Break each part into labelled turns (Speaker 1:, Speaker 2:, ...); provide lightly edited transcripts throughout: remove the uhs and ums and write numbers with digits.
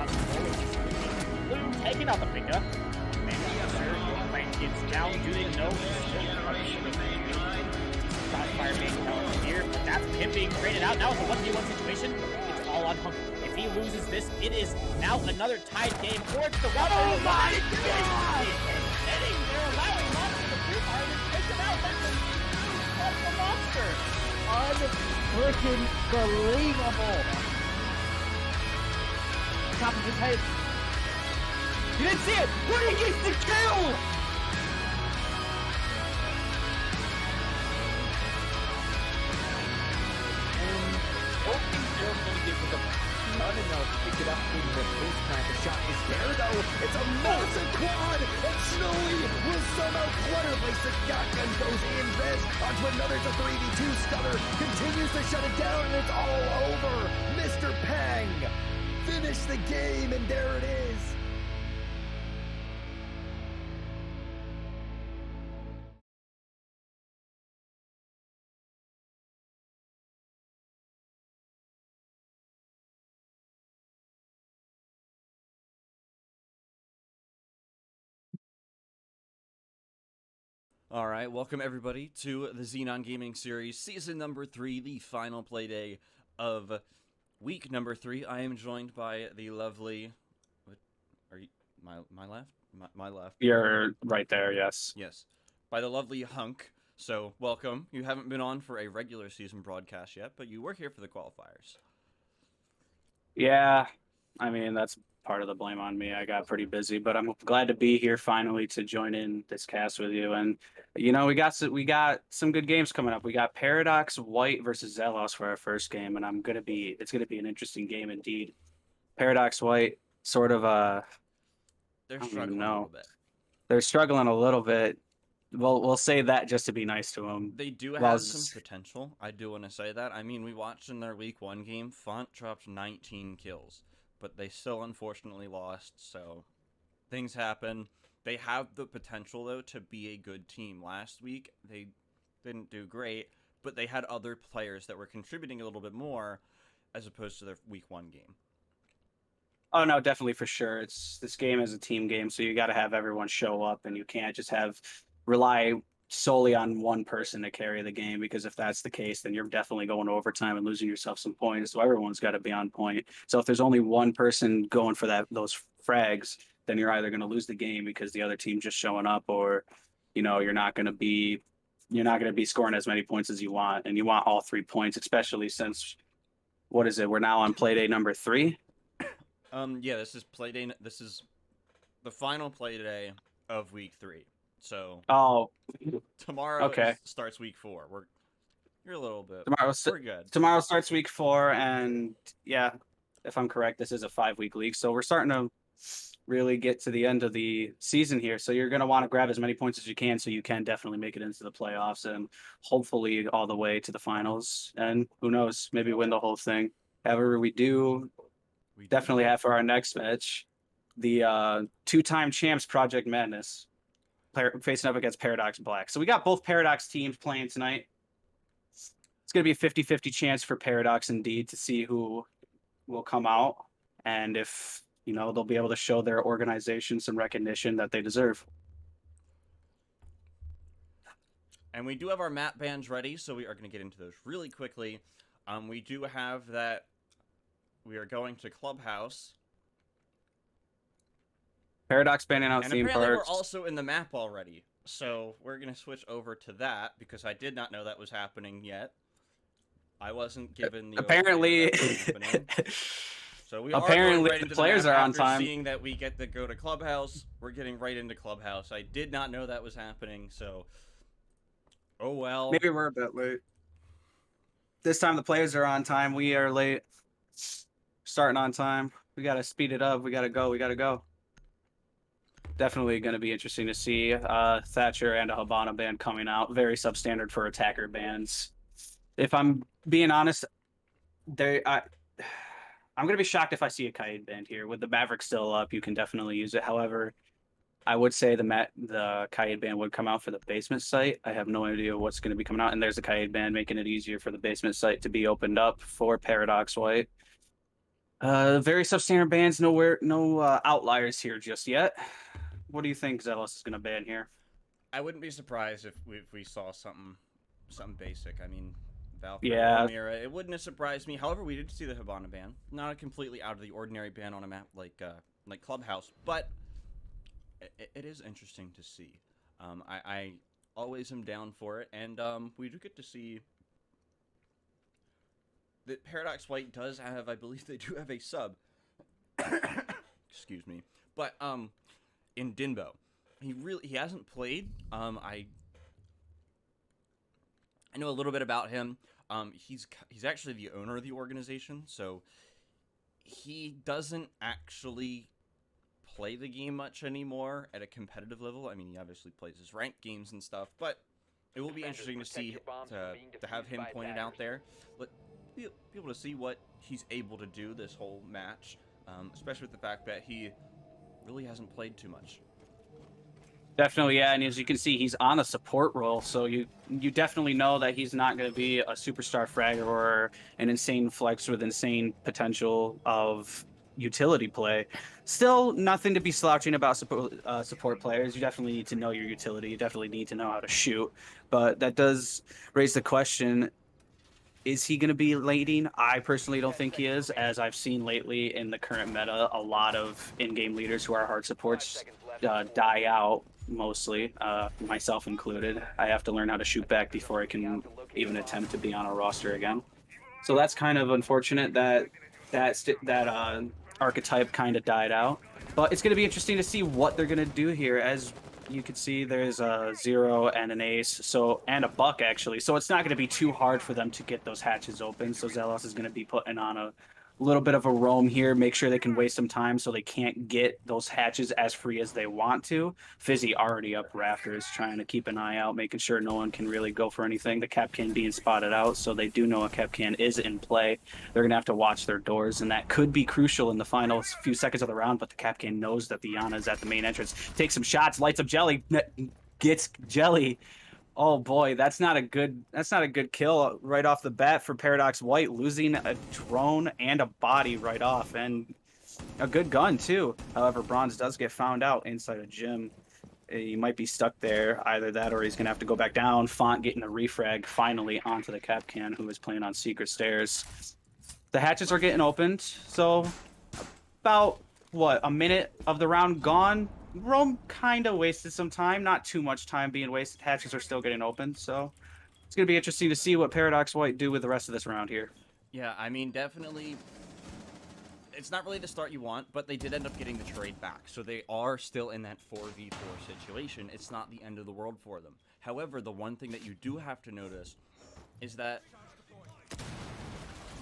Speaker 1: Paradox. Blue taking out the finger. Gets down, do they know? Crossfire being held here, but that's him being traded out. Now it's a 1v1 situation. It's all on Hunk. If he loses this, it is now another tied game. Or it's the one. Oh my god! They're allowing Monster to prove hard and take him out. That's the Monster.
Speaker 2: Unfreaking believable. Top of his head. You didn't see it, but he gets the kill! Pick it up in the first time. The shot is there though. It's a massive quad, and Snowy will somehow clutterplace the shotgun. Goes in this onto another. It's a 3v2. Scudder continues to shut it down, and it's all over. Mr. Pang finished the game, and there it is.
Speaker 3: All right, welcome everybody to the Xenon Gaming Series, Season number 3, the final play day of week number 3. I am joined by the lovely... What, are you... My left? My left.
Speaker 4: You're right there, yes.
Speaker 3: Yes. By the lovely Hunk. So, welcome. You haven't been on for a regular season broadcast yet, but you were here for the qualifiers.
Speaker 4: Yeah, I mean, that's part of the blame on me. I got pretty busy, but I'm glad to be here finally to join in this cast with you. And you know, we got some good games coming up. We got Paradox White versus Zelos for our first game, and it's gonna be an interesting game indeed. Paradox White sort of
Speaker 3: They're struggling a little bit.
Speaker 4: They're struggling a little bit. We'll say that just to be nice to them.
Speaker 3: They do have some potential. I do want to say that. I mean, we watched in their week 1 game, Font dropped 19 kills. But they still unfortunately lost, so things happen. They have the potential, though, to be a good team. Last week, they didn't do great, but they had other players that were contributing a little bit more as opposed to their week 1 game.
Speaker 4: Oh, no, definitely for sure. This game is a team game, so you got to have everyone show up, and you can't just rely solely on one person to carry the game, because if that's the case, then you're definitely going to overtime and losing yourself some points. So everyone's got to be on point. So if there's only one person going for those frags, then you're either going to lose the game because the other team's just showing up, or you're not going to be scoring as many points as you want, and you want all 3 points, especially since what is it? We're now on play day number 3.
Speaker 3: Yeah, this is play day. This is the final play day of week 3. So tomorrow starts week 4. You're a little bit. We're good.
Speaker 4: Tomorrow starts week 4, and yeah, if I'm correct, this is a 5-week league. So we're starting to really get to the end of the season here. So you're going to want to grab as many points as you can, so you can definitely make it into the playoffs and hopefully all the way to the finals. And who knows, maybe win the whole thing. However, we definitely have for our next match the 2-time champs Project Madness facing up against Paradox Black. So we got both Paradox teams playing tonight. It's going to be a 50-50 chance for Paradox indeed to see who will come out, and if they'll be able to show their organization some recognition that they deserve.
Speaker 3: And we do have our map bans ready, so we are going to get into those really quickly. We do have that we are going to Clubhouse.
Speaker 4: Paradox banning out theme parks.
Speaker 3: And apparently we're also in the map already. So we're going to switch over to that, because I did not know that was happening yet. I wasn't given the...
Speaker 4: Apparently...
Speaker 3: So we are
Speaker 4: apparently
Speaker 3: right into
Speaker 4: the players
Speaker 3: are
Speaker 4: on time.
Speaker 3: Seeing that we get to go to Clubhouse, we're getting right into Clubhouse. I did not know that was happening, so... Oh well.
Speaker 4: Maybe we're a bit late. This time the players are on time. We are late. Starting on time. We got to speed it up. We got to go. Definitely going to be interesting to see Thatcher and a Habana band coming out. Very substandard for attacker bands. If I'm being honest, I'm going to be shocked if I see a Kaid band here. With the Maverick still up, you can definitely use it. However, I would say the Kaid band would come out for the basement site. I have no idea what's going to be coming out. And there's a Kaid band making it easier for the basement site to be opened up for Paradox White. Very substandard bans, no outliers here just yet. What do you think Zelos is going to ban here?
Speaker 3: I wouldn't be surprised if we saw something basic. I mean, Valkyrie or
Speaker 4: Yeah,
Speaker 3: Mira, it wouldn't have surprised me. However, we did see the Hibana ban, not a completely out of the ordinary ban on a map like Clubhouse, but it is interesting to see. I always am down for it, and we do get to see that Paradox White does have, I believe they do have a sub. Excuse me, but in Dinbo, he hasn't played. I know a little bit about him. He's actually the owner of the organization, so he doesn't actually play the game much anymore at a competitive level. I mean, he obviously plays his ranked games and stuff, but it will be interesting to see to have him pointed out there. But be able to see what he's able to do this whole match, especially with the fact that he really hasn't played too much.
Speaker 4: definitely, yeah. And as you can see, he's on a support role, so you definitely know that he's not going to be a superstar fragger or an insane flex with insane potential of utility play. Still, nothing to be slouching about support players. You definitely need to know your utility. You definitely need to know how to shoot. But that does raise the question: is he going to be leading? I personally don't think he is, as I've seen lately in the current meta, a lot of in-game leaders who are hard supports die out, mostly, myself included. I have to learn how to shoot back before I can even attempt to be on a roster again. So that's kind of unfortunate that that archetype kind of died out. But it's going to be interesting to see what they're going to do here. As you can see, there's a 0 and an ace, and a buck actually. So it's not going to be too hard for them to get those hatches open. So Zelos is going to be putting on a little bit of a roam here, make sure they can waste some time so they can't get those hatches as free as they want to. Fizzy already up rafters, trying to keep an eye out, making sure no one can really go for anything. The Kapkan being spotted out, so they do know a Kapkan is in play. They're going to have to watch their doors, and that could be crucial in the final few seconds of the round, but the Kapkan knows that the Yana is at the main entrance. Takes some shots, lights up Jelly, gets Jelly. Oh boy, that's not a good kill right off the bat for Paradox White, losing a drone and a body right off, and a good gun too. However, Bronze does get found out inside a gym. He might be stuck there, either that or he's gonna have to go back down. Font getting a refrag finally onto the Kapkan, who is playing on secret stairs. The hatches are getting opened, so about what, a minute of the round gone. Rome kind of wasted some time, not too much time being wasted. Hatches are still getting opened, so it's going to be interesting to see what Paradox White do with the rest of this round here.
Speaker 3: Yeah, I mean, definitely, it's not really the start you want, but they did end up getting the trade back, so they are still in that 4v4 situation. It's not the end of the world for them. However, the one thing that you do have to notice is that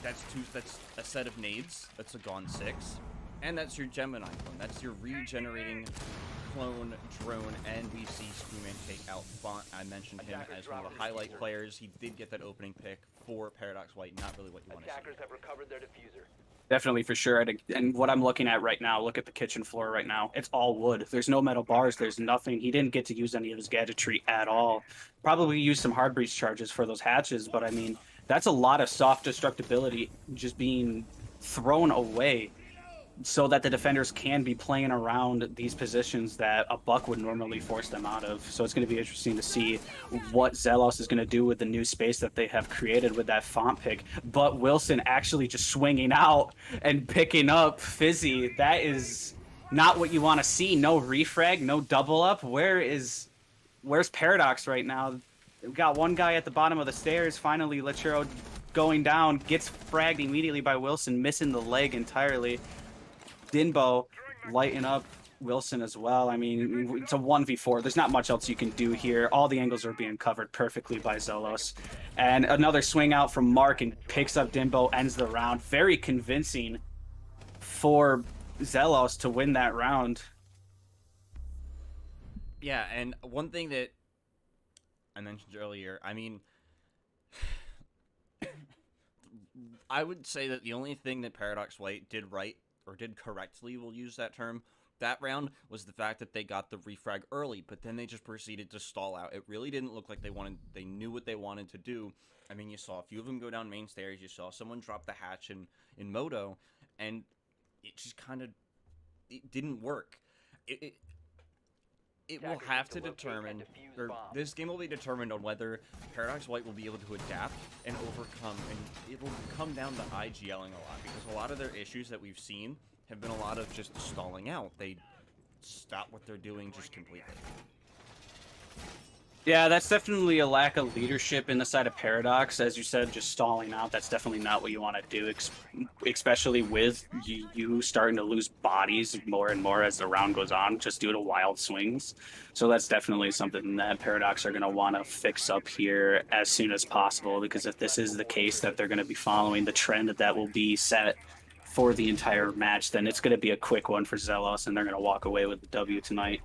Speaker 3: that's a set of nades, that's a Gone 6, and that's your Gemini clone. That's your regenerating clone drone, and we see Screwman take out Font. I mentioned him as one of the highlight players. He did get that opening pick for Paradox White, not really what you want to see.
Speaker 5: Attackers have recovered their diffuser.
Speaker 4: Definitely, for sure. And what I'm looking at right now, look at the kitchen floor right now. It's all wood. There's no metal bars. There's nothing. He didn't get to use any of his gadgetry at all. Probably use some hard breach charges for those hatches, but I mean, that's a lot of soft destructibility just being thrown away, so that the defenders can be playing around these positions that a buck would normally force them out of. So it's going to be interesting to see what Zelos is going to do with the new space that they have created with that Font pick. But Wilson actually just swinging out and picking up Fizzy. That is not what you want to see. No refrag, no double up. Where's Paradox right now? We've got one guy at the bottom of the stairs. Finally, Lechero going down, gets fragged immediately by Wilson, missing the leg entirely. Dinbo lighting up Wilson as well. I mean, it's a 1v4. There's not much else you can do here. All the angles are being covered perfectly by Zelos. And another swing out from Mark and picks up Dinbo, ends the round. Very convincing for Zelos to win that round.
Speaker 3: Yeah, and one thing that I mentioned earlier, I mean, I would say that the only thing that Paradox White did right, or did correctly, we'll use that term, that round was the fact that they got the refrag early, but then they just proceeded to stall out. It really didn't look like they knew what they wanted to do. I mean, you saw a few of them go down main stairs, you saw someone drop the hatch in Moto, and it just kind of it didn't work. It will have to determine, or this game will be determined on whether Paradox White will be able to adapt and overcome, and it will come down to IGLing a lot, because a lot of their issues that we've seen have been a lot of just stalling out. They stop what they're doing just completely.
Speaker 4: Yeah, that's definitely a lack of leadership in the side of Paradox. As you said, just stalling out, that's definitely not what you want to do, especially with you starting to lose bodies more and more as the round goes on, just due to wild swings. So that's definitely something that Paradox are going to want to fix up here as soon as possible, because if this is the case that they're going to be following the trend that will be set for the entire match, then it's going to be a quick one for Zelos, and they're going to walk away with the W tonight.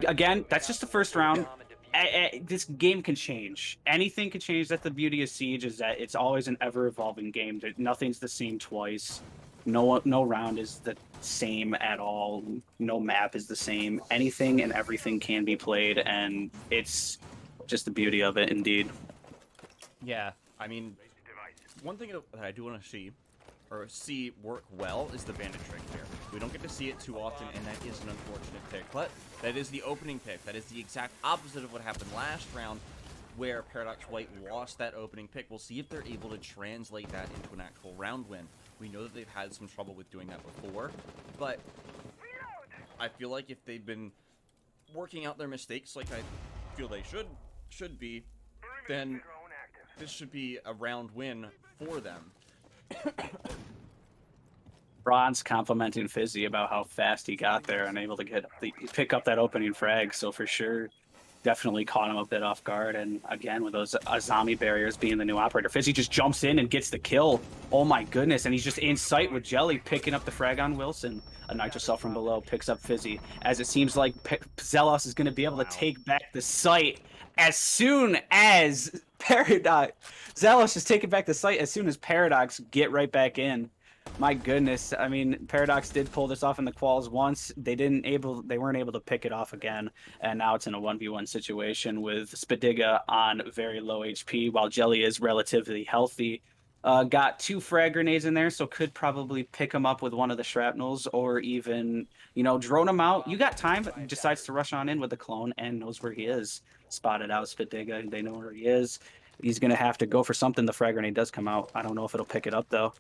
Speaker 4: Again, that's just the first round. This game can change. Anything can change. That's the beauty of Siege, is that it's always an ever-evolving game. Nothing's the same twice. No round is the same at all. No map is the same. Anything and everything can be played, and it's just the beauty of it, indeed.
Speaker 3: Yeah, I mean, one thing that I do want to see work well is the bandit trick here. We don't get to see it too often, and that is an unfortunate pick, but that is the opening pick. That is the exact opposite of what happened last round, where Paradox White lost that opening pick. We'll see if they're able to translate that into an actual round win. We know that they've had some trouble with doing that before, but I feel like if they've been working out their mistakes like I feel they should be, then this should be a round win for them.
Speaker 4: Ron's complimenting Fizzy about how fast he got there and able to pick up that opening frag. So for sure, definitely caught him a bit off guard. And again, with those zombie barriers being the new operator, Fizzy just jumps in and gets the kill. Oh my goodness! And he's just in sight with Jelly picking up the frag on Wilson. A Nitrocell from below picks up Fizzy, as it seems like Zelos is going to be able to take back the site as soon as Paradox. Zelos is taking back the site as soon as Paradox get right back in. My goodness, I mean, Paradox did pull this off in the quals once. They weren't able to pick it off again, and now it's in a 1v1 situation with Spadiga on very low HP, while Jelly is relatively healthy. Got 2 frag grenades in there, so could probably pick him up with one of the shrapnels, or even, drone him out. You got time, decides to rush on in with the clone and knows where he is. Spotted out Spadiga, they know where he is. He's going to have to go for something. The frag grenade does come out. I don't know if it'll pick it up, though.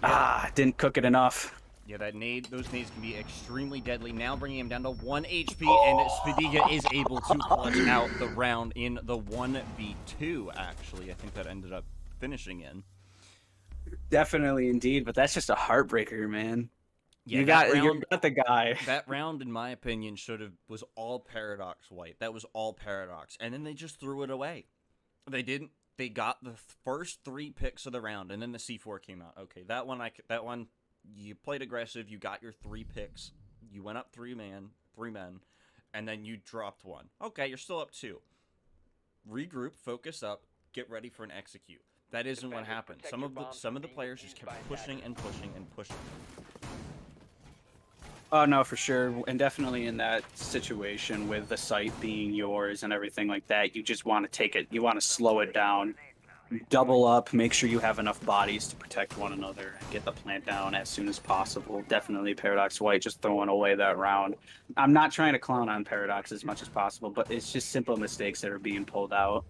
Speaker 4: Yeah. Didn't cook it enough.
Speaker 3: Yeah, those nades can be extremely deadly. Now bringing him down to 1 HP, and Spadiga is able to clutch out the round in the 1v2, actually. I think that ended up finishing in.
Speaker 4: Definitely, indeed, but that's just a heartbreaker, man.
Speaker 3: Yeah,
Speaker 4: you got the guy.
Speaker 3: That round, in my opinion, was all Paradox White. That was all Paradox, and then they just threw it away. They got the first 3 picks of the round, and then the C4 came out. Okay, that one, you played aggressive. You got your 3 picks. You went up 3 men, and then you dropped 1. Okay, you're still up 2. Regroup, focus up, get ready for an execute. That isn't what happened. Some of the players just kept pushing and pushing and pushing.
Speaker 4: Oh, no, for sure. And definitely in that situation with the site being yours and everything like that, you just want to take it. You want to slow it down, double up, make sure you have enough bodies to protect one another, and get the plant down as soon as possible. Definitely Paradox White just throwing away that round. I'm not trying to clown on Paradox as much as possible, but it's just simple mistakes that are being pulled out.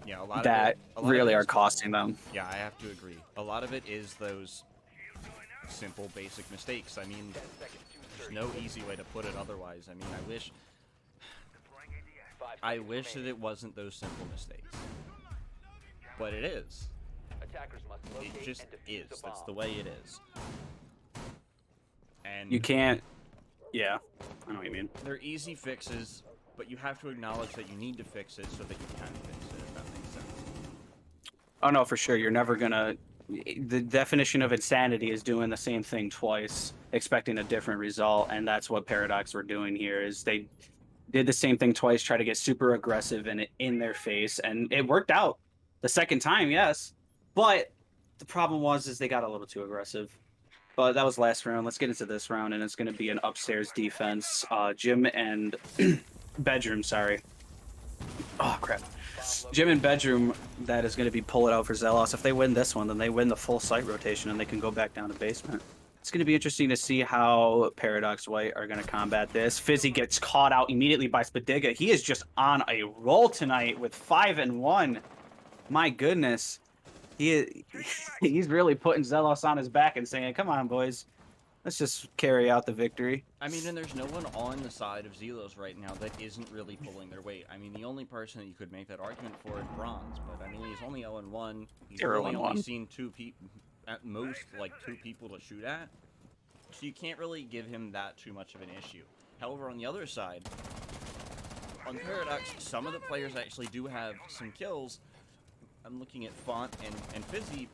Speaker 3: Yeah, a lot
Speaker 4: that
Speaker 3: of it
Speaker 4: really are costing them.
Speaker 3: Yeah, I have to agree. A lot of it is those simple, basic mistakes. I mean, there's no easy way to put it otherwise. I mean, I wish that it wasn't those simple mistakes. But it is. It just is. That's the way it is. And
Speaker 4: you can't... Yeah, I know what you mean.
Speaker 3: They're easy fixes, but you have to acknowledge that you need to fix it so that you can fix it, if that makes sense.
Speaker 4: Oh, no, for sure. You're never gonna... The definition of insanity is doing the same thing twice, expecting a different result, and that's what Paradox were doing here, is they did the same thing twice, try to get super aggressive and in their face, and it worked out. The second time, yes, but the problem is they got a little too aggressive. But that was last round. Let's get into this round, and it's going to be an upstairs defense. Gym and bedroom, sorry. Oh, crap. Gym and bedroom that is going to be pulled out for Zelos. If they win this one, then they win the full site rotation and they can go back down to basement. It's going to be interesting to see how Paradox White are going to combat this. Fizzy gets caught out immediately by Spadiga. He is just on a roll tonight with 5-1. My goodness. He's really putting Zelos on his back and saying, come on, boys. Let's just carry out the victory.
Speaker 3: I mean, and there's no one on the side of Zelos right now that isn't really pulling their weight. I mean, the only person that you could make that argument for is Bronze, but I mean, he's only 0-1. He's really only seen two people, at most, like 2 people to shoot at. So you can't really give him that too much of an issue. However, on the other side, on Paradox, some of the players actually do have some kills. I'm looking at Font and Fizzy,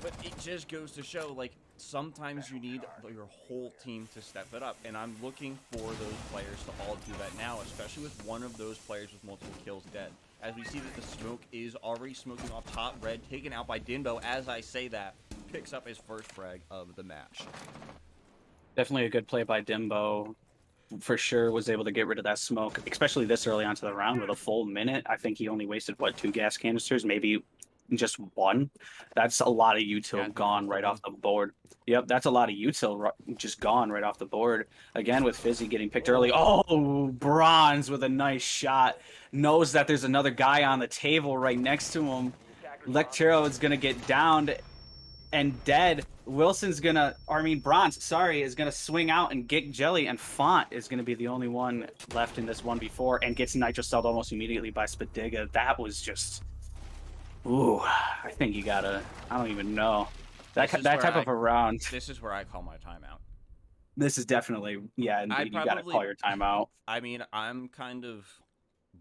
Speaker 3: but it just goes to show, like, sometimes you need your whole team to step it up, and I'm looking for those players to all do that now, especially with one of those players with multiple kills dead. As we see that the smoke is already smoking off top, Red taken out by Dinbo. As I say that, picks up his first frag of the match.
Speaker 4: Definitely a good play by Dimbo. For sure was able to get rid of that smoke, especially this early onto the round with a full minute. I think he only wasted, what, 2 gas canisters, maybe just 1. That's a lot of util gone right off the board. Yep, that's a lot of util just gone right off the board. Again, with Fizzy getting picked early. Oh, Bronze with a nice shot. Knows that there's another guy on the table right next to him. Lectero is going to get downed and dead. Wilson's gonna, or I mean Bronze, sorry, is gonna swing out and get Jelly, and Font is gonna be the only one left in this 1v4 and gets nitro celled almost immediately by Spadiga. That was just, ooh, I think you gotta, I don't even know. That type of a round.
Speaker 3: This is where I call my timeout.
Speaker 4: This is definitely, yeah, indeed, you gotta call your timeout.
Speaker 3: I mean, I'm kind of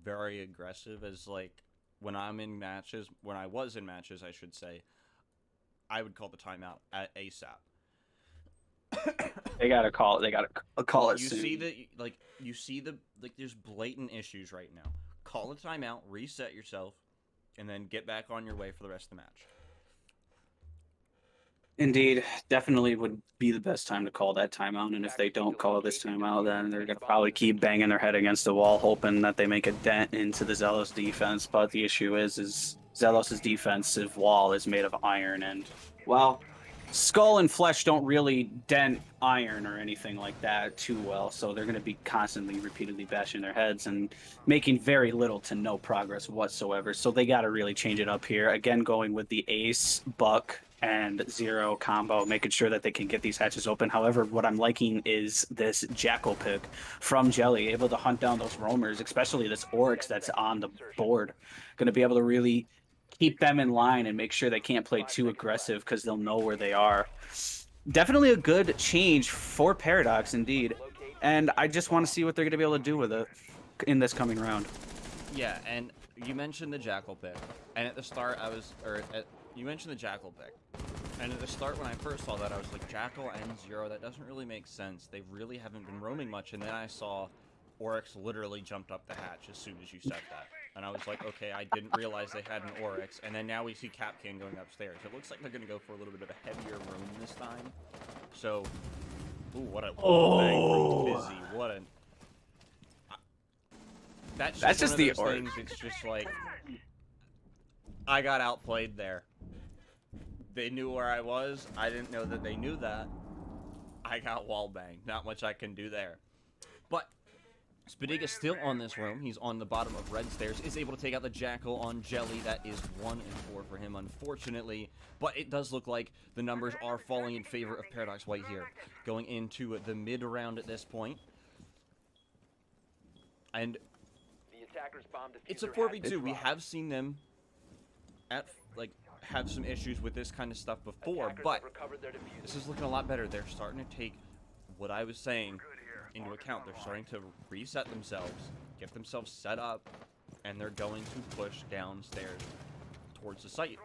Speaker 3: very aggressive as, like, when I'm in matches, when I was in matches, I should say, I would call the timeout at ASAP.
Speaker 4: They gotta call it. They gotta call it soon.
Speaker 3: You see the there's blatant issues right now. Call a timeout, reset yourself, and then get back on your way for the rest of the match.
Speaker 4: Indeed, definitely would be the best time to call that timeout. And if they don't call this timeout, then they're gonna probably keep banging their head against the wall, hoping that they make a dent into the Zelos defense. But the issue is Zelos' defensive wall is made of iron, and, well, skull and flesh don't really dent iron or anything like that too well, so they're going to be constantly, repeatedly bashing their heads and making very little to no progress whatsoever. So they got to really change it up here. Again, going with the Ace, Buck, and Zero combo, making sure that they can get these hatches open. However, what I'm liking is this Jackal pick from Jelly, able to hunt down those roamers, especially this Oryx that's on the board. Going to be able to really keep them in line and make sure they can't play too aggressive because they'll know where they are. Definitely a good change for Paradox, indeed. And I just want to see what they're going to be able to do with it in this coming round.
Speaker 3: Yeah, and you mentioned the Jackal pick. And at the start, you mentioned the Jackal pick. And at the start, when I first saw that, I was like, Jackal and Zero, that doesn't really make sense. They really haven't been roaming much. And then I saw Oryx literally jumped up the hatch as soon as you said that. And I was like, okay, I didn't realize they had an Oryx. And then now we see Capcan going upstairs. It looks like they're going to go for a little bit of a heavier room this time. So, ooh, what a bang from Fizzy. What a... That's just the Oryx. It's just like, I got outplayed there. They knew where I was. I didn't know that they knew that. I got wall banged. Not much I can do there. But Spadiga's still on this room. He's on the bottom of red stairs. Is able to take out the Jackal on Jelly. That is 1 and 4 for him, unfortunately. But it does look like the numbers are falling in favor of Paradox White here. Going into the mid-round at this point. And it's a 4v2. We have seen them have some issues with this kind of stuff before, but this is looking a lot better. They're starting to take what I was saying into account. They're starting to reset themselves, get themselves set up, and they're going to push downstairs towards the site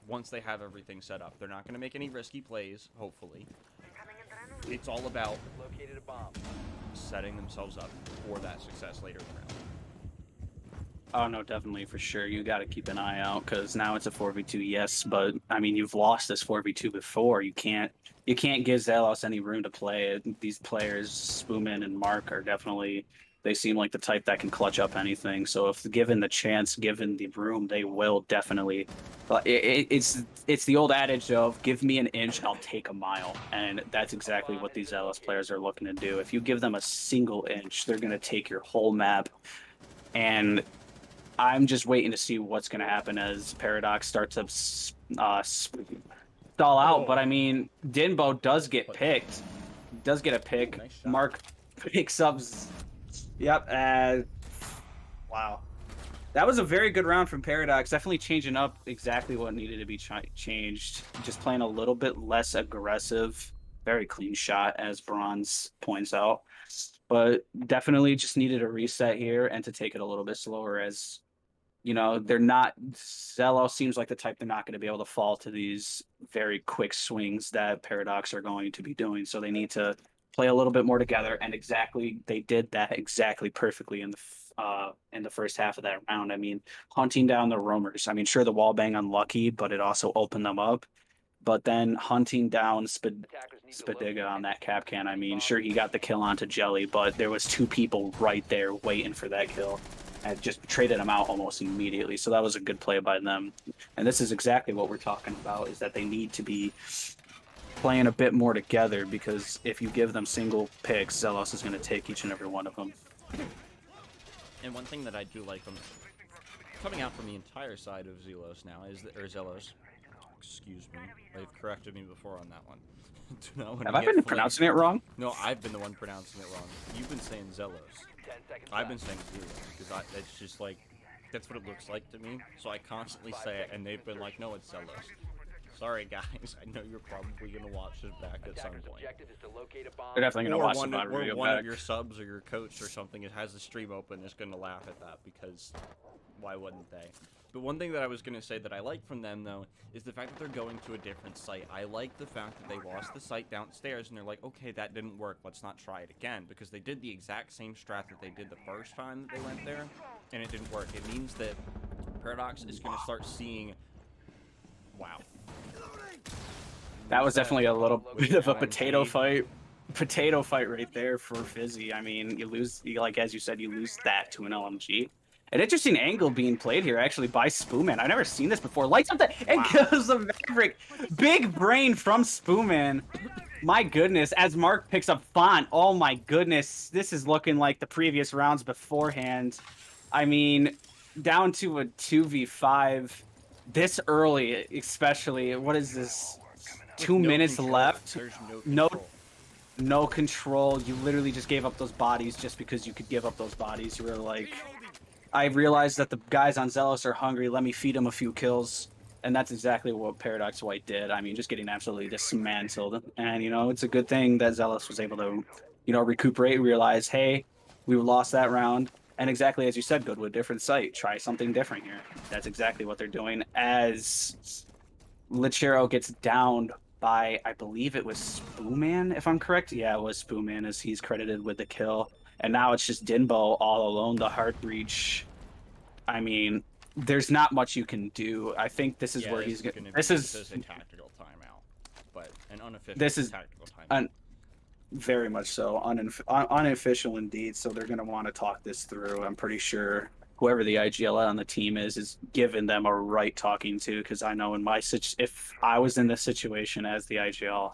Speaker 3: once they have everything set up. They're not going to make any risky plays, hopefully. It's all about setting themselves up for that success later in the round.
Speaker 4: Oh, no, definitely, for sure. You got to keep an eye out because now it's a 4v2, yes, but, I mean, you've lost this 4v2 before. You can't give Zelos any room to play. These players, Spooman and Mark, are definitely They seem like the type that can clutch up anything. So if given the chance, given the room, they will definitely. But it's the old adage of give me an inch, I'll take a mile, and that's exactly what these Zealous players are looking to do. If you give them a single inch, they're gonna take your whole map. And I'm just waiting to see what's gonna happen as Paradox starts to stall out. But I mean, Dinbo does get picked. Does get a pick.
Speaker 3: Nice shot.
Speaker 4: Mark picks up. Yep. Wow. That was a very good round from Paradox. Definitely changing up exactly what needed to be changed. Just playing a little bit less aggressive. Very clean shot, as Bronze points out. But definitely just needed a reset here and to take it a little bit slower as, you know, they're not. Zelos seems like the type they're not going to be able to fall to these very quick swings that Paradox are going to be doing. So they need to play a little bit more together, and exactly they did that exactly perfectly in the first half of that round. I mean, hunting down the roamers. I mean, sure, the wall bang unlucky, but it also opened them up. But then hunting down Spadiga on that cap can. I mean, sure, he got the kill onto Jelly, but there was two people right there waiting for that kill. And just traded them out almost immediately. So that was a good play by them. And this is exactly what we're talking about, is that they need to be playing a bit more together, because if you give them single picks, Zelos is going to take each and every one of them.
Speaker 3: And one thing that I do like coming out from the entire side of Zelos now is that, or Zelos, excuse me, they've corrected me before on that one.
Speaker 4: Have I been pronouncing it wrong?
Speaker 3: No, I've been the one pronouncing it wrong. You've been saying Zelos. I've been saying Zelos because it's just like, that's what it looks like to me. So I constantly say it, and they've been like, no, it's Zelos. Sorry, guys. I know you're probably going to watch this back at some point.
Speaker 4: They're definitely going to watch the
Speaker 3: or
Speaker 4: video
Speaker 3: one
Speaker 4: back.
Speaker 3: of your subs or your coach or something that has the stream open is going to laugh at that, because why wouldn't they? But one thing that I was going to say that I like from them, though, is the fact that they're going to a different site. I like the fact that they lost the site downstairs, and they're like, okay, that didn't work, let's not try it again, because they did the exact same strat that they did the first time that they went there, and it didn't work. It means that Paradox is going to start seeing... Wow.
Speaker 4: That was definitely a little bit of a potato fight. Potato fight right there for Fizzy. I mean, you lose, like as you said, you lose that to an LMG. An interesting angle being played here, actually, by Spooman. I've never seen this before. Lights up and kills the Maverick. Big brain from Spooman. My goodness, as Mark picks up Font, oh my goodness, this is looking like the previous rounds beforehand. I mean, down to a 2v5 this early, especially. What is this? 2 minutes left.
Speaker 3: There's no control.
Speaker 4: No control. You literally just gave up those bodies just because you could give up those bodies. You were like, I realized that the guys on Zelos are hungry. Let me feed them a few kills. And that's exactly what Paradox White did. I mean, just getting absolutely dismantled. And, you know, it's a good thing that Zelos was able to, you know, recuperate, realize, hey, we lost that round. And exactly as you said, Goodwood, different site. Try something different here. That's exactly what they're doing. As Lichero gets downed by, I believe it was Spooman, if I'm correct. Yeah, it was Spooman, as he's credited with the kill. And now it's just Dinbo all alone, the heart breach. I mean, there's not much you can do. I think this is where he's going to... This is
Speaker 3: a tactical timeout, but an unofficial tactical timeout.
Speaker 4: Very much so. Unofficial indeed, so they're going to want to talk this through. I'm pretty sure whoever the IGL on the team is giving them a right talking to, because I know in my if I was in this situation as the IGL,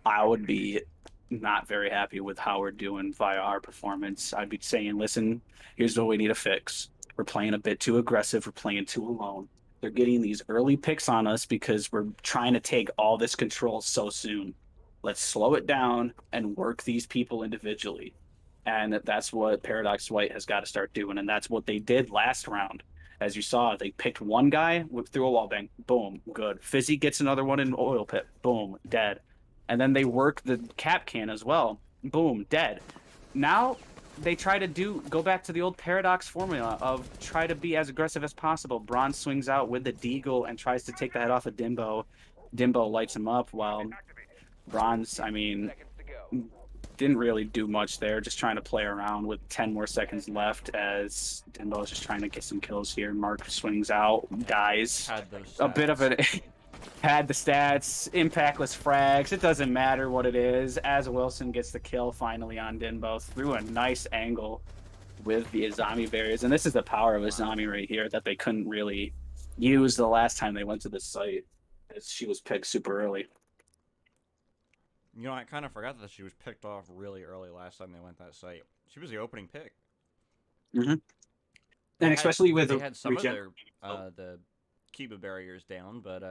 Speaker 4: I would be not very happy with how we're doing via our performance. I'd be saying, listen, here's what we need to fix. We're playing a bit too aggressive. We're playing too alone. They're getting these early picks on us because we're trying to take all this control so soon. Let's slow it down and work these people individually. And that's what Paradox White has got to start doing. And that's what they did last round. As you saw, they picked one guy, threw a wall bang, boom, good. Fizzy gets another one in oil pit, boom, dead. And then they work the cap can as well, boom, dead. Now they try to go back to the old Paradox formula of try to be as aggressive as possible. Bronze swings out with the Deagle and tries to take the head off of Dinbo. Dinbo lights him up while Bronze, I mean, didn't really do much there, just trying to play around with 10 more seconds left as Dinbo is just trying to get some kills here. Mark swings out, dies. A bit of an... Had the stats, impactless frags, it doesn't matter what it is, as Wilson gets the kill finally on Dinbo through a nice angle. with the zombie barriers. And this is the power of a zombie right here that they couldn't really use the last time they went to this site, as she was picked super early.
Speaker 3: You know, I kind of forgot that she was picked off really early last time they went that site. She was the opening pick.
Speaker 4: Mm-hmm. And especially with
Speaker 3: they had some
Speaker 4: regen-
Speaker 3: of their the Kiba barriers down, but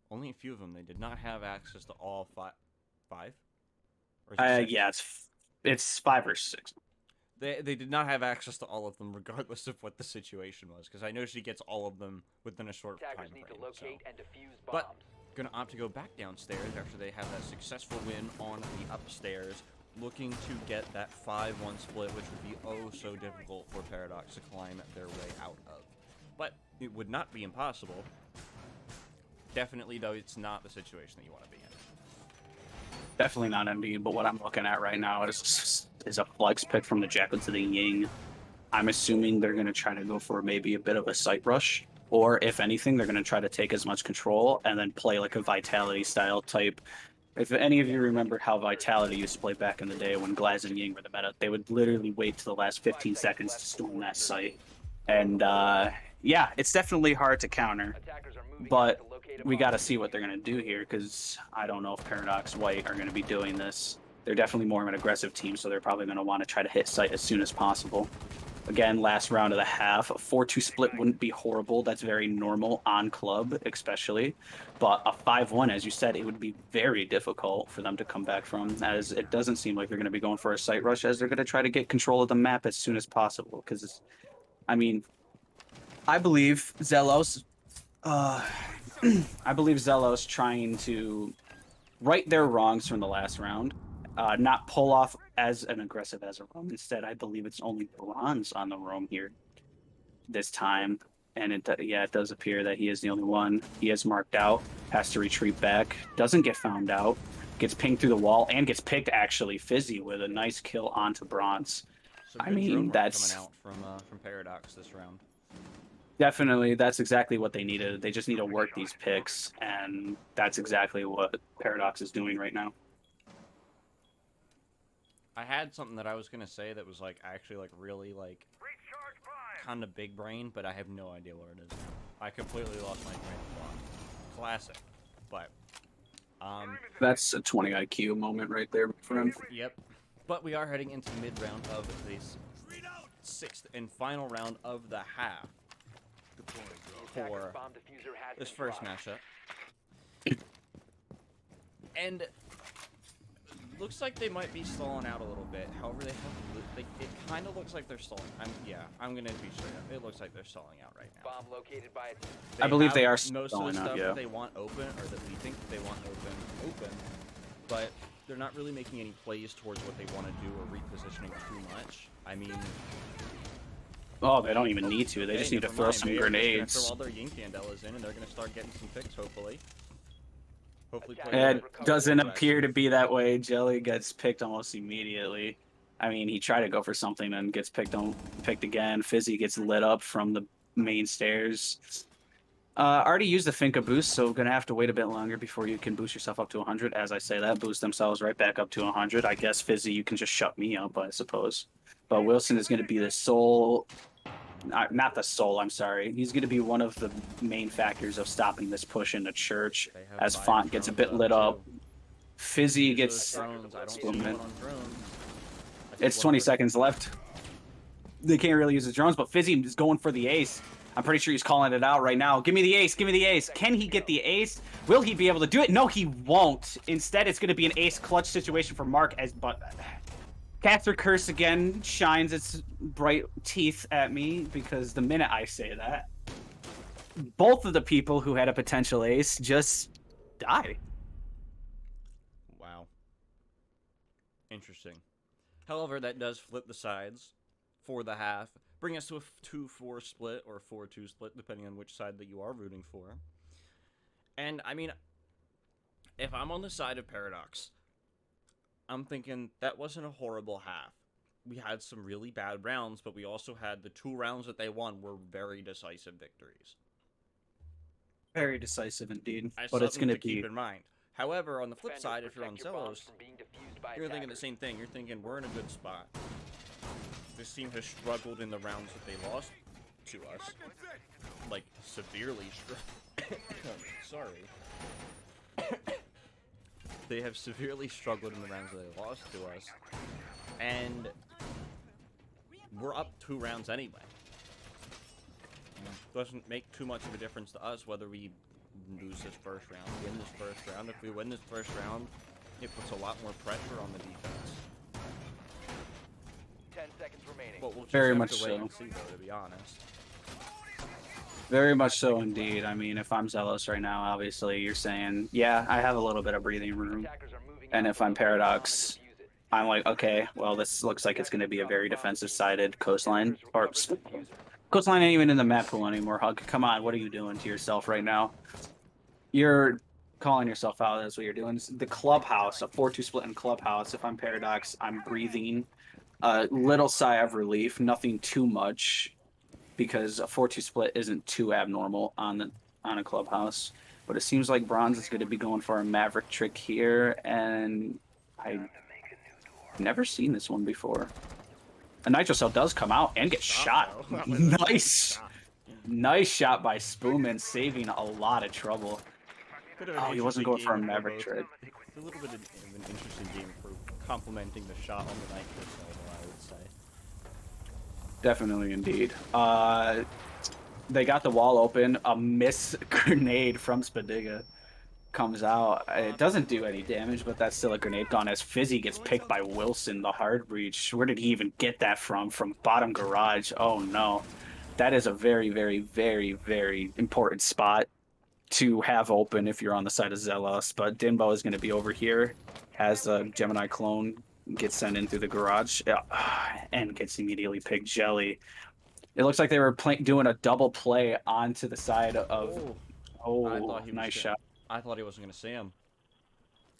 Speaker 3: only a few of them. They did not have access to all five. Or is it six?
Speaker 4: Yeah, it's 5 or 6.
Speaker 3: They did not have access to all of them, regardless of what the situation was, because I know she gets all of them within a short time frame. But gonna opt to go back downstairs after they have that successful win on the upstairs, looking to get that 5-1 split, which would be oh so difficult for Paradox to climb their way out of. But it would not be impossible. Definitely, though, it's not the situation that you want to be in.
Speaker 4: Definitely not Embiid, but what I'm looking at right now is a flex pick from the Jekyll to the Ying. I'm assuming they're going to try to go for maybe a bit of a site rush, or if anything, they're going to try to take as much control and then play like a Vitality style type. If any of you remember how Vitality used to play back in the day when Glaz and Ying were the meta, they would literally wait to the last 15 seconds to storm that site. And yeah, it's definitely hard to counter, but we got to see what they're going to do here, because I don't know if Paradox White are going to be doing this. They're definitely more of an aggressive team, so they're probably going to want to try to hit site as soon as possible. Again, last round of the half, a 4-2 split wouldn't be horrible. That's very normal on club, especially. But a 5-1, as you said, it would be very difficult for them to come back from, as it doesn't seem like they're going to be going for a site rush, as they're going to try to get control of the map as soon as possible. Because, I mean, I believe Zelos... I believe Zelos trying to right their wrongs from the last round, not pull off as an aggressive as a roam. Instead, I believe it's only bronze on the roam here this time. And it does appear that he is the only one. He is marked out, has to retreat back, doesn't get found out, gets pinged through the wall, and gets picked actually Fizzy with a nice kill onto bronze. I mean, that's
Speaker 3: coming out from Paradox this round.
Speaker 4: Definitely, that's exactly what they needed. They just need to work these picks, and that's exactly what Paradox is doing right now.
Speaker 3: I had something that I was gonna say that was like actually like really like kind of big brain, but I have no idea where it is now. I completely lost my train of thought. Classic, but
Speaker 4: that's a 20 IQ moment right there, my friend.
Speaker 3: Yep, but we are heading into the mid round of this 6th and final round of the half. For this first matchup. And looks like they might be stalling out a little bit. However, it kind of looks like they're stalling. I'm gonna be straight up. It looks like they're stalling out right now.
Speaker 5: Bomb located by
Speaker 4: I believe they are
Speaker 3: most of the
Speaker 4: stalling
Speaker 3: stuff
Speaker 4: out, yeah.
Speaker 3: that they want open, or that we think they want open, but they're not really making any plays towards what they want to do or repositioning too much. I mean,
Speaker 4: oh, they don't even need to. They just need to throw some grenades.
Speaker 3: Throw all their Yin Candelas in, and they're going to start getting some picks, hopefully.
Speaker 4: It doesn't appear to be that way. Jelly gets picked almost immediately. I mean, he tried to go for something and gets picked again. Fizzy gets lit up from the main stairs. Already used the Finka boost, so gonna have to wait a bit longer before you can boost yourself up to 100. As I say that, boost themselves right back up to 100. I guess Fizzy, you can just shut me up, I suppose. But Wilson is gonna be the sole, not the sole, I'm sorry. He's gonna be one of the main factors of stopping this push into church, as Font gets a bit lit up. Fizzy gets... It's 20 seconds left. They can't really use the drones, but Fizzy is going for the ace. I'm pretty sure he's calling it out right now. Give me the ace. Give me the ace. Can he get the ace? Will he be able to do it? No, he won't. Instead, it's going to be an ace clutch situation for Mark. But Caster Curse again shines its bright teeth at me, because the minute I say that, both of the people who had a potential ace just die.
Speaker 3: Wow. Interesting. However, that does flip the sides for the half. Bring us to a 2-4 split, or 4-2 split, depending on which side that you are rooting for. And, I mean, if I'm on the side of Paradox, I'm thinking that wasn't a horrible half. We had some really bad rounds, but we also had the 2 rounds that they won were very decisive victories.
Speaker 4: Very decisive indeed.
Speaker 3: That's
Speaker 4: but it's going to be...
Speaker 3: keep in mind. However, on the flip side, if you're on Zelos, you're thinking the same thing. You're thinking, we're in a good spot. this team has struggled in the rounds that they lost to us. Like, severely sorry. They have severely struggled in the rounds that they lost to us. And we're up 2 rounds anyway. Doesn't make too much of a difference to us whether we lose this first round, win this first round. If we win this first round, it puts a lot more pressure on the defense.
Speaker 5: 10 seconds remaining.
Speaker 3: But we'll just
Speaker 4: Very
Speaker 3: have
Speaker 4: much
Speaker 3: to wait
Speaker 4: so.
Speaker 3: and see, though, to be honest.
Speaker 4: Very much so indeed. I mean, if I'm Zelos right now, obviously you're saying, yeah, I have a little bit of breathing room.
Speaker 5: Attackers are moving
Speaker 4: And
Speaker 5: out.
Speaker 4: if I'm Paradox, I'm like, okay, well, this looks like it's going to be a very defensive-sided coastline. Or coastline ain't even in the map pool anymore, Hunk. Come on, what are you doing to yourself right now? You're calling yourself out. That's what you're doing. The clubhouse, a 4-2 split in clubhouse. If I'm Paradox, I'm breathing a little sigh of relief, nothing too much, because a 4-2 split isn't too abnormal on a clubhouse. But it seems like Bronze is going to be going for a Maverick trick here, and I've never seen this one before. A Nitro Cell does come out and get shot. Nice. Nice shot by Spoonman, saving a lot of trouble. Oh, he wasn't going for a Maverick trick.
Speaker 3: It's a little bit of an interesting game for complementing the shot on the Nitro Cell, I would say.
Speaker 4: Definitely, indeed. They got the wall open. A miss grenade from Spadiga comes out. It doesn't do any damage, but that's still a grenade gone as Fizzy gets picked by Wilson, the hard breach. Where did he even get that from? From bottom garage. Oh, no. That is a very, very, very, very important spot to have open if you're on the side of Zelos. But Dinbo is going to be over here. Has a Gemini clone. Gets sent in through the garage and gets immediately picked. Jelly. It looks like they were doing a double play onto the side of. Oh, nice shot.
Speaker 3: I thought he wasn't going to see him.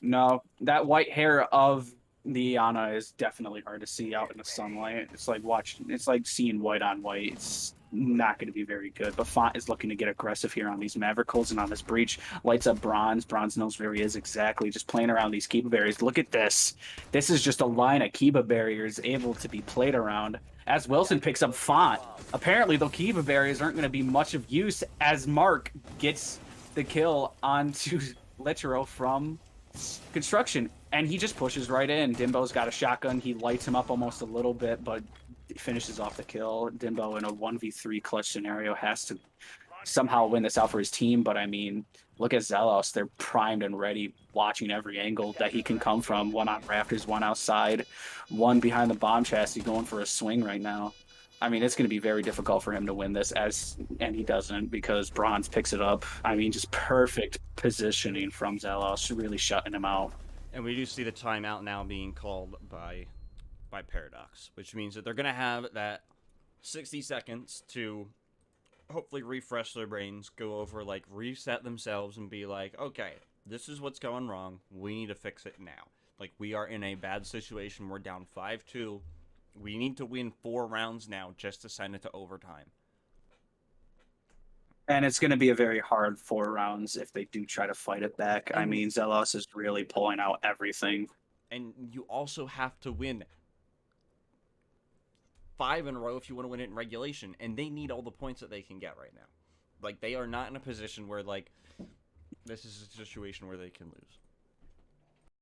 Speaker 4: No, that white hair of the Ana is definitely hard to see out in the sunlight. It's like it's like seeing white on white. It's not going to be very good. But Font is looking to get aggressive here on these Mavericks and on this breach. Lights up Bronze. Bronze knows where he is exactly. Just playing around these Kiba barriers. Look at this. This is just a line of Kiba barriers able to be played around. As Wilson picks up Font. Apparently, the Kiba barriers aren't going to be much of use as Mark gets the kill onto Litero from construction. And he just pushes right in. Dimbo's got a shotgun. He lights him up almost a little bit, but finishes off the kill. Dimbo in a 1v3 clutch scenario has to somehow win this out for his team. But I mean, look at Zelos. They're primed and ready, watching every angle that he can come from. One on rafters, one outside, one behind the bomb chassis going for a swing right now. I mean, it's going to be very difficult for him to win this, and he doesn't, because Bronze picks it up. I mean, just perfect positioning from Zelos, really shutting him out.
Speaker 3: And we do see the timeout now being called by Paradox, which means that they're going to have that 60 seconds to hopefully refresh their brains, go over, like, reset themselves and be like, okay, this is what's going wrong. We need to fix it now. Like, we are in a bad situation. We're down 5-2. We need to win 4 rounds now just to send it to overtime.
Speaker 4: And it's going to be a very hard 4 rounds if they do try to fight it back. I mean, Zelos is really pulling out everything.
Speaker 3: And you also have to win 5 in a row if you want to win it in regulation. And they need all the points that they can get right now. Like, they are not in a position where, like, this is a situation where they can lose.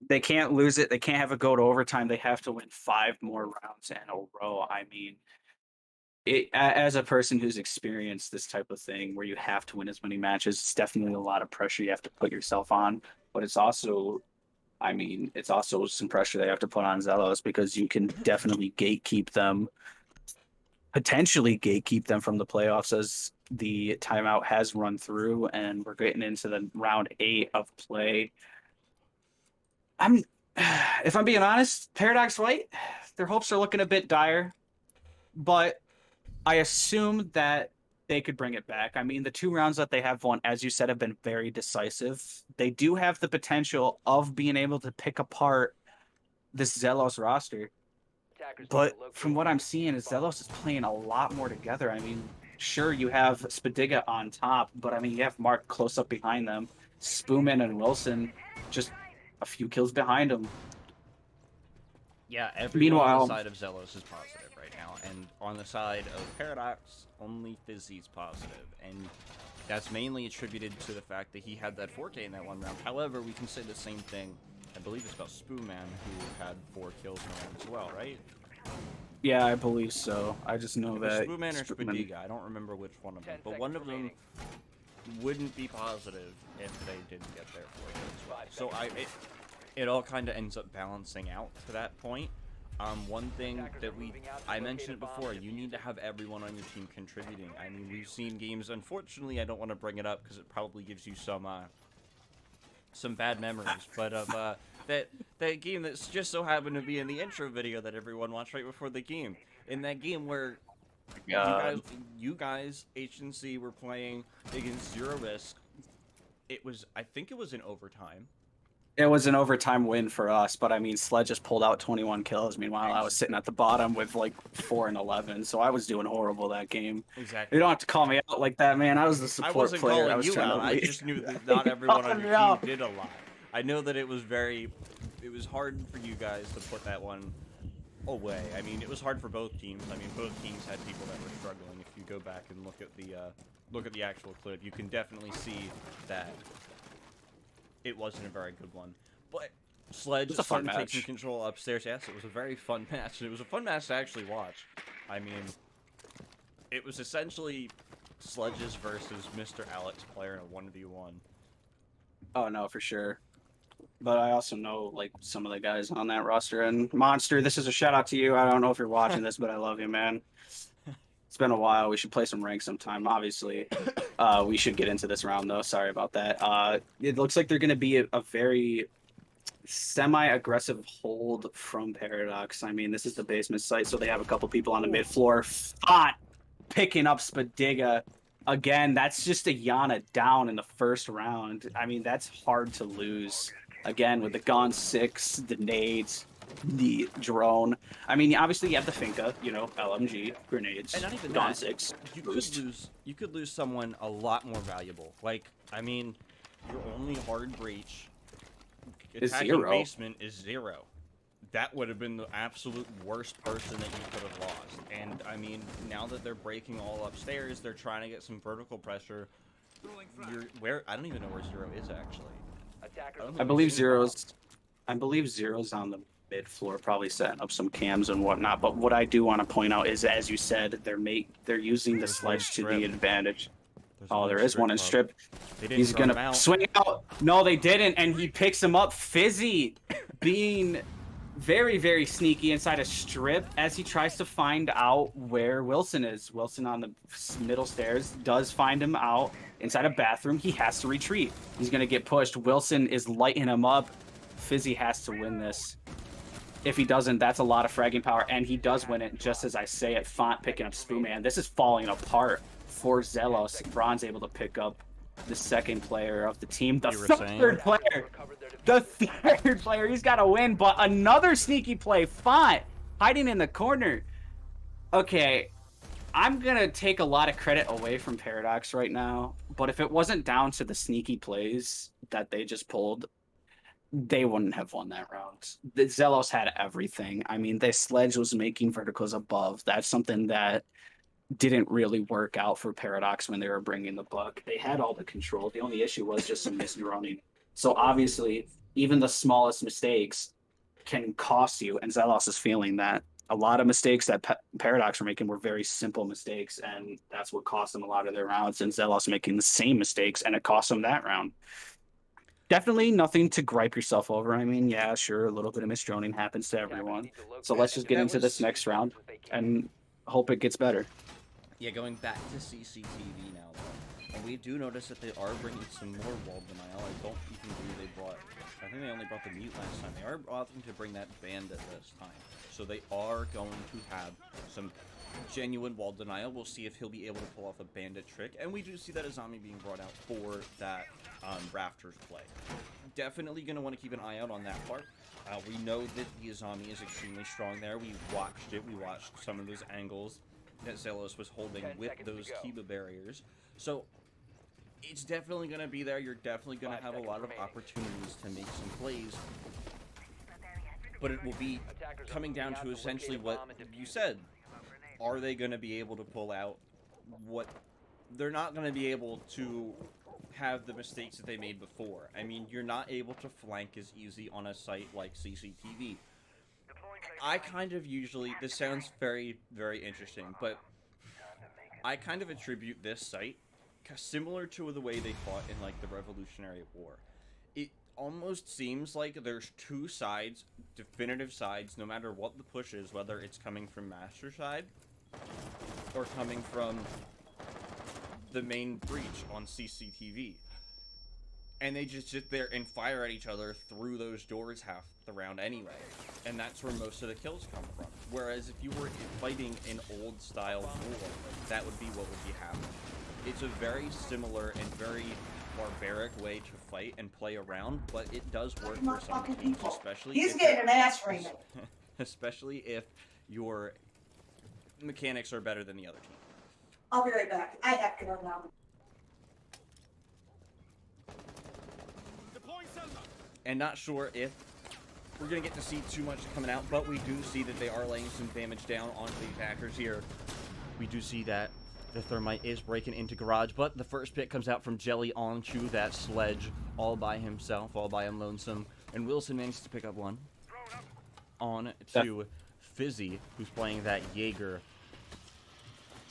Speaker 4: They can't lose it. They can't have it go to overtime. They have to win 5 more rounds in a row. I mean, as a person who's experienced this type of thing where you have to win as many matches, it's definitely a lot of pressure you have to put yourself on. But it's also, I mean, it's also some pressure they have to put on Zelos, because you can definitely potentially gatekeep them from the playoffs, as the timeout has run through, and we're getting into the round 8 of play. If I'm being honest, Paradox White, their hopes are looking a bit dire, but I assume that they could bring it back. I mean, the 2 rounds that they have won, as you said, have been very decisive. They do have the potential of being able to pick apart this Zelos roster. But from what I'm seeing, is Zelos is playing a lot more together. I mean, sure, you have Spadiga on top, but I mean, you have Mark close up behind them. Spoonman and Wilson just a few kills behind him.
Speaker 3: Yeah, everyone on
Speaker 4: Meanwhile,
Speaker 3: the side of Zelos is positive right now, and on the side of Paradox, only Fizzy's positive, and that's mainly attributed to the fact that he had that 4K in that one round. However, we can say the same thing, I believe it's about Spoonman, who had 4 kills in the round as well, right?
Speaker 4: yeah, I believe so. I just know
Speaker 3: It was
Speaker 4: that
Speaker 3: Spoonman or Spadiga, I don't remember which one of them, but one of them wouldn't be positive if they didn't get their 4 kills as well. So it all kind of ends up balancing out to that point. One thing that I mentioned it before, you need to have everyone on your team contributing. I mean, we've seen games, unfortunately, I don't want to bring it up because it probably gives you some bad memories, but of that game that's just so happened to be in the intro video that everyone watched right before the game. In that game where you guys, HNC, were playing against Zero Risk, I think it was in overtime.
Speaker 4: it was an overtime win for us, but I mean, Sled just pulled out 21 kills. Meanwhile, I was sitting at the bottom with like 4 and 11, so I was doing horrible that game.
Speaker 3: Exactly.
Speaker 4: You don't have to call me out like that, man. I was the support
Speaker 3: I wasn't
Speaker 4: player.
Speaker 3: calling
Speaker 4: I was
Speaker 3: you
Speaker 4: trying
Speaker 3: out.
Speaker 4: to
Speaker 3: I
Speaker 4: lead.
Speaker 3: just knew that not everyone on your
Speaker 4: No.
Speaker 3: team did a lot. I know that it was hard for you guys to put that one away. I mean, it was hard for both teams. I mean, both teams had people that were struggling. If you go back and look at the actual clip, you can definitely see that it wasn't a very good one. But Sledge started to take some control upstairs. Yes, it was a very fun match. It was a fun match to actually watch. I mean, it was essentially Sledges versus Mr. Alex player in a 1v1.
Speaker 4: Oh no, for sure. But I also know like some of the guys on that roster. And Monster, this is a shout out to you. I don't know if you're watching this, but I love you, man. It's been a while. We should play some rank sometime. Obviously, we should get into this round though. Sorry about that. It looks like they're going to be a very semi-aggressive hold from Paradox. I mean, this is the basement site, so they have a couple people on the mid floor. Font picking up Spadiga. Again, that's just a Yana down in the first round. I mean, that's hard to lose. Again, with the Gon 6, the nades, the drone. I mean, obviously you have the Finka, you know, LMG, grenades,
Speaker 3: And not even
Speaker 4: Gon
Speaker 3: that,
Speaker 4: 6.
Speaker 3: you could lose someone a lot more valuable. Like, I mean, your only hard breach attacking
Speaker 4: 0.
Speaker 3: basement is 0. That would have been the absolute worst person that you could have lost. And I mean, now that they're breaking all upstairs, they're trying to get some vertical pressure. I don't even know where 0 is actually.
Speaker 4: I believe Zero's on the mid floor, probably setting up some cams and whatnot. But what I do want to point out is, as you said, they're using the sledge to the advantage. There is one in strip. He's gonna swing out. No, they didn't, and he picks him up. Fizzy being very, very sneaky inside a strip as he tries to find out where Wilson is. Wilson on the middle stairs does find him out inside a bathroom. He has to retreat. He's going to get pushed. Wilson is lighting him up. Fizzy has to win this. If he doesn't, that's a lot of fragging power, and he does win it, just as I say it. Font picking up Spoonman. This is falling apart for Zelos. Braun's able to pick up the second player of the team. The third player. The third player. He's got to win, but another sneaky play. Font hiding in the corner. Okay, I'm going to take a lot of credit away from Paradox right now, but if it wasn't down to the sneaky plays that they just pulled, they wouldn't have won that round. The Zelos had everything. I mean, their sledge was making verticals above. That's something that didn't really work out for Paradox when they were bringing the buck. They had all the control. The only issue was just some misdroning. So obviously, even the smallest mistakes can cost you, and Zelos is feeling that. A lot of mistakes that Paradox were making were very simple mistakes, and that's what cost them a lot of their rounds, and Zelos making the same mistakes, and it cost them that round. Definitely nothing to gripe yourself over. I mean, yeah, sure, a little bit of misdroning happens to everyone. So let's just get into this next round and hope it gets better.
Speaker 3: Yeah, going back to CCTV now, though. And we do notice that they are bringing some more wall denial. I don't even believe they brought... I think they only brought the mute last time. They are opting to bring that bandit this time. So they are going to have some genuine wall denial. We'll see if he'll be able to pull off a bandit trick. And we do see that Azami being brought out for that Rafters play. Definitely going to want to keep an eye out on that part. We know that the Azami is extremely strong there. We watched it. We watched some of those angles that Zelos was holding with those Kiba barriers. So it's definitely going to be there. You're definitely going to have a lot of opportunities to make some plays. but it will be coming down to essentially what you said. Are they going to be able to pull out what... They're not going to be able to have the mistakes that they made before. I mean, you're not able to flank as easy on a site like CCTV. I kind of usually... This sounds very, very interesting, but I kind of attribute this site similar to the way they fought in, like, the Revolutionary War. It almost seems like there's two sides, definitive sides, no matter what the push is, whether it's coming from Master side or coming from the main breach on CCTV. And they just sit there and fire at each other through those doors half the round anyway. And that's where most of the kills come from. Whereas if you were fighting an old style war, that would be what would be happening. It's a very similar and very barbaric way to fight and play around, but it does work for some teams, especially
Speaker 5: He's getting an ass ring.
Speaker 3: especially if your mechanics are better than the other team.
Speaker 5: I'll be right back. I have to go now.
Speaker 3: And not sure if we're going to get to see too much coming out, but we do see that they are laying some damage down onto the attackers here. We do see that the Thermite is breaking into Garage, but the first pick comes out from Jelly onto that sledge all by himself, all by him lonesome. And Wilson manages to pick up one on to Fizzy, who's playing that Jaeger.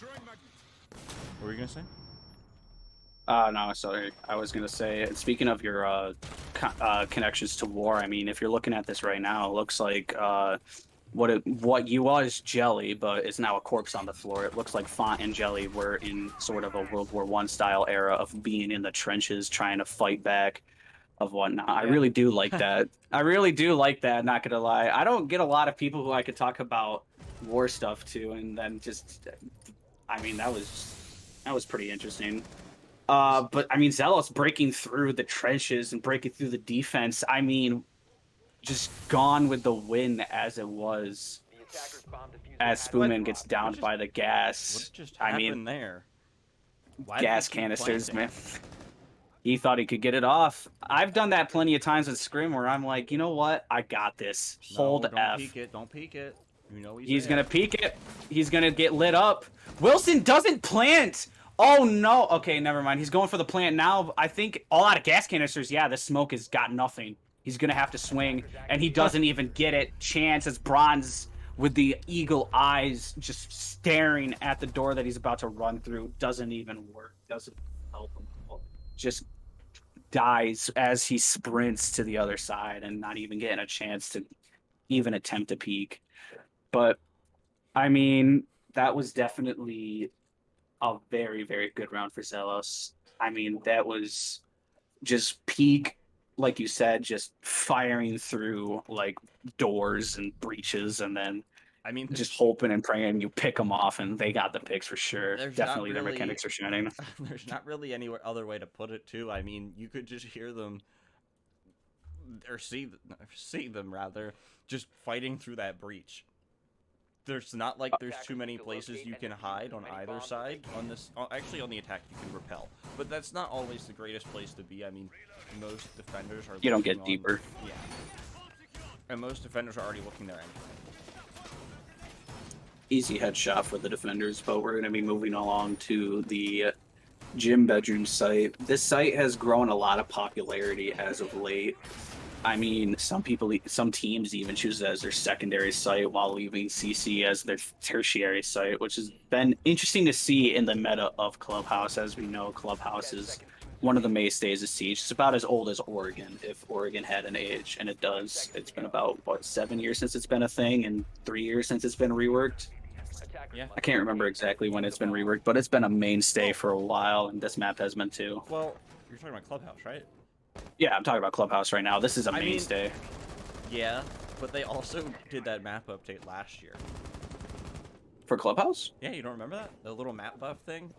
Speaker 3: What were you going to say?
Speaker 4: No, sorry. I was going to say, speaking of your connections to war, I mean, if you're looking at this right now, it looks like what you was Jelly, but it's now a corpse on the floor. It looks like Font and Jelly were in sort of a World War I style era of being in the trenches, trying to fight back of whatnot. Yeah. I really do like that. I really do like that, not going to lie. I don't get a lot of people who I could talk about war stuff to, and then just, I mean, that was pretty interesting. But I mean, Zelos breaking through the trenches and breaking through the defense. I mean, just gone with the win as it was. As Spoonman gets downed by the gas.
Speaker 3: What just happened there? Why
Speaker 4: gas canisters, man. He thought he could get it off. I've done that plenty of times with Scrim where I'm like, you know what? I got this. Hold
Speaker 3: F.
Speaker 4: Don't
Speaker 3: peek it. Don't peek it. You know
Speaker 4: he's gonna peek it. He's gonna get lit up. Wilson doesn't plant. Oh, no. Okay, never mind. He's going for the plant now. I think all out of gas canisters. Yeah, the smoke has got nothing. He's going to have to swing, and he doesn't even get it. Chance as Bronze with the eagle eyes just staring at the door that he's about to run through. Doesn't even work. Doesn't help him. Just dies as he sprints to the other side and not even getting a chance to even attempt a peek. But, I mean, that was definitely a very, very good round for Zelos. I mean, that was just peak, like you said, just firing through like doors and breaches, and then
Speaker 3: I mean,
Speaker 4: just hoping and praying you pick them off, and they got the picks for sure. Definitely,
Speaker 3: really,
Speaker 4: their mechanics are shining.
Speaker 3: There's not really any other way to put it, too. I mean, you could just hear them, or see them rather, just fighting through that breach. There's not like there's too many places you can hide on either side. On this, actually, on the attack you can repel, but that's not always the greatest place to be. I mean, most defenders are.
Speaker 4: You don't get deeper.
Speaker 3: Yeah, and most defenders are already looking there anyway.
Speaker 4: Easy headshot for the defenders, but we're going to be moving along to the gym bedroom site. This site has grown a lot of popularity as of late. I mean, some teams even choose it as their secondary site while leaving CC as their tertiary site, which has been interesting to see in the meta of Clubhouse. As we know, Clubhouse is one of the mainstays of Siege. It's about as old as Oregon, if Oregon had an age, and it does. It's been about, 7 years since it's been a thing, and 3 years since it's been reworked.
Speaker 3: Yeah.
Speaker 4: I can't remember exactly when it's been reworked, but it's been a mainstay for a while, and this map has been too.
Speaker 3: Well, you're talking about Clubhouse, right?
Speaker 4: Yeah, I'm talking about Clubhouse right now. This is a mainstay.
Speaker 3: Yeah, but they also did that map update last year.
Speaker 4: For Clubhouse?
Speaker 3: Yeah, you don't remember that? The little map buff thing?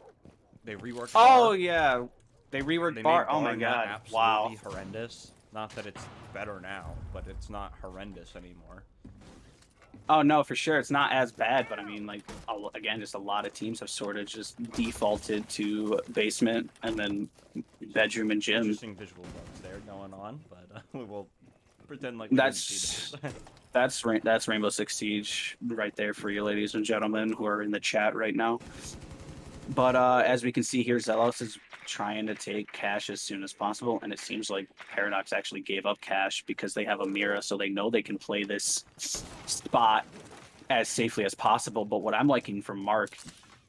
Speaker 3: They reworked
Speaker 4: Oh,
Speaker 3: Bar.
Speaker 4: yeah. They reworked Bar. Oh, my God. Wow.
Speaker 3: Horrendous. Not that it's better now, but it's not horrendous anymore.
Speaker 4: Oh, no, for sure. It's not as bad, but I mean, like, again, just a lot of teams have sort of just defaulted to basement and then bedroom and gym.
Speaker 3: Interesting visual bugs there going on, but we will pretend like we didn't
Speaker 4: That's
Speaker 3: see this.
Speaker 4: that's Rainbow Six Siege right there for you, ladies and gentlemen, who are in the chat right now. But as we can see here, Zelos is trying to take cash as soon as possible, and it seems like Paradox actually gave up cash because they have a Mira, so they know they can play this spot as safely as possible. But what I'm liking from Mark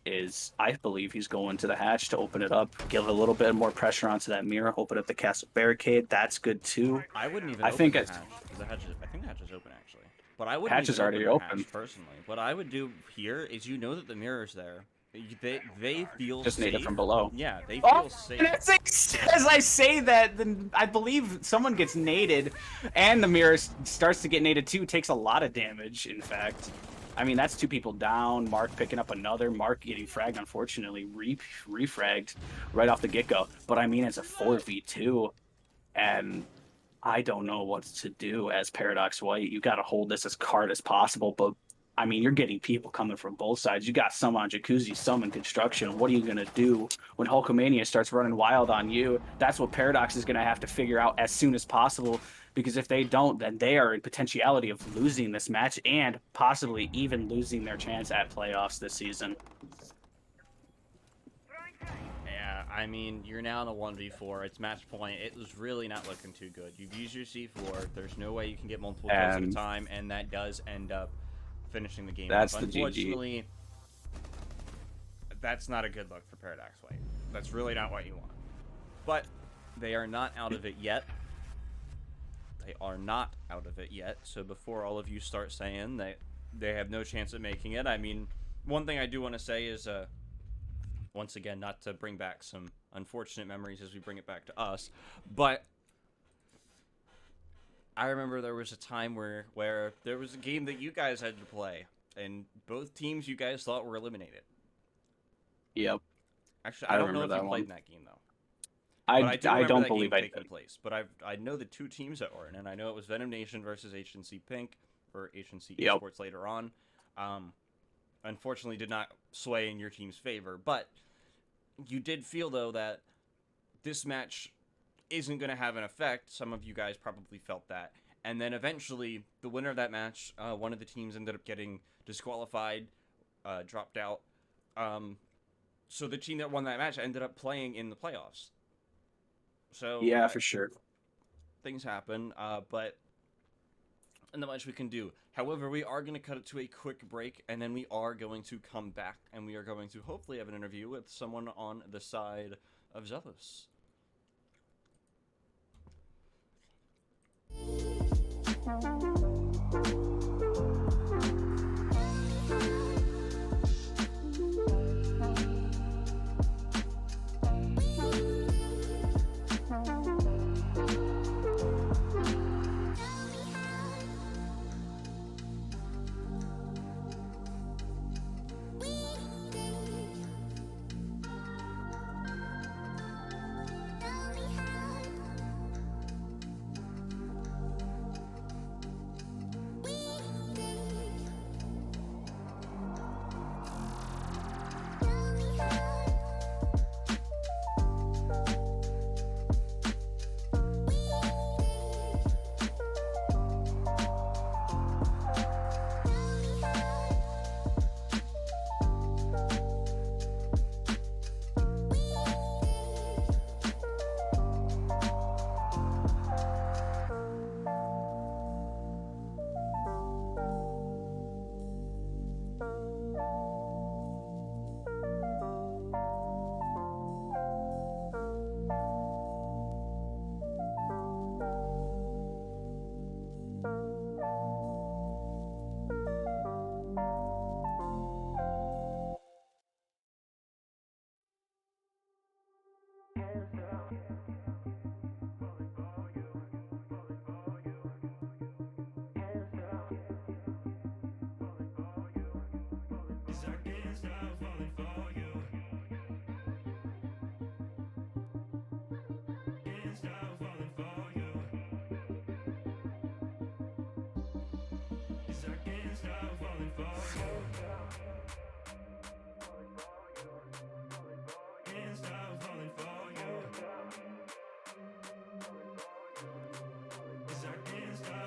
Speaker 4: is I believe he's going to the hatch to open it up, give a little bit more pressure onto that Mira, open up the castle barricade. That's good too.
Speaker 3: I wouldn't even
Speaker 4: I
Speaker 3: open
Speaker 4: think
Speaker 3: the
Speaker 4: it's
Speaker 3: hatch, 'cause the hatch I think the hatch is open actually. But I wouldn't
Speaker 4: hatch
Speaker 3: even
Speaker 4: is already
Speaker 3: open the
Speaker 4: open.
Speaker 3: hatch personally. What I would do here is you know that the mirror's there. They feel
Speaker 4: Just
Speaker 3: safe.
Speaker 4: need it from below.
Speaker 3: Yeah, they
Speaker 4: Oh,
Speaker 3: feel safe.
Speaker 4: and as I say that, then I believe someone gets naded, and the mirror starts to get naded too. Takes a lot of damage, in fact. I mean, that's 2 people down. Mark picking up another. Mark getting fragged, unfortunately, refragged right off the get-go. But I mean, it's a 4v2, and I don't know what to do as Paradox White. You got to hold this as hard as possible, but I mean, you're getting people coming from both sides. You got some on Jacuzzi, some in construction. What are you going to do when Hulkamania starts running wild on you? That's what Paradox is going to have to figure out as soon as possible, because if they don't, then they are in potentiality of losing this match and possibly even losing their chance at playoffs this season.
Speaker 3: Yeah, I mean, you're now in a 1v4. It's match point. It was really not looking too good. You've used your C4. There's no way you can get multiple kills at a time, and that does end up finishing the game.
Speaker 4: That's the
Speaker 3: Unfortunately, that's not a good look for Paradox White. That's really not what you want. But they are not out of it yet. They are not out of it yet. So before all of you start saying that they have no chance of making it, I mean, one thing I do want to say is, once again, not to bring back some unfortunate memories as we bring it back to us, but I remember there was a time where there was a game that you guys had to play, and both teams you guys thought were eliminated.
Speaker 4: Yep.
Speaker 3: Actually, I don't know if you played in that game, though.
Speaker 4: I don't believe I
Speaker 3: did. Place, but I know the 2 teams that were in, and I know it was Venom Nation versus HNC Pink, or HNC Esports later on. Unfortunately, did not sway in your team's favor, but you did feel, though, that this match isn't going to have an effect. Some of you guys probably felt that. And then eventually, the winner of that match, one of the teams ended up getting disqualified, dropped out. So the team that won that match ended up playing in the playoffs. So
Speaker 4: yeah, for sure.
Speaker 3: Things happen, but not much we can do. However, we are going to cut it to a quick break, and then we are going to come back, and we are going to hopefully have an interview with someone on the side of Zelos.
Speaker 6: Can't stop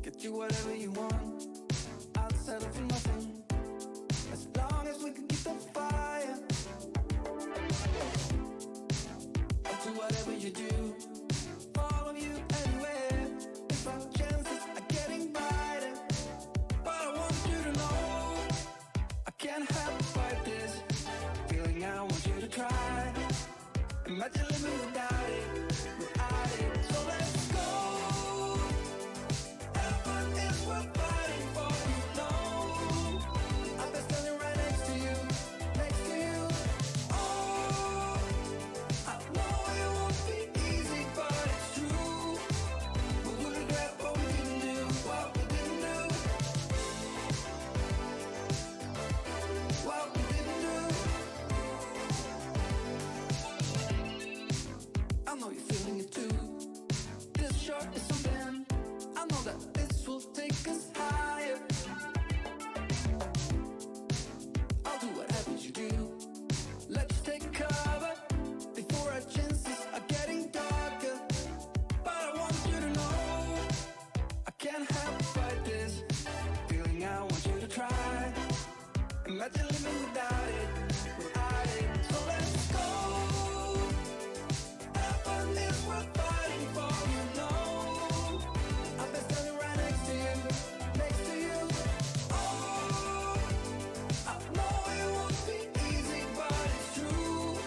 Speaker 6: Get you whatever you want. I'll settle for nothing. As long as we can keep the fire. I'll do whatever you do. Follow you anywhere. If our chances are getting brighter. But I want you to know I can't help but fight this feeling. I want you to try. Imagine living without it, without it. So let's go. Heaven is worth fighting for, you know. I've been standing right next to you, next to you. Oh, I know it won't be easy, but it's true. We will regret what we didn't do, what we didn't do, what we didn't do. I know you're feeling it too. This short is something. I know that this will take us higher. I'll do whatever you do. Let's take cover before our chances are getting darker. But I want you to know I can't help but fight this feeling. I want you to try. Imagine living without it, without it. So let's go. Heaven is worth fighting for, you know. I've been standing right next to you, next to you. Oh, I know it won't be easy, but it's true.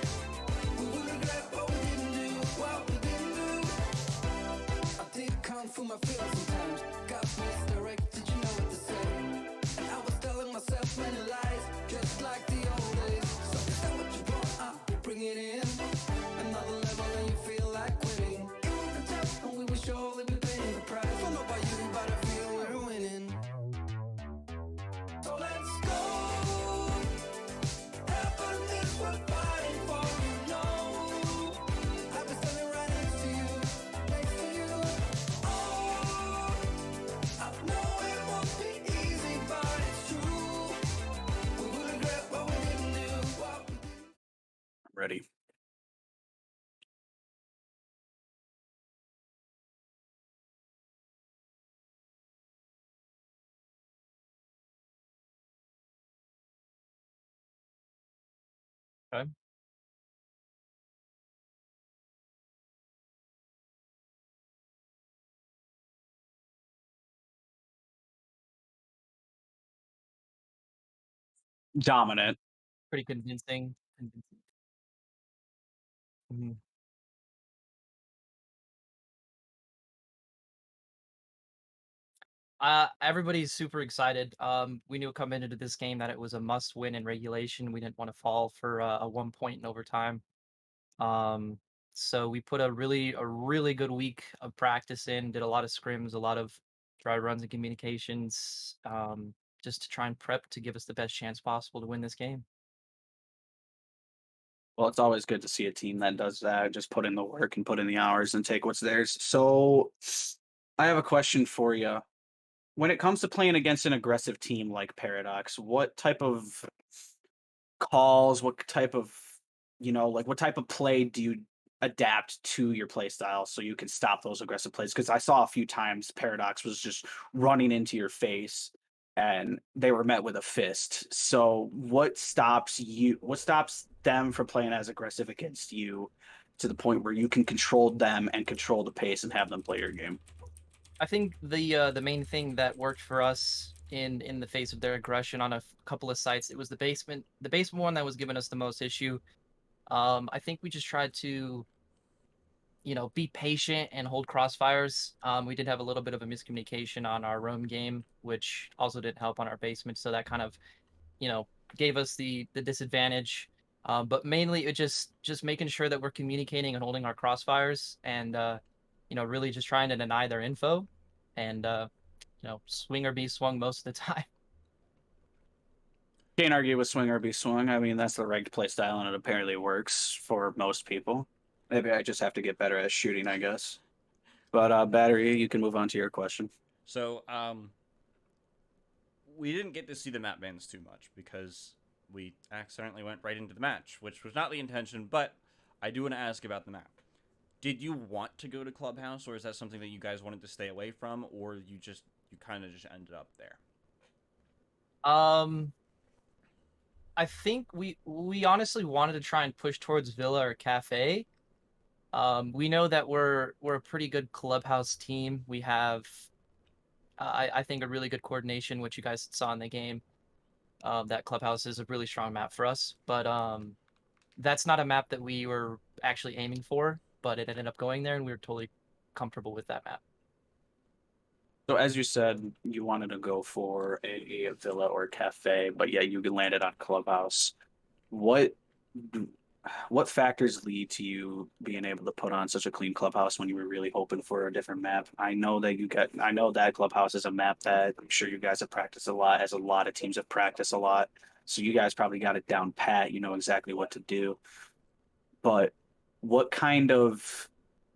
Speaker 6: We will regret what we didn't do, what we didn't do. I did kung fu my feelings sometimes. Got misdirected, you know what to say. And I was telling myself many lies, just like the old days. So is that what you want? Bring it in. Another level and you feel like quitting. It will be tough and we will surely be paying the price. Don't know about you, but I feel we're winning. So let's go. Heaven is worth fighting for, you know. I've been standing right next to you, next to you. Oh, I know it won't be easy, but it's true. We will regret what we didn't do, what we didn't.
Speaker 4: Ready.
Speaker 1: Okay.
Speaker 4: Dominant.
Speaker 1: Pretty convincing. Mhm. Everybody's super excited. We knew coming into this game that it was a must win in regulation. We didn't want to fall for a 1 point in overtime. Um, so we put a really good week of practice in, did a lot of scrims, a lot of dry runs and communications, just to try and prep to give us the best chance possible to win this game.
Speaker 4: Well, it's always good to see a team that does that, just put in the work and put in the hours and take what's theirs. So, I have a question for you. When it comes to playing against an aggressive team like Paradox, what type of calls, what type of, like what type of play do you adapt to your play style so you can stop those aggressive plays? Because I saw a few times Paradox was just running into your face and they were met with a fist. So what stops you? What stops them from playing as aggressive against you to the point where you can control them and control the pace and have them play your game?
Speaker 7: I think the main thing that worked for us in the face of their aggression on a couple of sites, it was the basement one that was giving us the most issue. I think we just tried to, be patient and hold crossfires. We did have a little bit of a miscommunication on our roam game, which also didn't help on our basement. So that kind of, you know, gave us the disadvantage. But mainly it just making sure that we're communicating and holding our crossfires and really just trying to deny their info and swing or be swung most of the time.
Speaker 4: Can't argue with swing or be swung. I mean, that's the ranked play style, and it apparently works for most people. Maybe I just have to get better at shooting, I guess. But battery, you can move on to your question.
Speaker 3: So, we didn't get to see the map bans too much because we accidentally went right into the match, which was not the intention, but I do want to ask about the map. Did you want to go to Clubhouse, or is that something that you guys wanted to stay away from, or you kind of just ended up there?
Speaker 7: Um, I think we honestly wanted to try and push towards Villa or Cafe. We know that we're a pretty good clubhouse team. We have I think a really good coordination, which you guys saw in the game. That clubhouse is a really strong map for us, but that's not a map that we were actually aiming for. But it ended up going there, and we were totally comfortable with that map.
Speaker 4: So as you said, you wanted to go for a villa or cafe, but yeah, you landed on clubhouse. What what factors lead to you being able to put on such a clean clubhouse when you were really hoping for a different map? I know that clubhouse is a map that I'm sure you guys have practiced a lot, as a lot of teams have practiced a lot. So you guys probably got it down pat, you know exactly what to do. But what kind of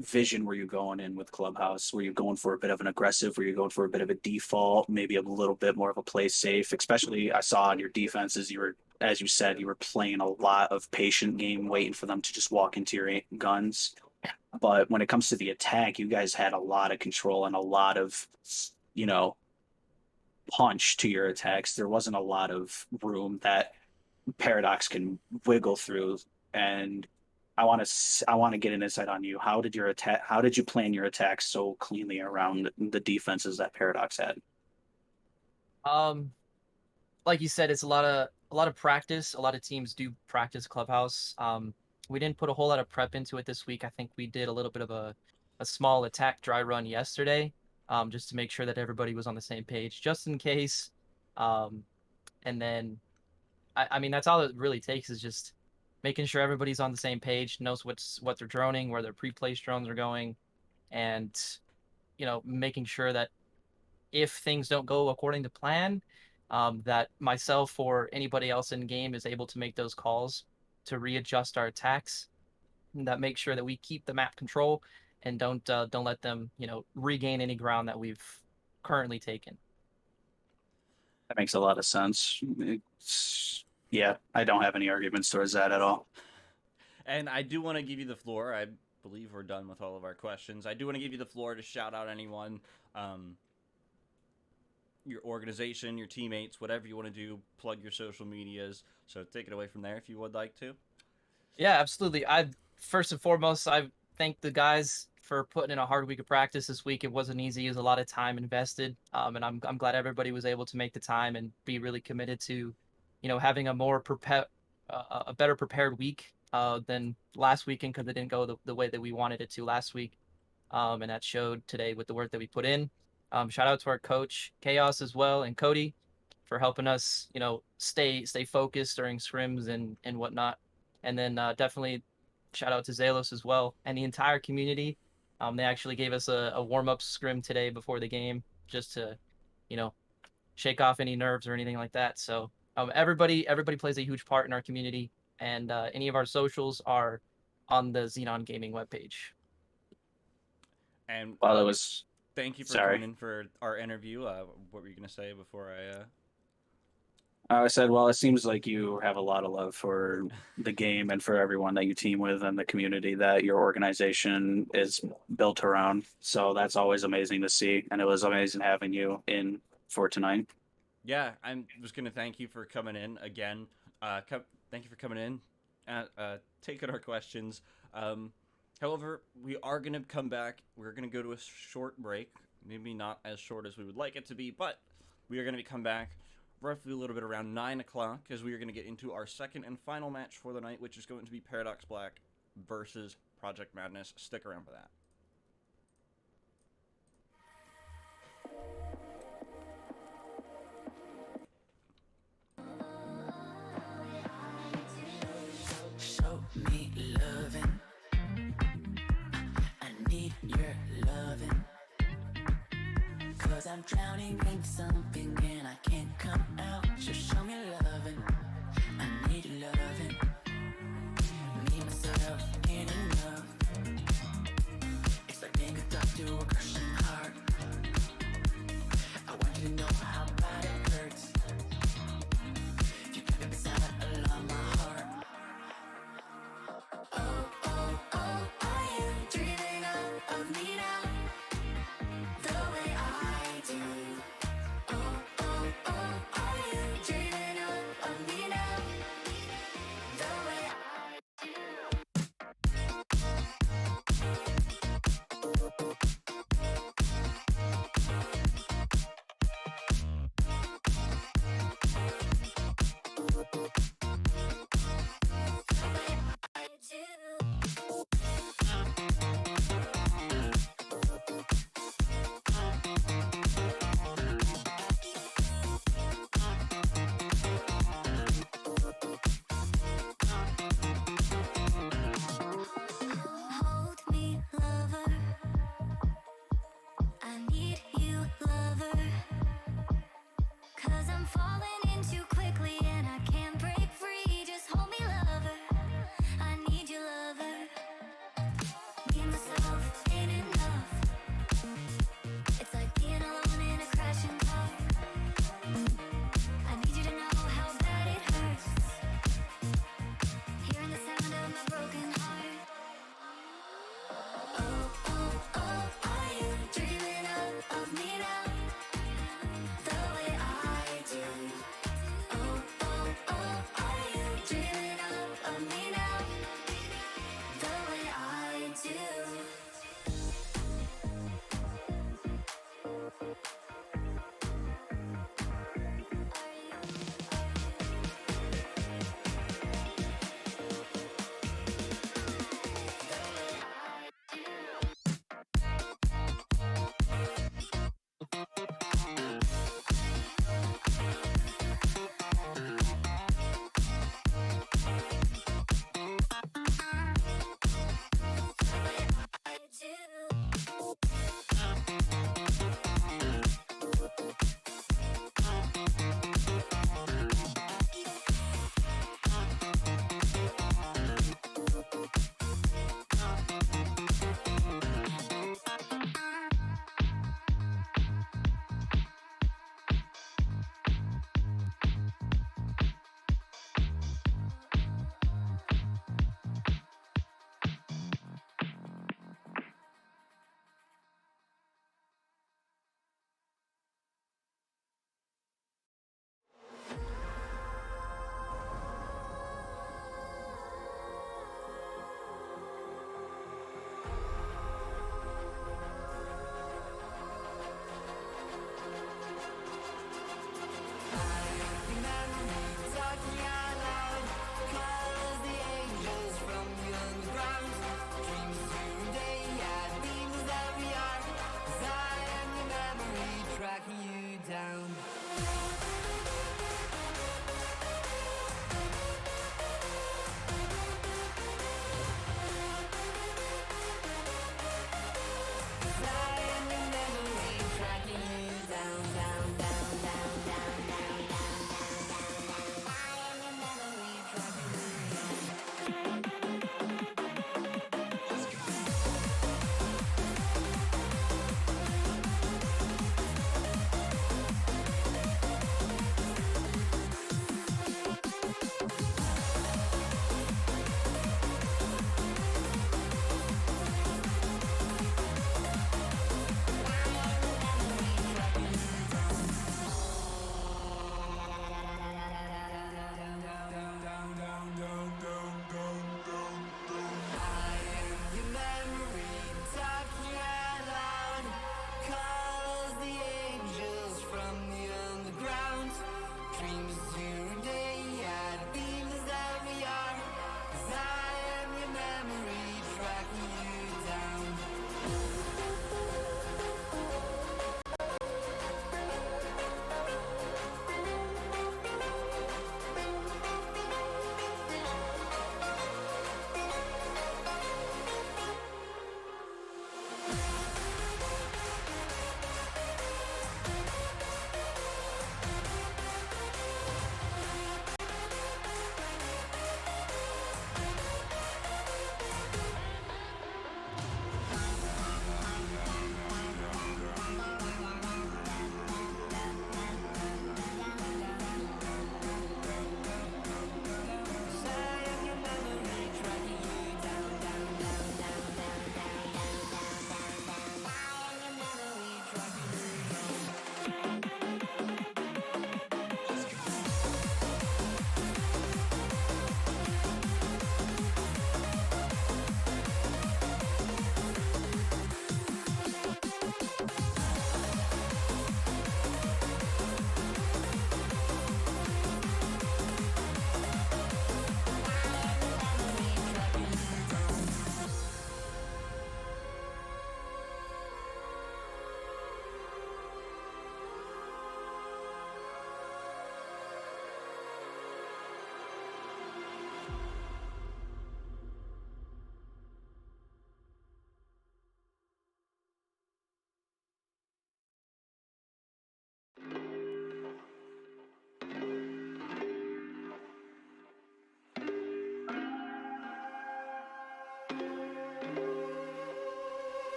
Speaker 4: vision were you going in with Clubhouse? Were you going for a bit of an aggressive? Were you going for a bit of a default? Maybe a little bit more of a play safe? Especially, I saw on your defenses, you were, as you said, you were playing a lot of patient game, waiting for them to just walk into your guns. But when it comes to the attack, you guys had a lot of control and a lot of, you know, punch to your attacks. There wasn't a lot of room that Paradox can wiggle through. And I want to get an insight on you. How did your attack? How did you plan your attack so cleanly around the defenses that Paradox had?
Speaker 7: Um, like you said, it's a lot of practice. A lot of teams do practice clubhouse. We didn't put a whole lot of prep into it this week. I think we did a little bit of a small attack dry run yesterday, just to make sure that everybody was on the same page, just in case. Um, and then I mean that's all it really takes is just making sure everybody's on the same page, knows what they're droning, where their pre-placed drones are going, and making sure that if things don't go according to plan, that myself or anybody else in game is able to make those calls to readjust our attacks. And that makes sure that we keep the map control and don't let them regain any ground that we've currently taken.
Speaker 4: That makes a lot of sense. Yeah, I don't have any arguments towards that at all.
Speaker 3: And I do want to give you the floor. I believe we're done with all of our questions. I do want to give you the floor to shout out anyone, your organization, your teammates, whatever you want to do. Plug your social medias. So take it away from there if you would like to.
Speaker 7: Yeah, absolutely. I first and foremost, I thank the guys for putting in a hard week of practice this week. It wasn't easy. It was a lot of time invested, and I'm glad everybody was able to make the time and be really committed to, having a better prepared week than last weekend because it didn't go the way that we wanted it to last week, and that showed today with the work that we put in. Shout out to our coach Chaos as well and Cody for helping us, stay focused during scrims and whatnot. And then definitely shout out to Zelos as well and the entire community. They actually gave us a warm up scrim today before the game just to, you know, shake off any nerves or anything like that. So everybody plays a huge part in our community. and any of our socials are on the Xenon Gaming webpage.
Speaker 3: And
Speaker 4: Well, it was.
Speaker 3: thank you for
Speaker 4: Sorry.
Speaker 3: coming in for our interview. What were you gonna say before
Speaker 4: I said, well, it seems like you have a lot of love for the game and for everyone that you team with and the community that your organization is built around. So that's always amazing to see. And it was amazing having you in for tonight.
Speaker 3: Yeah, I was gonna thank you for coming in again. Thank you for coming in, taking our questions. However, we are gonna come back. We're gonna go to a short break. Maybe not as short as we would like it to be, but we are gonna come back roughly a little bit around 9 o'clock, as we are gonna get into our second and final match for the night, which is going to be Paradox Black versus Project Madness. Stick around for that.
Speaker 6: Show me loving. I need your loving. Cause I'm drowning in something and I can't come out. Just show me loving. I need your loving. Me, myself, ain't enough. Expecting a thought to a crushing heart. I want you to know how bad it hurts. If you kept it beside along my heart. Are you dreaming of me now? The way I do. Are you dreaming of me now? The way I do. Hold me, lover. I need you, lover. Cause I'm falling in too quickly and I can't break free. Just hold me, lover. I need you, lover. Me, myself, ain't enough. It's like being alone in a crashing car. I need you to know how bad it hurts. Hearing the sound of my broken heart. Are you dreaming of me now? The way I do. Are you dreaming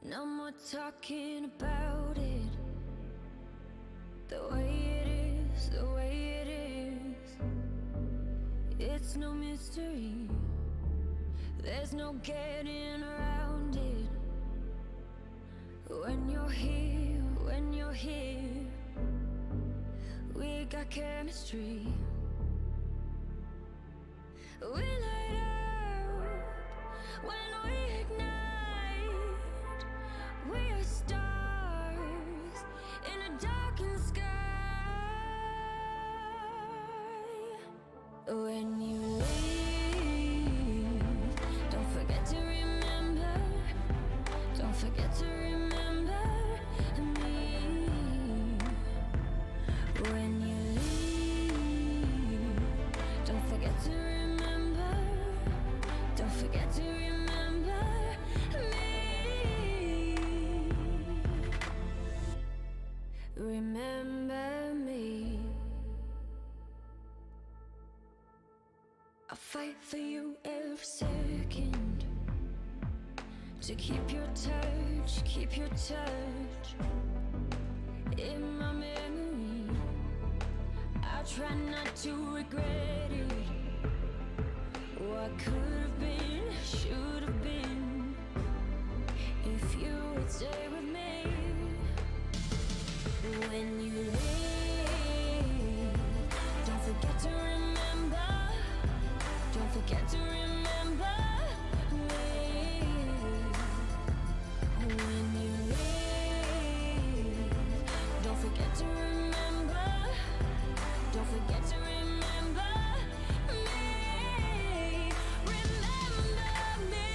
Speaker 6: No more talking about it. The way it is, the way it is. It's no mystery. There's no getting around it. When you're here, we got chemistry. We light up when we ignite. We are stars in a darkened sky. When you leave, don't forget to remember. Don't forget to remember me. When you leave, don't forget to remember. Don't forget to remember me. Remember me. I'll fight for you every second. To keep your touch, keep your touch in my memory. I try not to regret it. What could have been, should have been. If you would stay with me. When you leave, don't forget to remember. Don't forget to remember me. When you leave, don't forget to remember. Don't forget to remember me. Remember me.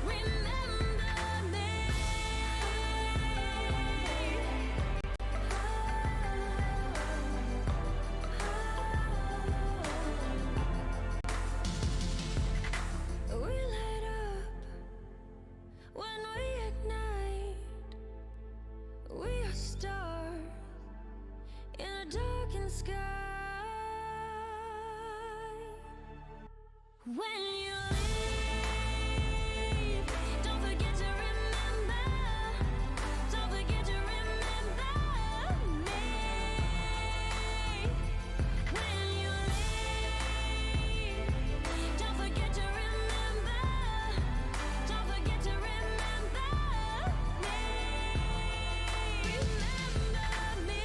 Speaker 6: Remember me. We light up when we ignite. We are stars in a darkened sky. When you leave, don't forget to remember. Don't forget to remember me. When you leave, don't forget to remember. Don't forget to remember me. Remember me.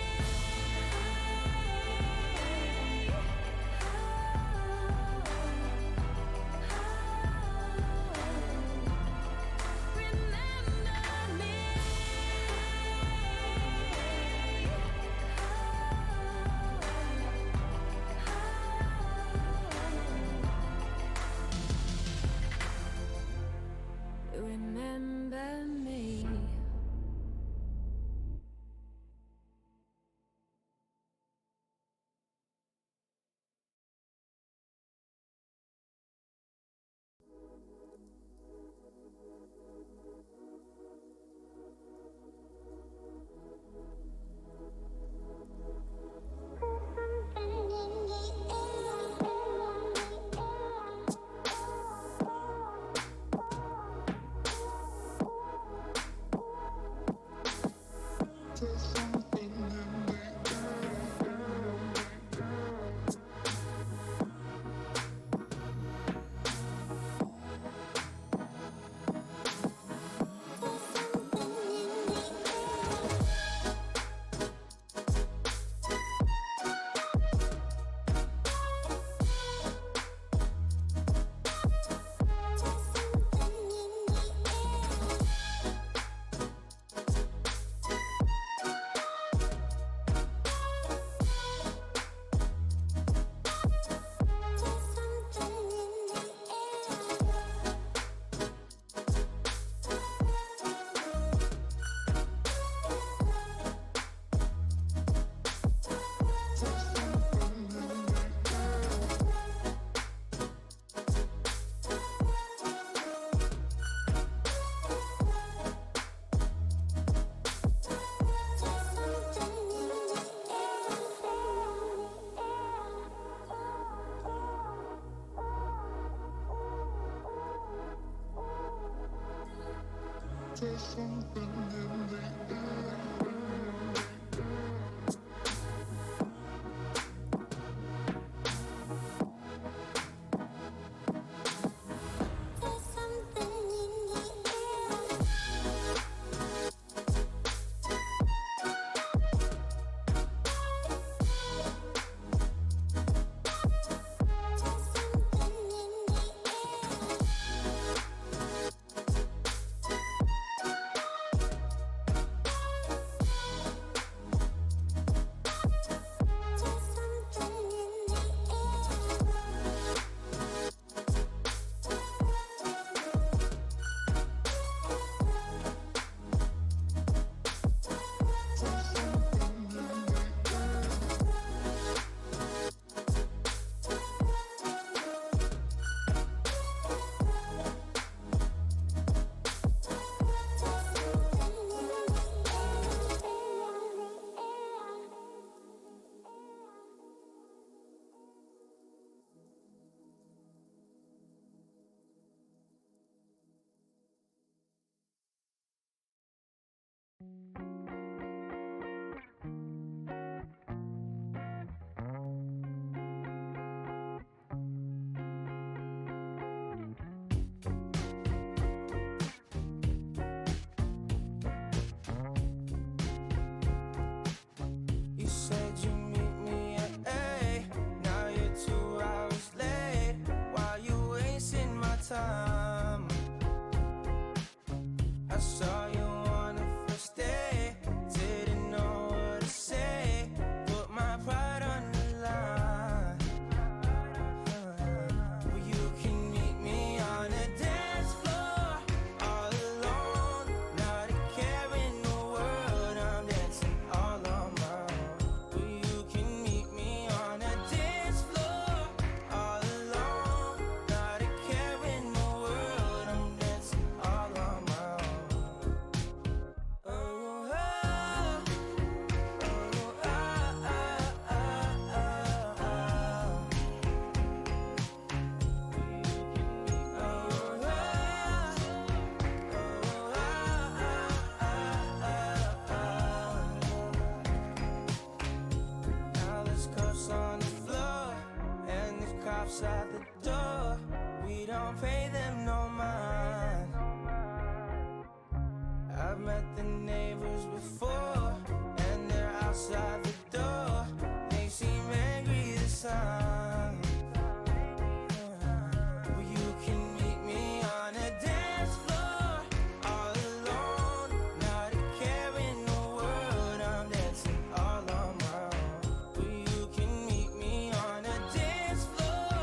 Speaker 6: You said you meet me at A. Now you're 2 hours late. Why you wasting my time? I saw you on the first day. Didn't know what to say. Put my pride on the line. Well, you can meet me on a dance floor, all alone. Not a care in the world. I'm dancing all on my own. Well, you can meet me on a dance floor, all alone. Not a care in the world. I'm dancing all on my own. Oh, oh, oh, ah, ah, ah, ah, ah. Now there's cuffs on the floor and there's cops at the door. We don't pay them no mind. I've met the neighbors before and they're outside the door. They seem angry this time. Well, you can meet me on a dance floor, all alone. Not a care in the world. I'm dancing all on my own. Well, you can meet me on a dance floor,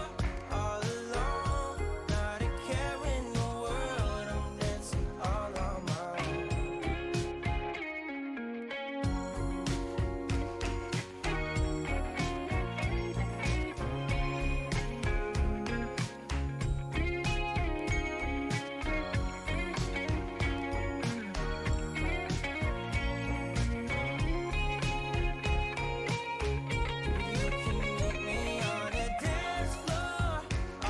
Speaker 6: all alone. Not a care in the world. I'm dancing all on my own. You can meet me on a dance floor,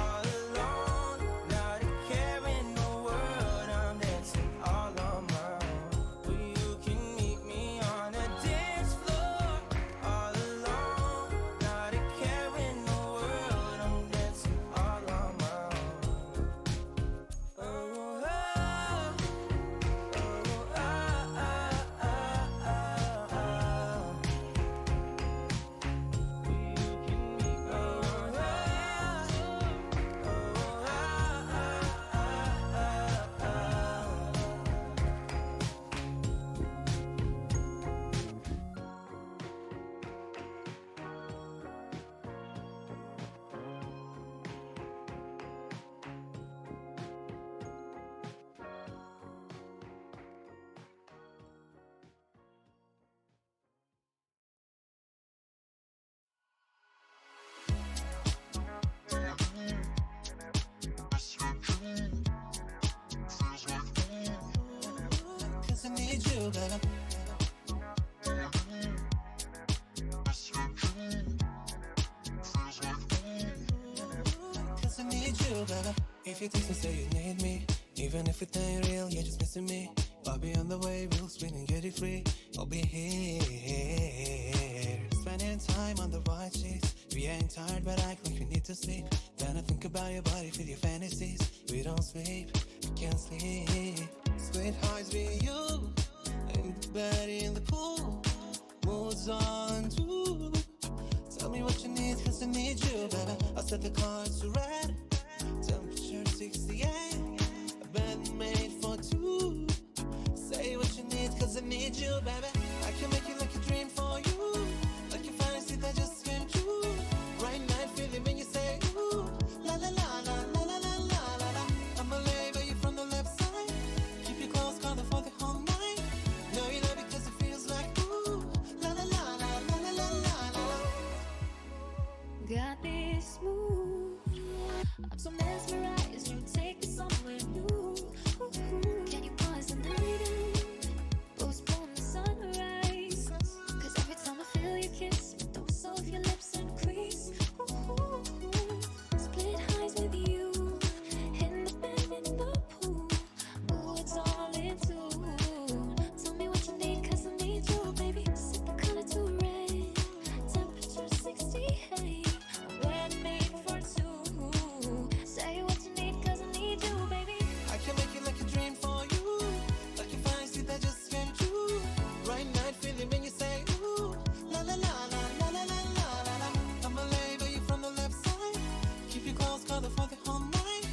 Speaker 6: all alone. Not a care in the world. I'm dancing all on my own. Well, you can meet me on a dance floor, all alone. Not a care in the world. I'm dancing all on my own. Oh, oh, oh, oh, ah, ah, ah, ah, ah. Cause I need you, baby. Cause I need you, baby. If you text and say you need me, even if it ain't real, you're just missing me. I'll be on the way, we'll spin and get it free. I'll be here, spending time on the right sheets. We ain't tired, but act like we need to sleep. Then I think about your body, feel your fantasies. We don't sleep, we can't sleep. Split highs with you, in the bed, in the pool. Moods on too. Tell me what you need, cause I need you, baby. I'll set the cards to red. Temperature 68. A bed made for two. Say what you need, cause I need you, baby. I can make it like a dream for you. Like a fantasy that just came true. Right night feeling when you say ooh. La la la la la la la la la la. I'ma label you from the left side. Keep you close, cuddle for the whole night. No, you know because it feels like ooh. La la la la la la la la la.
Speaker 8: Got this move. I'm so mesmerized. You take me somewhere new. Can you pause the night and postpone the sunrise? Cause every time I feel your kiss, the dose of your lips increase. Split highs with you, in the bed, in the pool. Ooh, it's all in tune. Tell me what you need, cause I need you, baby. Set the color to red, temperature 68. We're made for two. Say what you need, cause I need you, baby.
Speaker 6: I can make it like a dream for you. Like a fantasy that just came true. Right night feeling when you say ooh. La la la la la la la la la la. I'ma label you from the left side. Keep you close, cuddle for the whole night.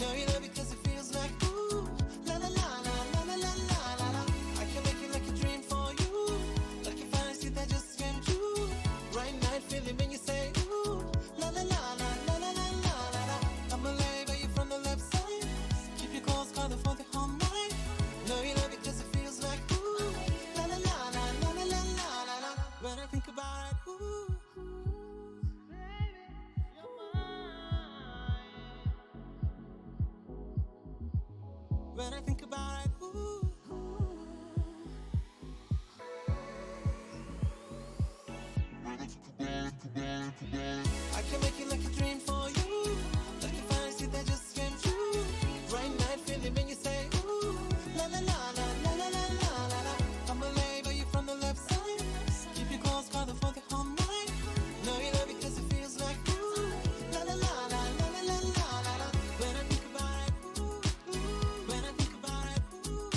Speaker 6: Know you love because it feels like ooh. La la la la la la la la la la. I can make it like a dream for you. Like a fantasy that just came true. Right night feeling when you say ooh. La la la la la la la la la la. I'ma label you from the left side. Keep you close, cuddle for the whole night. Know you love because it feels like ooh. La la la la la la la la la la. When I think about it, ooh. When I think about it, ooh. I can make it like a dream for you. Like a fantasy that just came true. Right night feeling when you say ooh. La la la la la la la la la la. I'ma label you from the left side. Keep you close, cuddle for the whole night. Know you love it cause it feels like ooh. La la la la la la la la la la. When I think about it, ooh. When I think about it, ooh.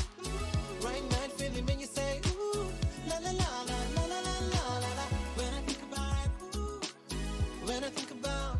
Speaker 6: Right night feeling when you say ooh. La la la la la la la la la la. When I think about it, ooh. When I think about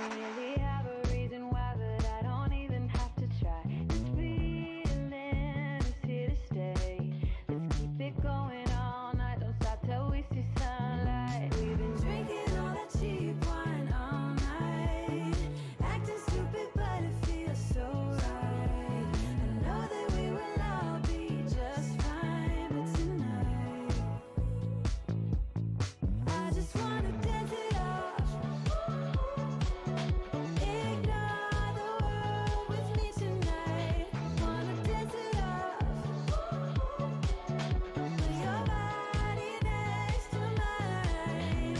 Speaker 8: don't really have a reason why, but I don't even have to try. This feeling is here to stay. Let's keep it going all night. Don't stop till we see sunlight. We've been drinking all that cheap wine all night, acting stupid, but it feels so right. I know that we will all be just fine, but tonight I just wanna dance it off. Ignore the world with me tonight. Wanna dance it off. With your body next to mine.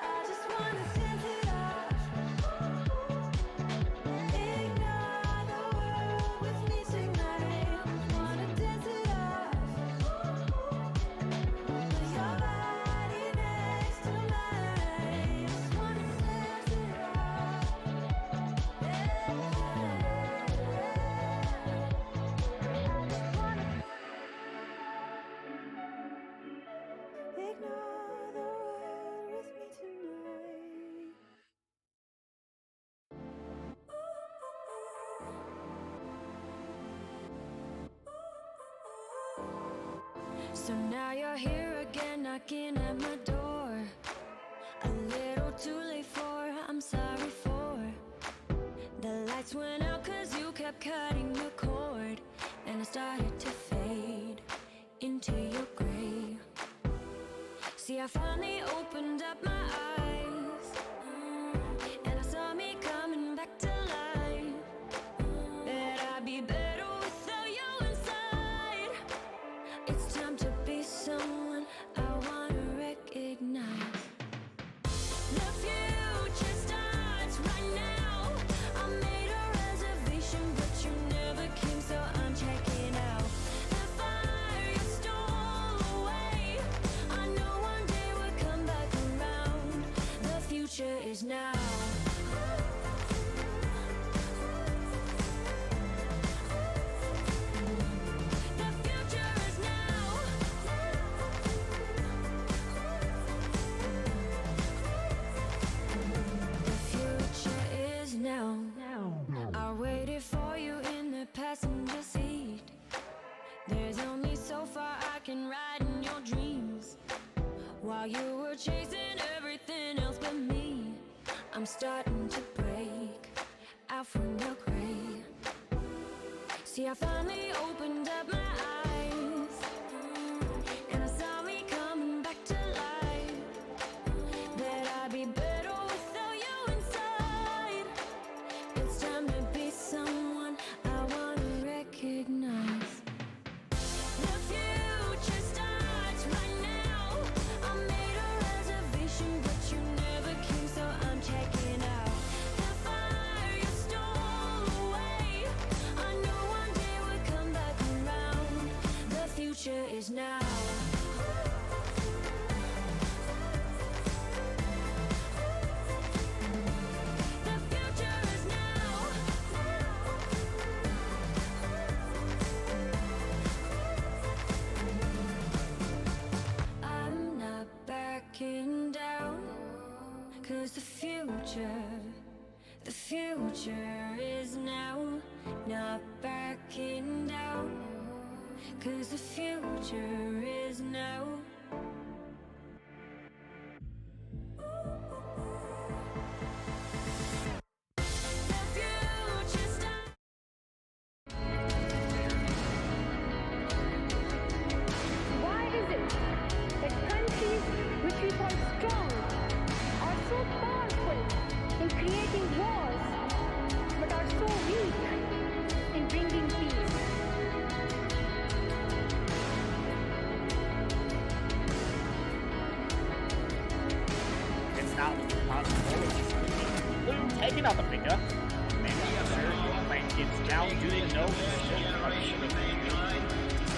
Speaker 8: I just wanna dance it off. Ignore the world with me tonight. Wanna dance it off. With your body next to mine. Just wanna dance it off. Ignore the world with me tonight. So now you're here again, knocking at my door. A little too late for, I'm sorry for. The lights went out 'cause you kept cutting the cord, and I started to fade into your gray. See, I finally opened up my eyes, and I saw me coming back to life. That I'd be better without you inside. It's time to be someone I wanna recognize. The future starts right now. I made a reservation, but you never came, so I'm checking out. The fire you stole away, I know one day we'll come back around. The future is now. The future is now. The future is now. I waited for you in the passenger seat. There's only so far I can ride in your dreams. While you were chasing everything else but me, I'm starting to break out from your gray. See, I finally opened up my eyes, and I saw me coming back to life. That I'd be better without you inside. It's time to be someone I wanna recognize. The future starts right now. I made a reservation, but you never came, so I'm checking out. The fire you stole away, I know one day we'll come back around. The future is now. The future is now. I'm not backing down, 'cause the future is now. Not backing down, 'cause the future is now. The future starts.
Speaker 9: Why is it that countries which we call strong are so powerful in creating war
Speaker 1: on forward. Blue taking out the pickup. Making sure playing kids down. Do they know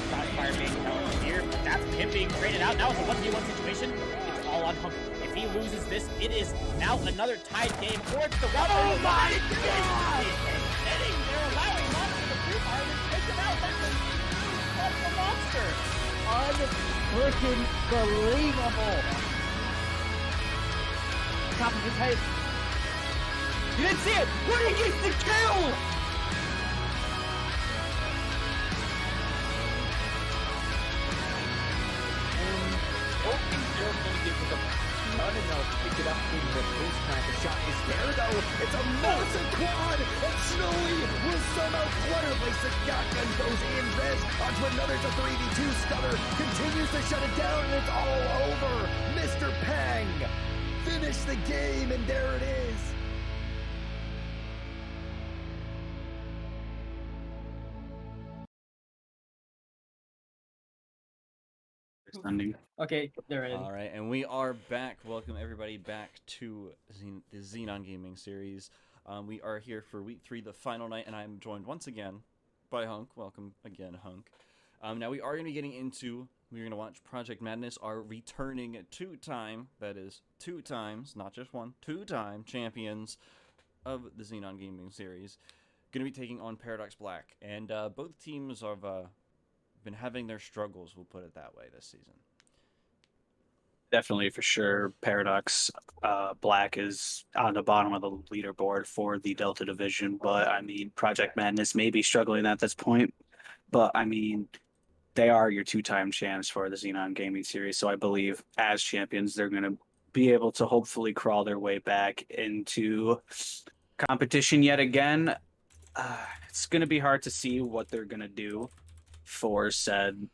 Speaker 1: Crossfire being developed here? That's him being traded out. Now it's a 1v1 situation. It's all on Hunk. If he loses this, it is now another tied game. Or it's the route. Oh my god! They're allowing Monster to Blue Fire and take him out. That's the Monster.
Speaker 10: Unfreaking believable. Top of his head. You didn't see it! But he gets the kill!
Speaker 2: Pick it up in the first time. The shot is there though. It's a massive quad, and Snowy will somehow clutter place the shotgun goes in. Rez onto another 3v2. Scudder continues to shut it down, and it's all over. Mr. Pang finished the game, and there it is.
Speaker 4: Ending.
Speaker 7: Okay, they're in.
Speaker 3: All right, and we are back. Welcome everybody back to the Xenon Gaming Series. We are here for week 3, the final night, and I'm joined once again by Hunk. Welcome again, Hunk. Now we are going to be getting into. We're going to watch Project Madness, our returning two-time, that is 2 times, not just 1, 2-time champions of the Xenon Gaming Series. Going to be taking on Paradox Black, and both teams have been having their struggles, we'll put it that way, this season.
Speaker 4: Definitely, for sure. Paradox Black is on the bottom of the leaderboard for the Delta Division, but I mean, Project Madness may be struggling at this point, but I mean, they are your 2-time champs for the Xenon Gaming Series, so I believe as champions, they're going to be able to hopefully crawl their way back into competition yet again. It's going to be hard to see what they're going to do for said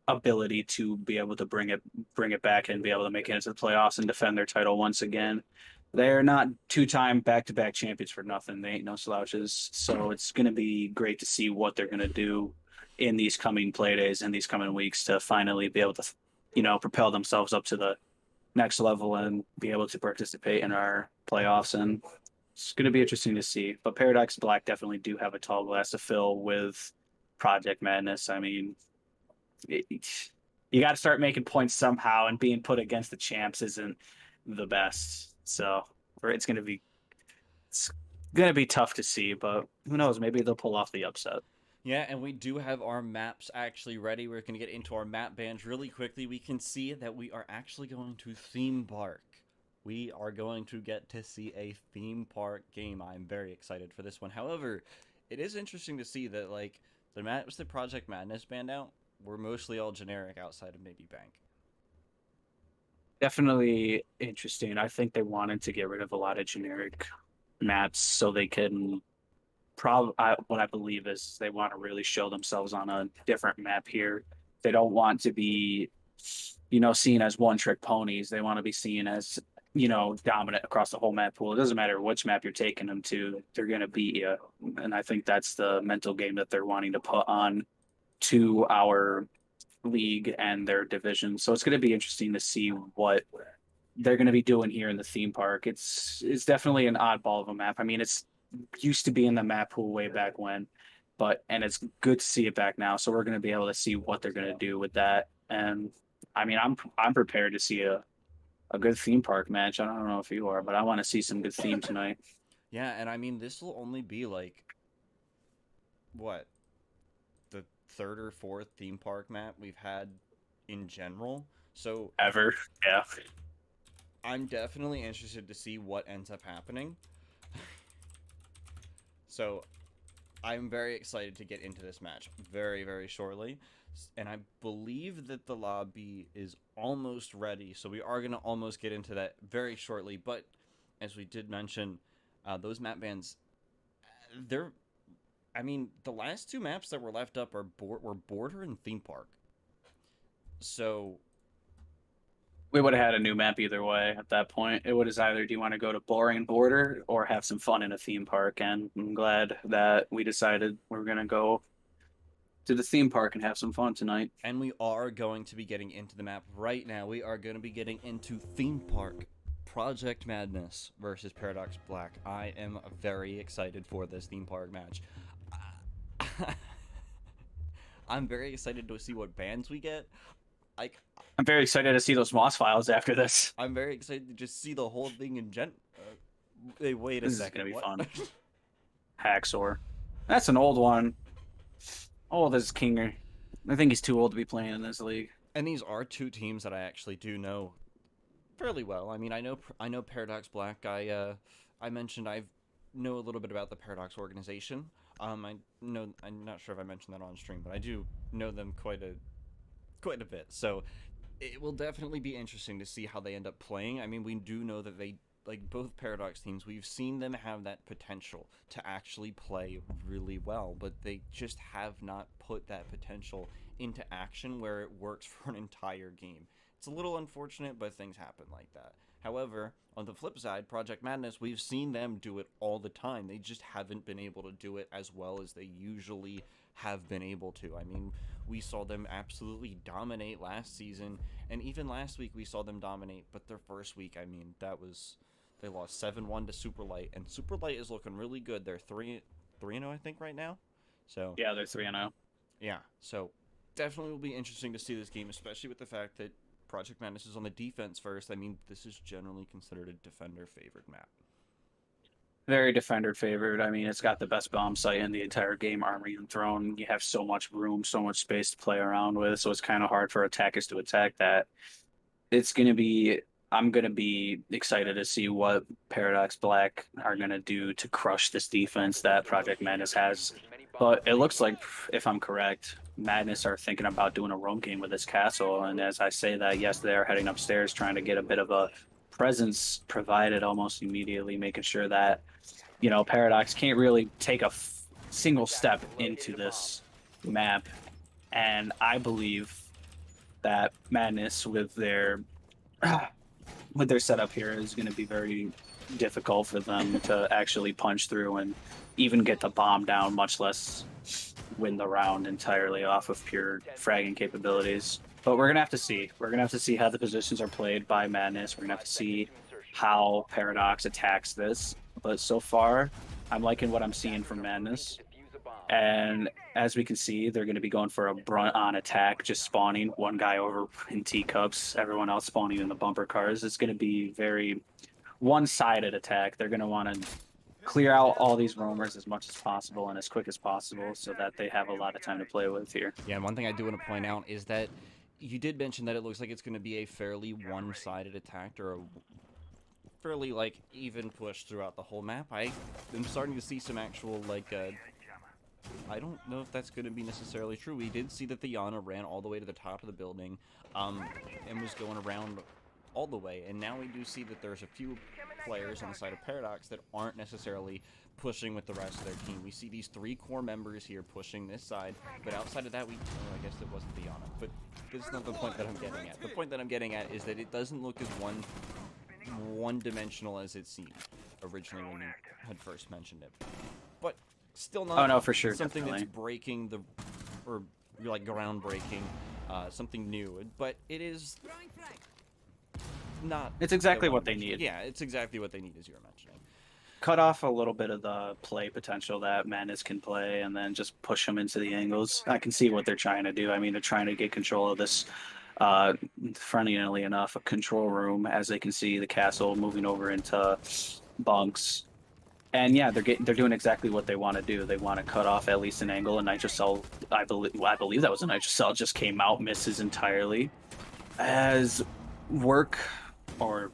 Speaker 4: ability to be able to bring it back and be able to make it into the playoffs and defend their title once again. They're not 2-time back-to-back champions for nothing. They ain't no slouches. So it's going to be great to see what they're going to do in these coming play days and these coming weeks to finally be able to, propel themselves up to the next level and be able to participate in our playoffs. And it's going to be interesting to see. But Paradox Black definitely do have a tall glass to fill with Project Madness. I mean, you got to start making points somehow, and being put against the champs isn't the best. So it's going to be tough to see, but who knows? Maybe they'll pull off the upset.
Speaker 3: Yeah, and we do have our maps actually ready. We're going to get into our map bans really quickly. We can see that we are actually going to Theme Park. We are going to get to see a theme park game. I'm very excited for this one. However, it is interesting to see that, like, the maps that Project Madness banned out were mostly all generic outside of maybe Bank.
Speaker 4: Definitely interesting. I think they wanted to get rid of a lot of generic maps so they can what I believe is they want to really show themselves on a different map here. They don't want to be, seen as one-trick ponies. They want to be seen as, dominant across the whole map pool. It doesn't matter which map you're taking them to, they're going to beat you. And I think that's the mental game that they're wanting to put on to our league and their division. So it's going to be interesting to see what they're going to be doing here in the theme park. It's definitely an oddball of a map. I mean, it's used to be in the map pool way back when, and it's good to see it back now. So we're going to be able to see what they're going to do with that. And I mean, I'm prepared to see a good theme park match. I don't know if you are, but I want to see some good theme tonight.
Speaker 3: Yeah, and I mean, this will only be like, what, the 3rd or 4th theme park map we've had in general. So
Speaker 4: Ever, yeah.
Speaker 3: I'm definitely interested to see what ends up happening. So I'm very excited to get into this match very, very shortly. And I believe that the lobby is almost ready, so we are going to almost get into that very shortly. But as we did mention, those map bans, the last 2 maps that were left up were Border and Theme Park. So
Speaker 4: We would have had a new map either way at that point. It would have either, do you want to go to boring Border or have some fun in a theme park? And I'm glad that we decided we're going to go to the theme park and have some fun tonight.
Speaker 3: And we are going to be getting into the map right now. We are going to be getting into Theme Park. Project Madness versus Paradox Black. I am very excited for this theme park match. I'm very excited to see what bands we get. Like,
Speaker 4: I'm very excited to see those Moss files after this.
Speaker 3: I'm very excited to just see the whole thing in hey, wait a
Speaker 4: This is
Speaker 3: second.
Speaker 4: gonna be
Speaker 3: what?
Speaker 4: fun. Haxor. That's an old one. Old as Kinger. I think he's too old to be playing in this league.
Speaker 3: And these are two teams that I actually do know fairly well. I mean, I know Paradox Black. I mentioned I know a little bit about the Paradox organization. I know, I'm not sure if I mentioned that on stream, but I do know them quite a bit. So it will definitely be interesting to see how they end up playing. I mean, we do know that they, like both Paradox teams, we've seen them have that potential to actually play really well, but they just have not put that potential into action where it works for an entire game. It's a little unfortunate, but things happen like that. However, on the flip side, Project Madness, we've seen them do it all the time. They just haven't been able to do it as well as they usually have been able to. I mean, we saw them absolutely dominate last season, and even last week we saw them dominate, but their first week, I mean, they lost 7-1 to Superlight, and Superlight is looking really good. They're 3-0, I think, right now. So
Speaker 4: Yeah, they're 3-0.
Speaker 3: yeah, so definitely will be interesting to see this game, especially with the fact that Project Madness is on the defense first. I mean, this is generally considered a defender-favored map.
Speaker 4: Very defender favored. I mean, it's got the best bomb site in the entire game, Armory and Throne. You have so much room, so much space to play around with, so it's kind of hard for attackers to attack that. I'm going to be excited to see what Paradox Black are going to do to crush this defense that Project Madness has. But it looks like, if I'm correct, Madness are thinking about doing a roam game with this castle. And as I say that, yes, they're heading upstairs trying to get a bit of a presence provided almost immediately, making sure that, Paradox can't really take a single step into this map. And I believe that Madness with their setup here is going to be very difficult for them to actually punch through and even get the bomb down, much less win the round entirely off of pure fragging capabilities. But we're going to have to see. We're going to have to see how the positions are played by Madness. We're going to have to see how Paradox attacks this. But so far, I'm liking what I'm seeing from Madness. And as we can see, they're going to be going for a brunt-on attack, just spawning one guy over in teacups, everyone else spawning in the bumper cars. It's going to be very one-sided attack. They're going to want to clear out all these roamers as much as possible and as quick as possible so that they have a lot of time to play with here.
Speaker 3: Yeah, and one thing I do want to point out is that you did mention that it looks like it's going to be a fairly one-sided attack, or a fairly, even push throughout the whole map. I am starting to see some actual, I don't know if that's going to be necessarily true. We did see that the Yana ran all the way to the top of the building, and was going around all the way, and now we do see that there's a few players on the side of Paradox that aren't necessarily pushing with the rest of their team. We see these 3 core members here pushing this side, but outside of that, I guess it wasn't the Yana, but this is not the point that I'm getting at. The point that I'm getting at is that it doesn't look as one-dimensional as it seemed originally when you had first mentioned it. But still not.
Speaker 4: Oh no, for sure.
Speaker 3: Something
Speaker 4: Definitely.
Speaker 3: that's breaking groundbreaking, something new. But it is not.
Speaker 4: It's exactly what they need.
Speaker 3: Yeah, it's exactly what they need, as you were mentioning.
Speaker 4: Cut off a little bit of the play potential that Madness can play, and then just push them into the angles. I can see what they're trying to do. I mean, they're trying to get control of this. Funnily enough, a control room, as they can see the castle moving over into bunks. And yeah, they're doing exactly what they want to do. They want to cut off at least an angle. A Nitrocell, I believe that was a Nitrocell, just came out, misses entirely. As work, or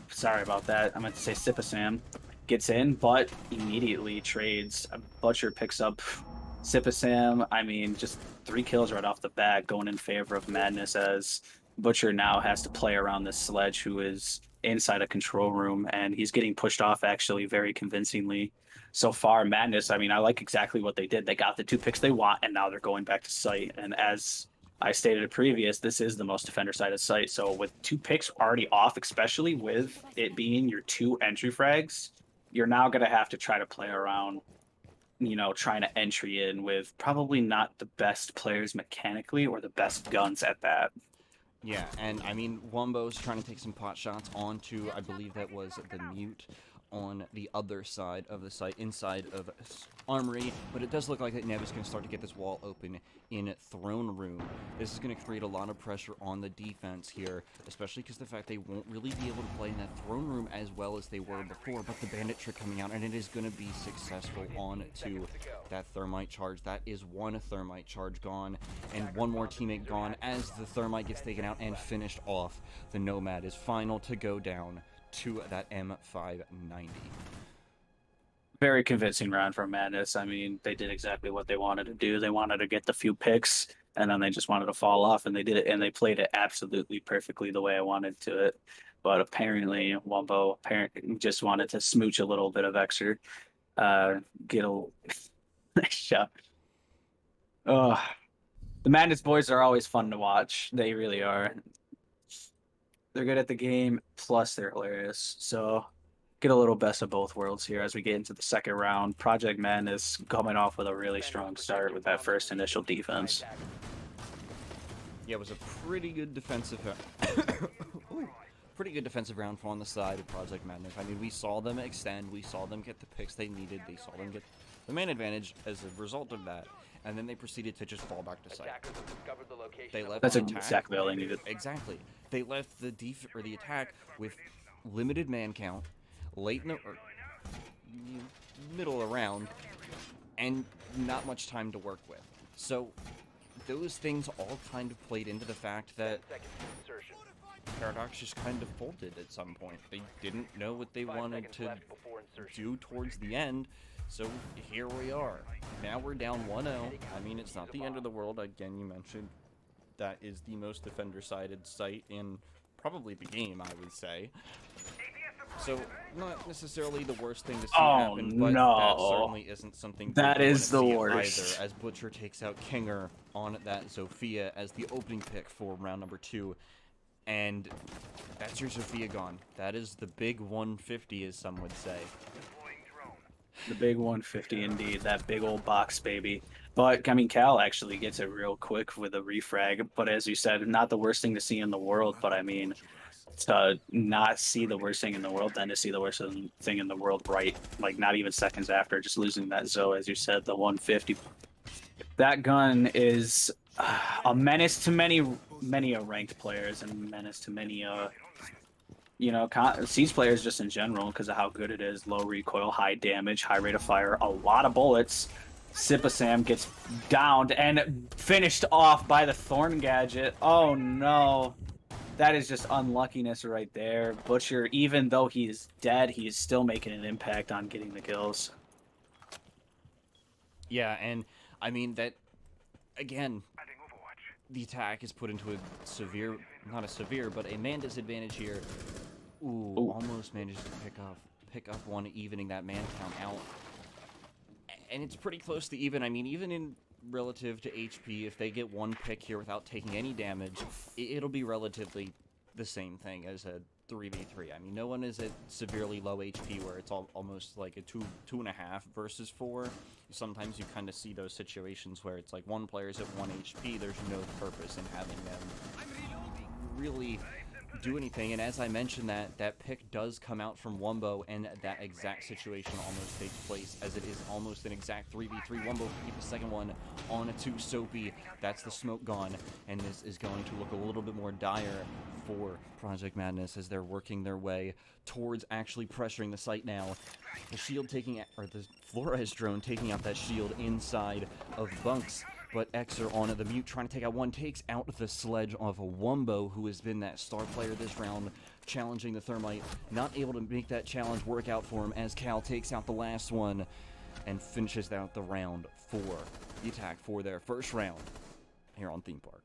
Speaker 4: sorry about that, I meant to say Sipasam, gets in, but immediately trades. Butcher picks up Sipasam. I mean, just 3 kills right off the bat, going in favor of Madness, as Butcher now has to play around this Sledge, who is inside a control room, and he's getting pushed off actually very convincingly. So far, Madness, I mean, I like exactly what they did. They got the 2 picks they want, and now they're going back to site. And as I stated previous, this is the most defender-sided site. So with 2 picks already off, especially with it being your 2 entry frags, you're now going to have to try to play around, trying to entry in with probably not the best players mechanically or the best guns at that.
Speaker 3: Yeah, and I mean, Wumbo's trying to take some pot shots onto, I believe that was the mute on the other side of the site, inside of Armory, but it does look like that Nev is going to start to get this wall open in Throne Room. This is going to create a lot of pressure on the defense here, especially because the fact they won't really be able to play in that Throne Room as well as they were before, but the Bandit trick coming out, and it is going to be successful on to that Thermite charge. That is one Thermite charge gone, and one more teammate gone as the Thermite gets taken out and finished off. The Nomad is final to go down to that M590.
Speaker 4: Very convincing round from Madness. I mean, they did exactly what they wanted to do. They wanted to get the few picks, and then they just wanted to fall off, and they did it, and they played it absolutely perfectly the way I wanted to it. But apparently, Wumbo apparently just wanted to smooch a little bit of extra, get a nice shot. The Madness boys are always fun to watch. They really are. They're good at the game, plus they're hilarious. So get a little best of both worlds here as we get into the second round. Project Madness coming off with a really strong start with that first initial defense.
Speaker 3: Yeah, it was a pretty good defensive pretty good defensive round on the side of Project Madness. I mean, we saw them extend, we saw them get the picks they needed, they saw them get the main advantage as a result of that, and then they proceeded to just fall back to site. They left
Speaker 4: That's
Speaker 3: the attack.
Speaker 4: exactly all they needed.
Speaker 3: Exactly. They left the the attack with limited man count, late in the middle of the round, and not much time to work with. So those things all kind of played into the fact that Paradox just kind of folded at some point. They didn't know what they wanted to do towards the end, so here we are. Now we're down 1-0. I mean, it's not the end of the world. Again, you mentioned that is the most defender-sided site in probably the game, I would say. So, not necessarily the worst thing to see happen, but that certainly isn't something
Speaker 4: that is the worst.
Speaker 3: Either, as Butcher takes out Kinger on that Zofia as the opening pick for round number 2. And that's your Zofia gone. That is the big 150, as some would say.
Speaker 4: The big 150 indeed, that big old box baby. But I mean, Cal actually gets it real quick with a refrag. But as you said, not the worst thing to see in the world. But I mean, to not see the worst thing in the world, then to see the worst thing in the world right, like not even seconds after, just losing that Zo, as you said, the 150. That gun is a menace to many ranked players and menace to many you know, Siege players just in general because of how good it is. Low recoil, high damage, high rate of fire, a lot of bullets. Sipasam gets downed and finished off by the Thorn Gadget. Oh no. That is just unluckiness right there. Butcher, even though he is dead, he is still making an impact on getting the kills.
Speaker 3: Yeah, and I mean that, again, the attack is put into a severe, not a severe, but a man disadvantage here. Ooh, almost managed to pick up one, evening that man count out. And it's pretty close to even. I mean, even in relative to HP, if they get one pick here without taking any damage, it'll be relatively the same thing as a 3v3. I mean, no one is at severely low HP where it's almost like a 2.5 versus 4. Sometimes you kind of see those situations where it's like one player's at 1 HP, there's no purpose in having them really do anything. And as I mentioned, that pick does come out from Wumbo, and that exact situation almost takes place, as it is almost an exact 3v3. Wumbo can get the second one on to Soapy. That's the smoke gone, and this is going to look a little bit more dire for Project Madness as they're working their way towards actually pressuring the site now. The shield taking, or the Flores drone taking out that shield inside of Bunks. But Xer on the mute, trying to take out one, takes out the sledge of a Wumbo, who has been that star player this round, challenging the Thermite. Not able to make that challenge work out for him as Cal takes out the last one and finishes out the round for the attack for their first round here on Theme Park.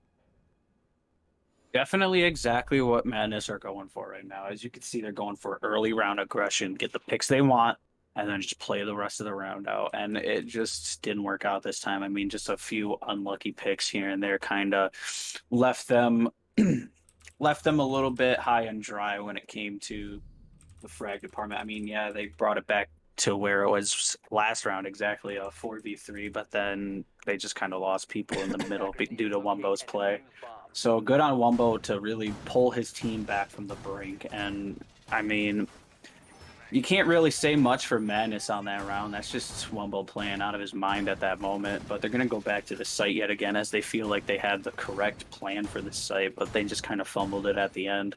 Speaker 4: Definitely exactly what Madness are going for right now. As you can see, they're going for early round aggression, get the picks they want, and then just play the rest of the round out. And it just didn't work out this time. I mean, just a few unlucky picks here and there kind of left them a little bit high and dry when it came to the frag department. I mean, yeah, they brought it back to where it was last round, exactly a 4v3, but then they just kind of lost people in the middle due to Wumbo's play. So good on Wumbo to really pull his team back from the brink. And I mean, you can't really say much for Madness on that round. That's just Wumbo playing out of his mind at that moment. But they're going to go back to the site yet again as they feel like they had the correct plan for the site, but they just kind of fumbled it at the end.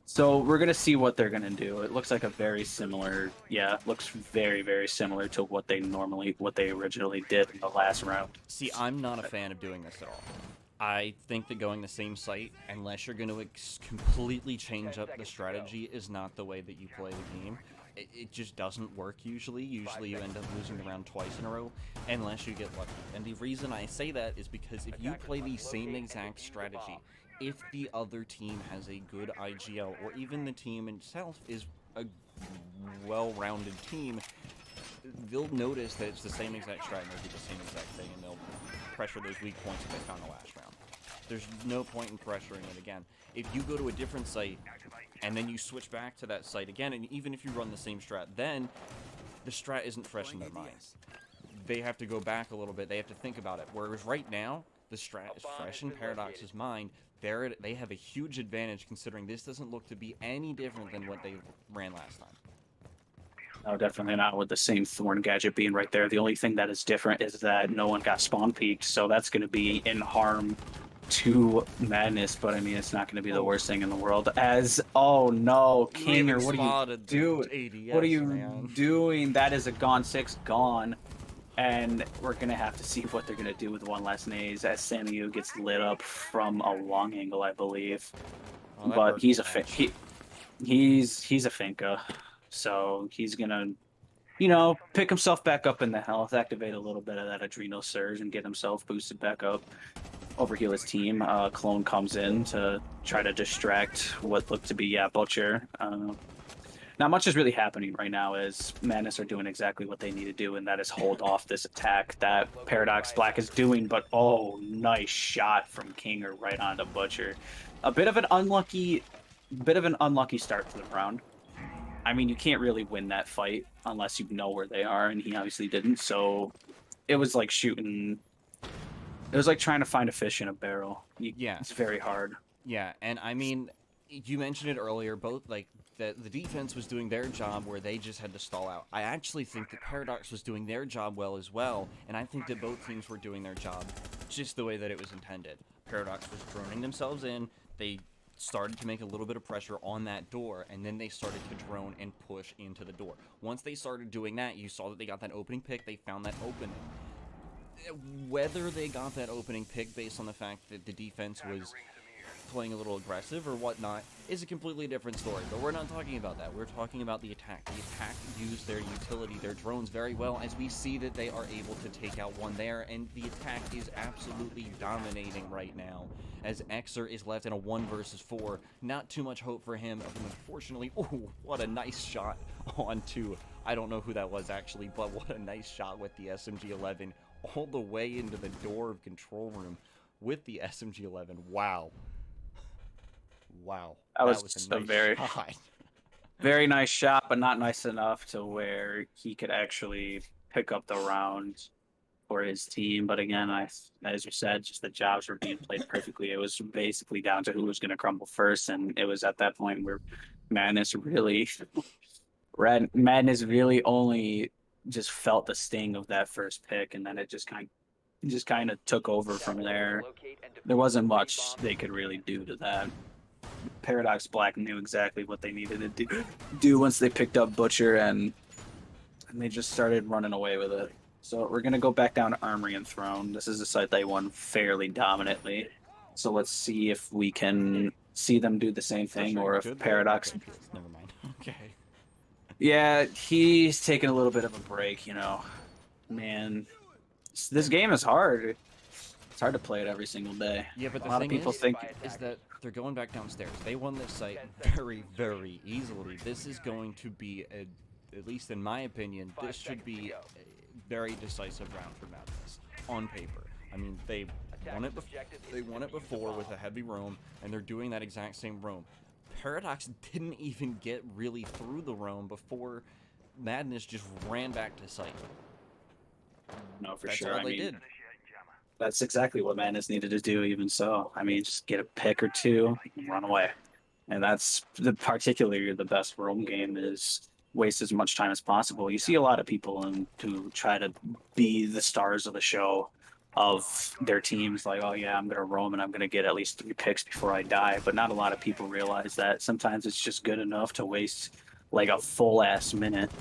Speaker 4: So we're going to see what they're going to do. It looks like a very similar, looks very, very similar to what they originally did in the last round.
Speaker 3: See, I'm not a fan of doing this at all. I think that going the same site, unless you're going to completely change up the strategy, is not the way that you play the game. It just doesn't work usually. Usually you end up losing the round twice in a row, unless you get lucky. And the reason I say that is because if you play the same exact strategy, if the other team has a good IGL, or even the team itself is a well-rounded team, they'll notice that it's the same exact strat and they'll do the same exact thing, and they'll pressure those weak points that they found the last round. There's no point in pressuring it again. If you go to a different site, and then you switch back to that site again, and even if you run the same strat, then the strat isn't fresh in their minds. They have to go back a little bit, they have to think about it. Whereas right now, the strat is fresh in Paradox's mind. They have a huge advantage considering this doesn't look to be any different than what they ran last time.
Speaker 4: No, definitely not with the same Thorn gadget being right there. The only thing that is different is that no one got spawn peaked, so that's going to be in harm to Madness, but I mean, it's not going to be the worst thing in the world. Oh no, Kinger, what are you doing? What are you doing? That is a gone 6 gone. And we're going to have to see what they're going to do with one last naze as Samu gets lit up from a long angle, I believe.
Speaker 3: Oh,
Speaker 4: but he's a he's a Finka. So he's going to, pick himself back up in the health, activate a little bit of that adrenal surge and get himself boosted back up. Overheal his team. Clone comes in to try to distract what looked to be, Butcher. Not much is really happening right now as Madness are doing exactly what they need to do, and that is hold off this attack that Paradox Black is doing, but nice shot from Kinger right onto Butcher. A bit of an unlucky start to the round. I mean, you can't really win that fight unless you know where they are, and he obviously didn't, so it was like trying to find a fish in a barrel. It's very hard.
Speaker 3: Yeah, and I mean, you mentioned it earlier, both, the defense was doing their job where they just had to stall out. I actually think that Paradox was doing their job well as well, and I think that both teams were doing their job just the way that it was intended. Paradox was droning themselves in, they started to make a little bit of pressure on that door, and then they started to drone and push into the door. Once they started doing that, you saw that they got that opening pick, they found that opening. Whether they got that opening pick based on the fact that the defense was playing a little aggressive or whatnot is a completely different story, but we're not talking about that. We're talking about the attack. The attack used their utility, their drones very well, as we see that they are able to take out one there, and the attack is absolutely dominating right now, as Xer is left in a 1 versus 4. Not too much hope for him, unfortunately. Oh, what a nice shot onto, I don't know who that was actually, but what a nice shot with the SMG-11 all the way into the door of control room with the SMG-11. Wow. Wow.
Speaker 4: That was
Speaker 3: a nice shot.
Speaker 4: Very nice shot, but not nice enough to where he could actually pick up the round for his team. But again, as you said, just the jobs were being played perfectly. It was basically down to who was going to crumble first, and it was at that point where Madness really only just felt the sting of that first pick, and then it just kind of took over from there. There wasn't much they could really do to that. Paradox Black knew exactly what they needed to do once they picked up Butcher, and they just started running away with it. So we're going to go back down to Armory and Throne. This is a site they won fairly dominantly. So let's see if we can see them do the same thing, or if Paradox...
Speaker 3: Never mind. Okay.
Speaker 4: Yeah, he's taking a little bit of a break, Man, this game is hard. It's hard to play it every single day.
Speaker 3: Yeah, but
Speaker 4: a lot of people think
Speaker 3: is that they're going back downstairs. They won this site very, very easily. This is going to be, at least in my opinion, this should be a very decisive round for Madness on paper. I mean, they won it before with a heavy roam, and they're doing that exact same roam. Paradox didn't even get really through the roam before Madness just ran back to site.
Speaker 4: No, for
Speaker 3: That's
Speaker 4: sure.
Speaker 3: all they did.
Speaker 4: That's exactly what Madness needed to do, even so. I mean, just get a pick or two and run away. And that's particularly the best roam game is waste as much time as possible. You see a lot of people who try to be the stars of the show of their teams, like, oh yeah, I'm going to roam and I'm going to get at least 3 picks before I die. But not a lot of people realize that sometimes it's just good enough to waste like a full ass minute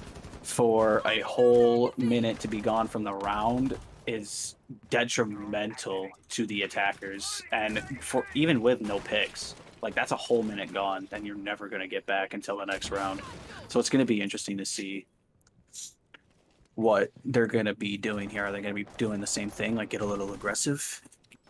Speaker 4: for a whole minute to be gone from the round is detrimental to the attackers. And for even with no picks, like that's a whole minute gone, then you're never going to get back until the next round. So it's going to be interesting to see what they're going to be doing here. Are they going to be doing the same thing, like get a little aggressive,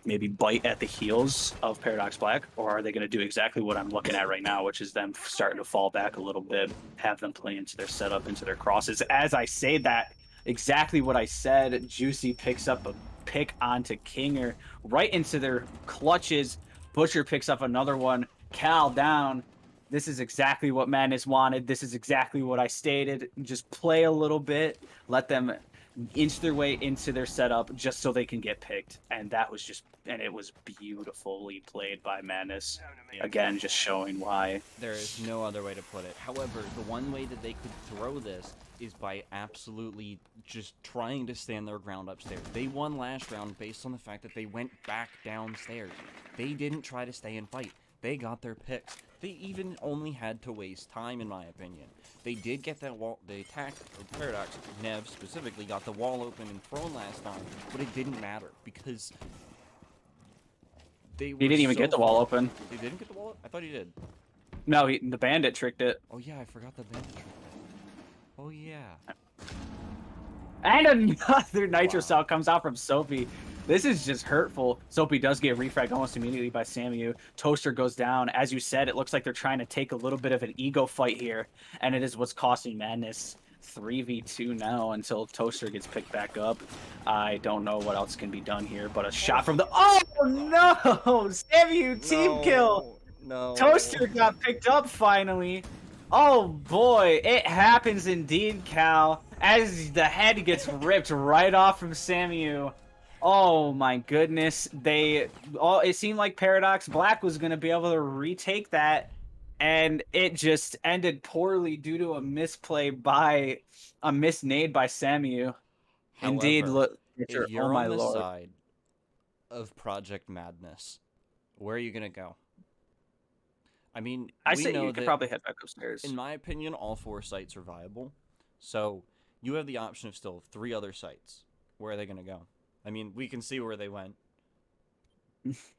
Speaker 4: maybe bite at the heels of Paradox Black, or are they going to do exactly what I'm looking at right now, which is them starting to fall back a little bit, have them play into their setup, into their crosses? As I say that, exactly what I said, Juicy picks up a pick onto Kinger right into their clutches. Butcher picks up another one. Cal down. This is exactly what Madness wanted. This is exactly what I stated. Just play a little bit, let them inch their way into their setup just so they can get picked. And that was just, and it was beautifully played by Madness. Again, just showing why.
Speaker 3: There is no other way to put it. However, the one way that they could throw this is by absolutely just trying to stand their ground upstairs. They won last round based on the fact that they went back downstairs. They didn't try to stay and fight. They got their picks. They even only had to waste time, in my opinion. They did get that wall. They attacked, or Paradox, Nev specifically, got the wall open and thrown last time, but it didn't matter because they were
Speaker 4: He didn't even
Speaker 3: so
Speaker 4: get the wall
Speaker 3: far-
Speaker 4: open.
Speaker 3: He didn't get the wall? I thought he did.
Speaker 4: No, the bandit tricked it.
Speaker 3: Oh yeah, I forgot the bandit trick. Oh yeah.
Speaker 4: And another Nitro
Speaker 3: Wow.
Speaker 4: Cell comes out from Soapy. This is just hurtful. Soapy does get refragged almost immediately by Samu. Toaster goes down. As you said, it looks like they're trying to take a little bit of an ego fight here, and it is what's costing Madness 3v2 now until Toaster gets picked back up. I don't know what else can be done here, but a shot from the... Oh, no! Samu team kill!
Speaker 3: No.
Speaker 4: Toaster got picked up finally. Oh boy, it happens indeed, Cal. As the head gets ripped right off from Samu. Oh my goodness. It seemed like Paradox Black was going to be able to retake that, and it just ended poorly due to a misnade by Samu. Indeed,
Speaker 3: However,
Speaker 4: look,
Speaker 3: if you're
Speaker 4: oh my
Speaker 3: on the
Speaker 4: lord.
Speaker 3: side of Project Madness, where are you gonna go? I mean,
Speaker 4: I
Speaker 3: we
Speaker 4: say
Speaker 3: know
Speaker 4: you could
Speaker 3: that,
Speaker 4: probably head back upstairs.
Speaker 3: in my opinion, all 4 sites are viable. So you have the option of still 3 other sites. Where are they gonna go? I mean, we can see where they went.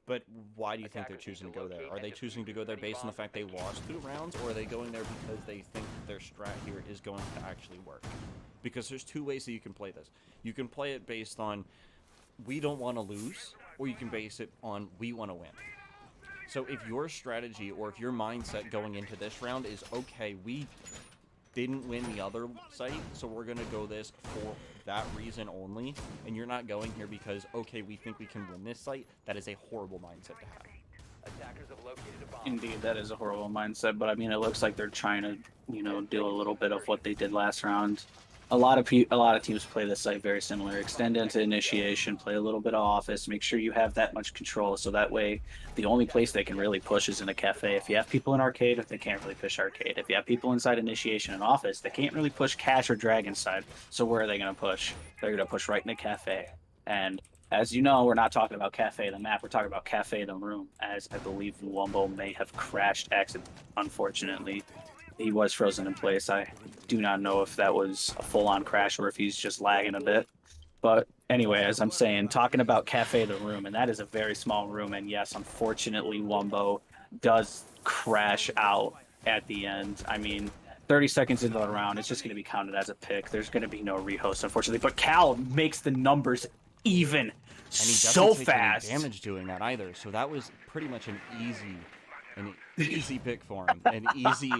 Speaker 3: But why do you think they're choosing to go there? Are they choosing to go there based on the fact they lost 2 rounds, or are they going there because they think that their strat here is going to actually work? Because there's 2 ways that you can play this. You can play it based on, we don't want to lose, or you can base it on, we want to win. So if your strategy, or if your mindset going into this round is, okay, we didn't win the other site, so we're going to go this for that reason only, and you're not going here because, okay, we think we can win this site, that is a horrible mindset to have.
Speaker 4: Indeed, that is a horrible mindset, but I mean, it looks like they're trying to, do a little bit of what they did last round. A lot of teams play this site very similar. Extend into initiation, play a little bit of office, make sure you have that much control, so that way the only place they can really push is in a cafe. If you have people in arcade, they can't really push arcade. If you have people inside initiation and office, they can't really push cash or dragon side. So where are they going to push? They're going to push right in the cafe. And as you know, we're not talking about cafe the map, we're talking about cafe the room, as I believe Wumbo may have crashed unfortunately. He was frozen in place. I do not know if that was a full-on crash or if he's just lagging a bit. But anyway, as I'm saying, talking about Cafe the Room, and that is a very small room, and yes, unfortunately, Wumbo does crash out at the end. I mean, 30 seconds into the round, it's just going to be counted as a pick. There's going to be no rehost, unfortunately. But Cal makes the numbers even
Speaker 3: And he doesn't
Speaker 4: so
Speaker 3: take
Speaker 4: fast.
Speaker 3: any damage doing that either, so that was pretty much an easy pick for him, an easy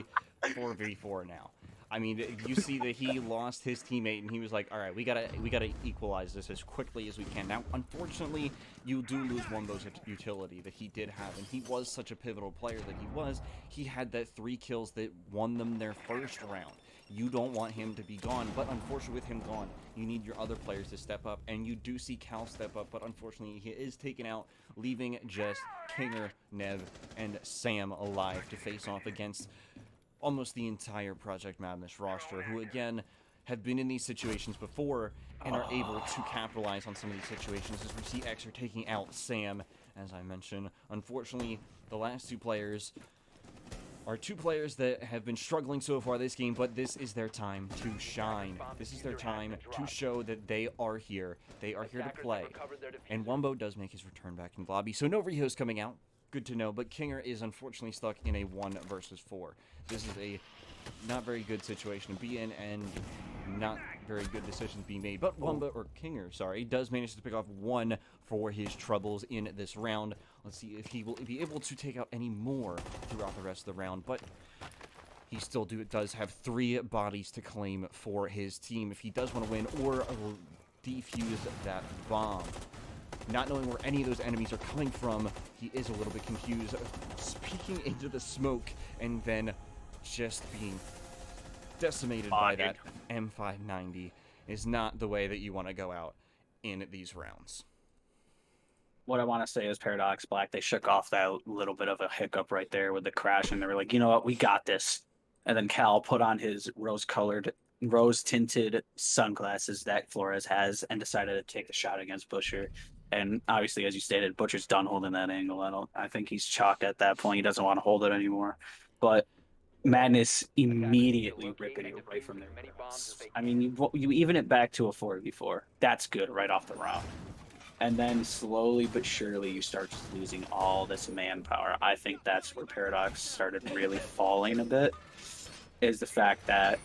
Speaker 3: 4v4 now. I mean, you see that he lost his teammate, and he was like, "All right, we gotta equalize this as quickly as we can." Now, unfortunately, you do lose Wumbo's utility that he did have, and he was such a pivotal player that he was. He had that 3 kills that won them their first round. You don't want him to be gone, but unfortunately, with him gone, you need your other players to step up, and you do see Cal step up, but unfortunately, he is taken out, leaving just Kinger, Nev, and Sam alive to face off against almost the entire Project Madness roster, who again have been in these situations before and are able to capitalize on some of these situations, as we see Xer taking out Sam, as I mentioned. Unfortunately, the last 2 players are 2 players that have been struggling so far this game, but this is their time to shine. This is their time to show that they are here. They are here to play. And Wumbo does make his return back in the lobby, so no Rihos coming out. Good to know, but Kinger is unfortunately stuck in a 1 versus 4. This is a not very good situation to be in, and not very good decisions being made. But Kinger, sorry, does manage to pick off 1 for his troubles in this round. Let's see if he will be able to take out any more throughout the rest of the round, but he still does have 3 bodies to claim for his team if he does want to win or defuse that bomb. Not knowing where any of those enemies are coming from, he is a little bit confused, speaking into the smoke and then just being decimated by that M590 is not the way that you want to go out in these rounds.
Speaker 4: What I want to say is Paradox Black, they shook off that little bit of a hiccup right there with the crash, and they were like, you know what, we got this. And then Cal put on his rose-tinted sunglasses that Flores has and decided to take the shot against Butcher. And obviously, as you stated, Butcher's done holding that angle. I think he's chalked at that point. He doesn't want to hold it anymore. But Madness immediately ripping it away from their guns. I mean, you even it back to a 4v4. That's good right off the round. And then slowly but surely you start just losing all this manpower. I think that's where Paradox started really falling a bit, is the fact that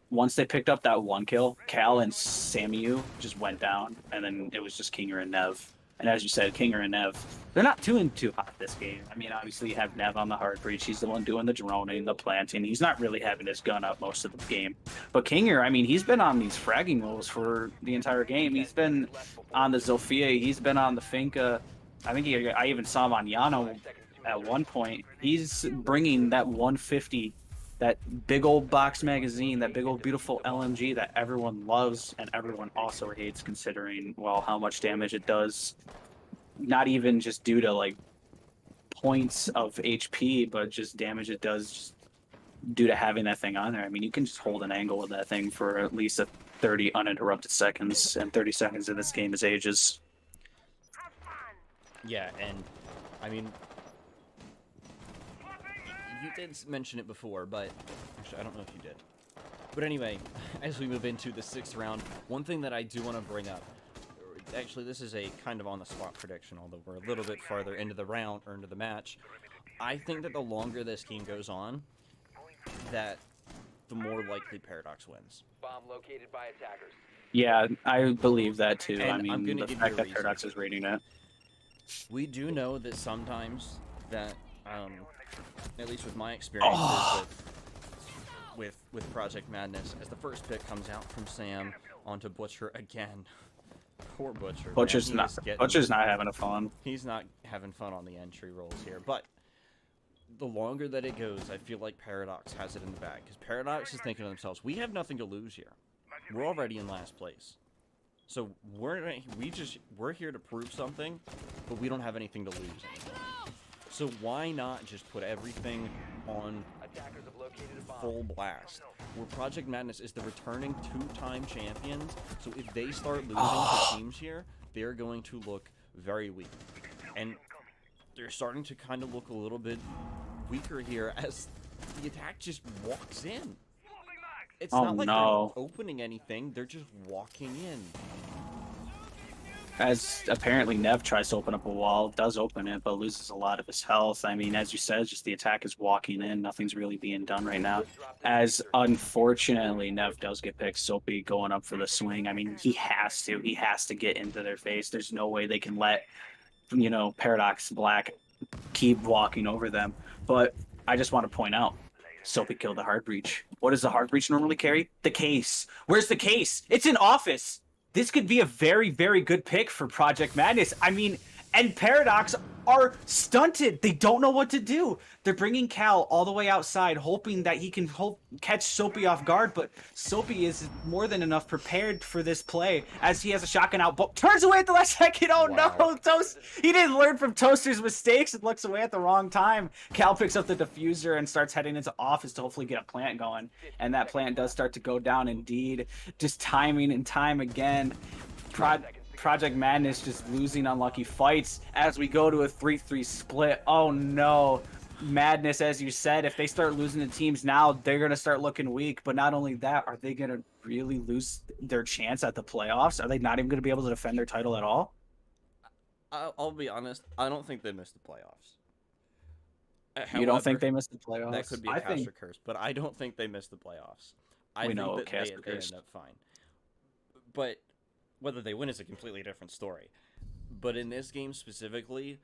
Speaker 4: once they picked up that 1 kill, Cal and Samu just went down, and then it was just Kinger and Nev. And as you said, Kinger and Nev, they're not doing too hot this game. I mean, obviously you have Nev on the hard breach. He's the one doing the droning, the planting. He's not really having his gun up most of the game. But Kinger, I mean, he's been on these fragging rolls for the entire game. He's been on the Zofia. He's been on the Finca. I think I even saw him on Yano at one point. He's bringing that 150, that big old box magazine, that big old beautiful LMG that everyone loves and everyone also hates, considering, well, how much damage it does. Not even just due to like points of HP, but just damage it does just due to having that thing on there. I mean, you can just hold an angle with that thing for at least 30 uninterrupted seconds, and 30 seconds in this game is ages.
Speaker 3: Yeah, and I mean, you did mention it before, but actually, I don't know if you did. But anyway, as we move into the 6th round, one thing that I do want to bring up, actually, this is a kind of on-the-spot prediction, although we're a little bit farther into the round, or into the match. I think that the longer this game goes on, that the more likely Paradox wins.
Speaker 11: Bomb located by attackers.
Speaker 4: Yeah, I believe that too.
Speaker 3: And
Speaker 4: I mean,
Speaker 3: I'm gonna
Speaker 4: the
Speaker 3: give
Speaker 4: fact
Speaker 3: you a
Speaker 4: that
Speaker 3: reason.
Speaker 4: Paradox is rating it.
Speaker 3: We do know that sometimes that, at least with my experiences with Project Madness, as the first pick comes out from Sam onto Butcher again. Poor Butcher.
Speaker 4: Butcher's
Speaker 3: man.
Speaker 4: Butcher's not having a fun.
Speaker 3: He's not having fun on the entry rolls here, but the longer that it goes, I feel like Paradox has it in the bag, because Paradox is thinking to themselves, we have nothing to lose here. We're already in last place. So we're here to prove something, but we don't have anything to lose anymore. So why not just put everything on full blast? Where Project Madness is the returning 2-time champions, so if they start losing to teams here, they're going to look very weak. And they're starting to kind of look a little bit weaker here as the attack just walks in. It's not like they're opening anything, they're just walking in.
Speaker 4: As apparently Nev tries to open up a wall, does open it, but loses a lot of his health. I mean, as you said, just the attack is walking in. Nothing's really being done right now. As unfortunately, Nev does get picked. Soapy going up for the swing. I mean, he has to. He has to get into their face. There's no way they can let, you know, Paradox Black keep walking over them. But I just want to point out, Soapy killed the hard breach. What does the hard breach normally carry? The case. Where's the case? It's in office. This could be a very, very good pick for Project Madness. I mean, and Paradox are stunted. They don't know what to do. They're bringing Cal all the way outside, hoping that he can catch Soapy off guard, but Soapy is more than enough prepared for this play as he has a shotgun out, but turns away at the last second. Oh no, Toast! He didn't learn from Toaster's mistakes and looks away at the wrong time. Cal picks up the diffuser and starts heading into office to hopefully get a plant going, and that plant does start to go down indeed. Just timing and time again. Project Madness just losing unlucky fights as we go to a 3-3 split. Oh no. Madness, as you said, if they start losing to teams now, they're going to start looking weak. But not only that, are they going to really lose their chance at the playoffs? Are they not even going to be able to defend their title at all?
Speaker 3: I'll be honest. I don't think they missed the playoffs.
Speaker 4: You don't think they missed the playoffs?
Speaker 3: That could be a cast or curse, but I don't think they missed the playoffs. I think that they end up fine. But whether they win is a completely different story. But in this game specifically,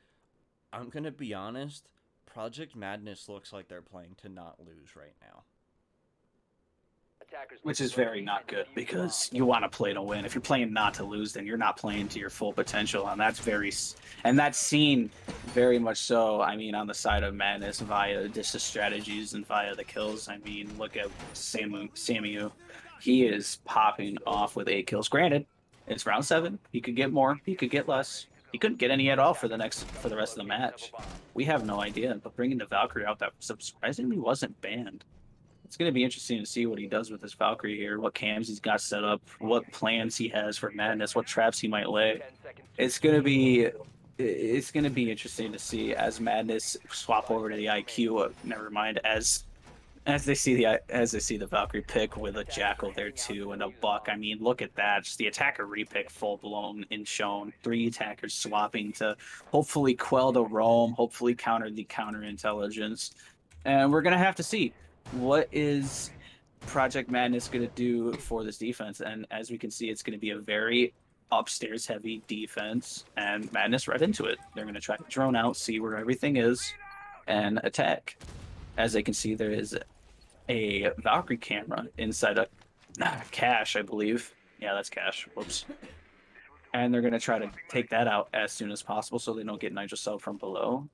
Speaker 3: I'm going to be honest, Project Madness looks like they're playing to not lose right now.
Speaker 4: Which is very not good, because you want to play to win. If you're playing not to lose, then you're not playing to your full potential, and that's seen very much so. I mean, on the side of Madness via just the strategies and via the kills. I mean, look at Samu. He is popping off with 8 kills. Granted, it's round 7. He could get more. He could get less. He couldn't get any at all for the rest of the match. We have no idea. But bringing the Valkyrie out, that surprisingly wasn't banned. It's going to be interesting to see what he does with his Valkyrie here, what cams he's got set up, what plans he has for Madness, what traps he might lay. It's going to be interesting to see as Madness swap over to the IQ. Never mind, as they see the Valkyrie pick with a Jackal there too and a Buck. I mean, look at that. Just the attacker repick full blown and shown. 3 attackers swapping to hopefully quell the roam, hopefully counter the counterintelligence. And we're gonna have to see what is Project Madness gonna do for this defense. And as we can see, it's gonna be a very upstairs heavy defense, and Madness right into it. They're gonna try to drone out, see where everything is, and attack. As they can see, there is a Valkyrie camera inside a cache, I believe. Yeah, that's cache. Whoops. And they're going to try to take that out as soon as possible so they don't get Nitro Cell from below.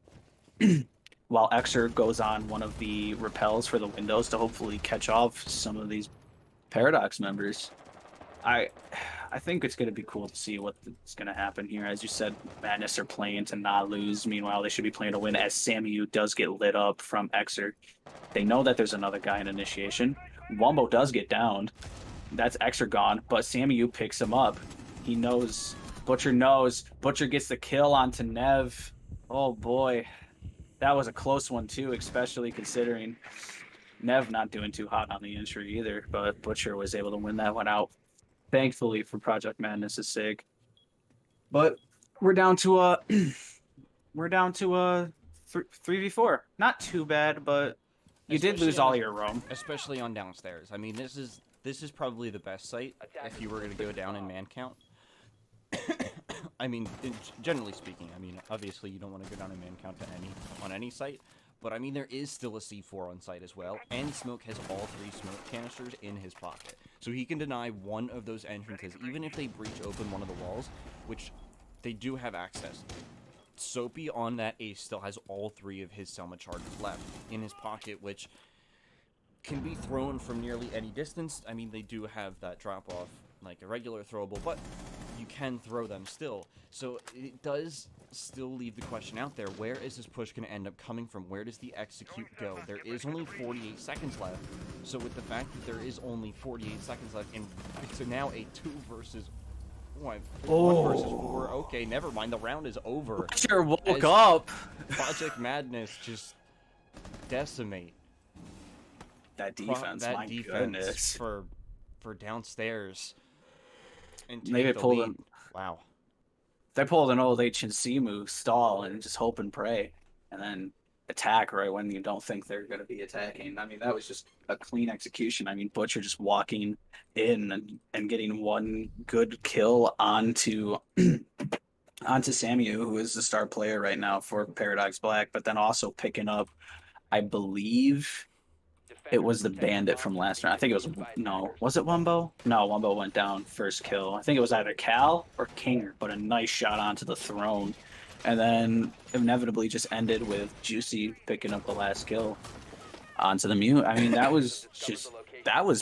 Speaker 4: While Xer goes on one of the repels for the windows to hopefully catch off some of these Paradox members. I think it's going to be cool to see what's going to happen here. As you said, Madness are playing to not lose. Meanwhile, they should be playing to win as Samu does get lit up from Xer. They know that there's another guy in initiation. Wombo does get downed. That's Xer gone, but Samu picks him up. He knows. Butcher knows. Butcher gets the kill onto Nev. Oh boy. That was a close one too, especially considering Nev not doing too hot on the entry either, but Butcher was able to win that one out. Thankfully for Project Madness's sake. But we're down to a 3v4. Not too bad, but you did lose all your roam,
Speaker 3: especially on downstairs. I mean, this is probably the best site if you were going to go down in man count. I mean, generally speaking, I mean, obviously you don't want to go down in man count on any site, but I mean there is still a C4 on site as well, and Smoke has all 3 smoke canisters in his pocket. So he can deny one of those entrances, even if they breach open one of the walls, which they do have access. Soapy on that ace still has all 3 of his Selma charges left in his pocket, which can be thrown from nearly any distance. I mean, they do have that drop-off like a regular throwable, but you can throw them still. So it does still leave the question out there, where is this push going to end up coming from? Where does the execute go? There is only 48 seconds left, so with the fact that there is only 48 seconds left, and it's now a 2 versus 1, 1 versus 4, okay, never mind, the round is over.
Speaker 4: Sure, woke up!
Speaker 3: Project Madness just decimate.
Speaker 4: That defense, my goodness.
Speaker 3: For downstairs. And
Speaker 4: maybe pulled an
Speaker 3: wow.
Speaker 4: They pulled an old H&C move, stall, and just hope and pray, and then attack right when you don't think they're going to be attacking. I mean, that was just a clean execution. I mean, Butcher just walking in and getting one good kill onto Samu, who is the star player right now for Paradox Black, but then also picking up, I believe, It was the bandit from last round. I think it was no. Was it Wumbo? No, Wumbo went down first kill. I think it was either Cal or Kinger, but a nice shot onto the throne, and then inevitably just ended with Juicy picking up the last kill onto the mute. I mean, that was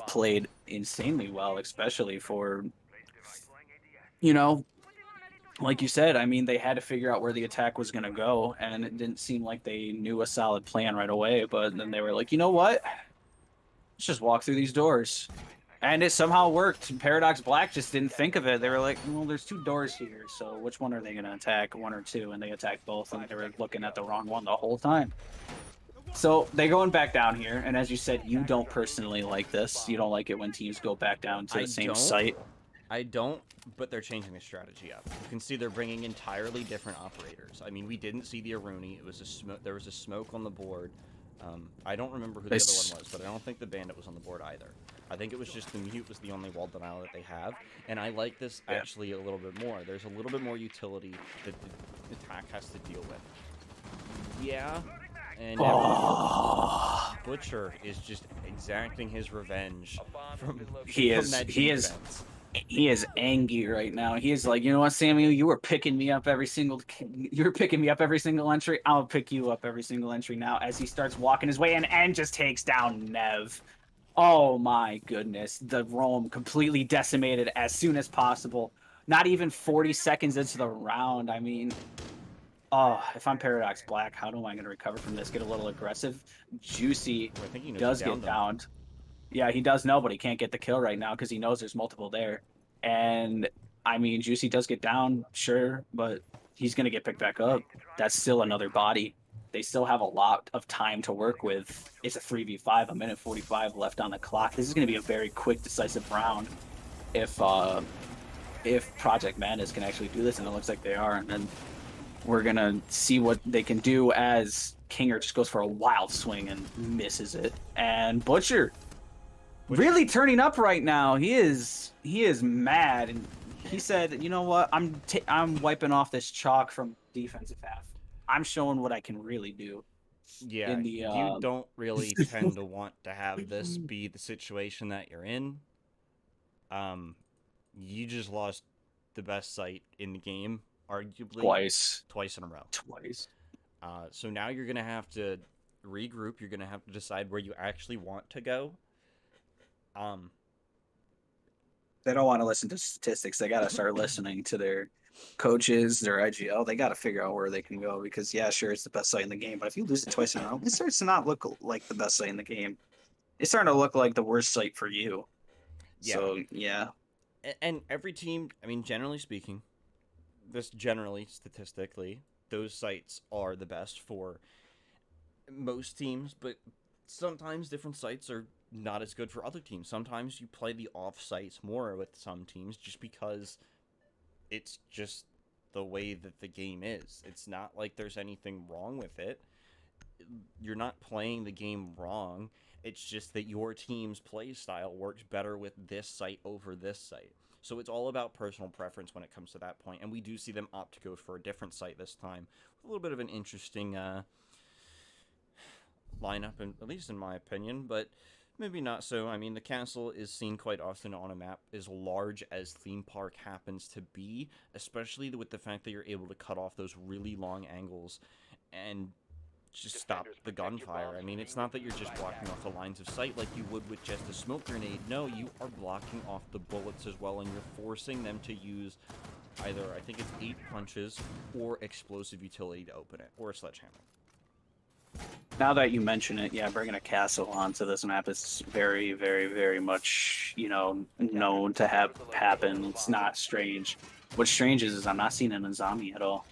Speaker 4: played insanely well, especially for, you know, like you said. I mean, they had to figure out where the attack was going to go, and it didn't seem like they knew a solid plan right away. But then they were like, you know what? Let's just walk through these doors. And it somehow worked. Paradox Black just didn't think of it. They were like, well, there's 2 doors here, so which one are they going to attack, 1 or 2? And they attacked both, and they were looking at the wrong one the whole time. So they're going back down here, and as you said, you don't personally like this. You don't like it when teams go back down to the same site.
Speaker 3: I don't, but they're changing their strategy up. You can see they're bringing entirely different operators. I mean, we didn't see the Aruni. It was a smoke. There was a smoke on the board. I don't remember who the other one was, but I don't think the bandit was on the board either. I think it was just the mute was the only wall denial that they have, and I like this actually a little bit more. There's a little bit more utility that the attack has to deal with. Yeah, and Butcher is just exacting his revenge from
Speaker 4: He is angry right now. He is like, you know what, Samuel, you were picking me up every single entry. I'll pick you up every single entry now, as he starts walking his way in and just takes down Nev. Oh my goodness. The roam completely decimated as soon as possible. Not even 40 seconds into the round. I mean, oh, if I'm Paradox Black, how am I going to recover from this? Get a little aggressive. Juicy does get downed. Yeah, he does know, but he can't get the kill right now because he knows there's multiple there. And, I mean, Juicy does get down, sure, but he's going to get picked back up. That's still another body. They still have a lot of time to work with. It's a 3v5, a minute 45 left on the clock. This is going to be a very quick, decisive round if Project Madness can actually do this, and it looks like they are. And then we're going to see what they can do as Kinger just goes for a wild swing and misses it. And Butcher really turning up right now. He is mad, and he said, "You know what? I'm wiping off this chalk from defensive half. I'm showing what I can really do."
Speaker 3: Yeah, you don't really tend to want to have this be the situation that you're in. You just lost the best site in the game, arguably twice in a row. So now you're gonna have to regroup. You're gonna have to decide where you actually want to go.
Speaker 4: They don't want to listen to statistics. They got to start listening to their coaches, their IGL. They got to figure out where they can go because, yeah, sure, it's the best site in the game. But if you lose it twice in a row, it starts to not look like the best site in the game. It's starting to look like the worst site for you. Yeah. So, yeah.
Speaker 3: And every team, I mean, generally speaking, statistically, those sites are the best for most teams, but sometimes different sites are not as good for other teams. Sometimes you play the off sites more with some teams just because it's just the way that the game is. It's not like there's anything wrong with it. You're not playing the game wrong. It's just that your team's play style works better with this site over this site. So it's all about personal preference when it comes to that point. And we do see them opt to go for a different site this time. A little bit of an interesting lineup, at least in my opinion, but maybe not so. I mean, the castle is seen quite often on a map as large as Theme Park happens to be, especially with the fact that you're able to cut off those really long angles and just stop the gunfire. I mean, it's not that you're just blocking off the lines of sight like you would with just a smoke grenade. No, you are blocking off the bullets as well, and you're forcing them to use either, I think it's 8 punches or explosive utility to open it, or a sledgehammer.
Speaker 4: Now that you mention it, yeah, bringing a castle onto this map is very, very, very much, known to have happen. It's not strange. What's strange is I'm not seeing an Azami at all.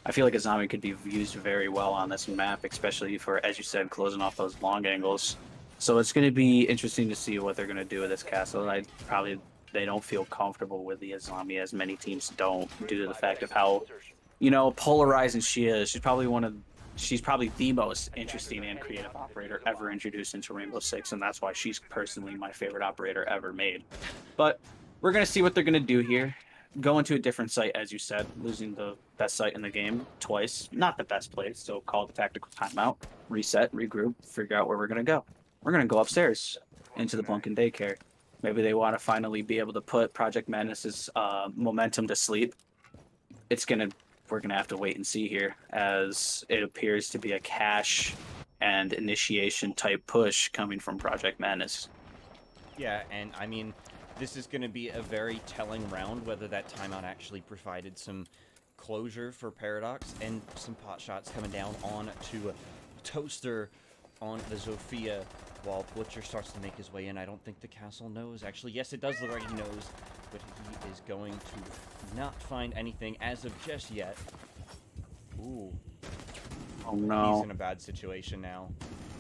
Speaker 4: I feel like Azami could be used very well on this map, especially for, as you said, closing off those long angles. So it's going to be interesting to see what they're going to do with this castle. They don't feel comfortable with the Azami, as many teams don't, due to the fact of how, polarizing she is. She's probably the most interesting and creative operator ever introduced into Rainbow Six, and that's why she's personally my favorite operator ever made. But we're going to see what they're going to do here. Go into a different site, as you said, losing the best site in the game twice. Not the best place, so call the tactical timeout, reset, regroup, figure out where we're going to go. we're gonna go upstairs into the Blunken daycare. Maybe they want to finally be able to put Project Madness's momentum to sleep. We're gonna have to wait and see here, as it appears to be a cash and initiation type push coming from Project Madness.
Speaker 3: Yeah, and I mean, this is going to be a very telling round, whether that timeout actually provided some closure for Paradox, and some pot shots coming down on to Toaster on the Zofia, while Butcher starts to make his way in. I don't think the castle knows. Actually, yes, it does look like he knows, but he is going to not find anything as of just yet. Ooh.
Speaker 4: Oh no.
Speaker 3: He's in a bad situation now.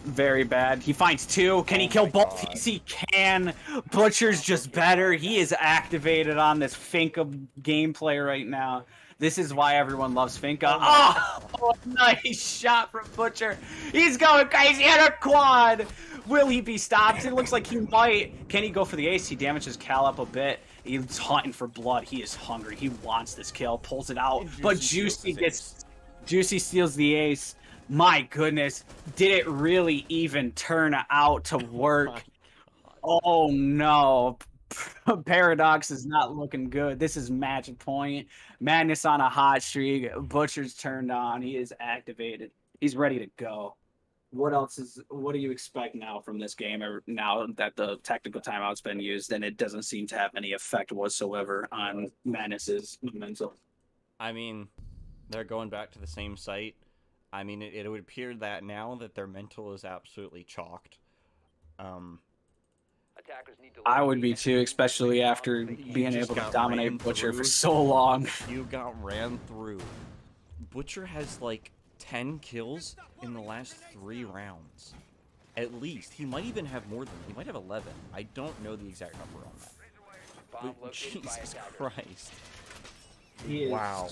Speaker 4: Very bad. He finds two. Can he
Speaker 3: Oh
Speaker 4: kill
Speaker 3: my
Speaker 4: both?
Speaker 3: God.
Speaker 4: Yes, he can. Butcher's just better. He is activated on this Finka gameplay right now. This is why everyone loves Finka. Oh, nice shot from Butcher. He's going crazy at a quad. Will he be stopped? It looks like he might. Can he go for the ace? He damages Cal up a bit. He's hunting for blood. He is hungry. He wants this kill. Pulls it out. But Juicy steals the ace. My goodness, did it really even turn out to work? Oh no, Paradox is not looking good. This is match point. Madness on a hot streak. Butcher's turned on. He is activated. He's ready to go. What do you expect now from this game, or now that the tactical timeout's been used and it doesn't seem to have any effect whatsoever on Madness's momentum?
Speaker 3: I mean, they're going back to the same site. I mean, it would appear that now that their mental is absolutely chalked.
Speaker 11: Attackers need to
Speaker 4: I would be too, especially after being able to dominate Butcher for so long.
Speaker 3: You got ran through. Butcher has like 10 kills in the last 3 rounds. At least. He might even have more than, he might have 11. I don't know the exact number on that.
Speaker 11: Bomb
Speaker 3: But
Speaker 11: located by
Speaker 3: Jesus
Speaker 11: attackers.
Speaker 3: Christ.
Speaker 4: He is-
Speaker 3: Wow.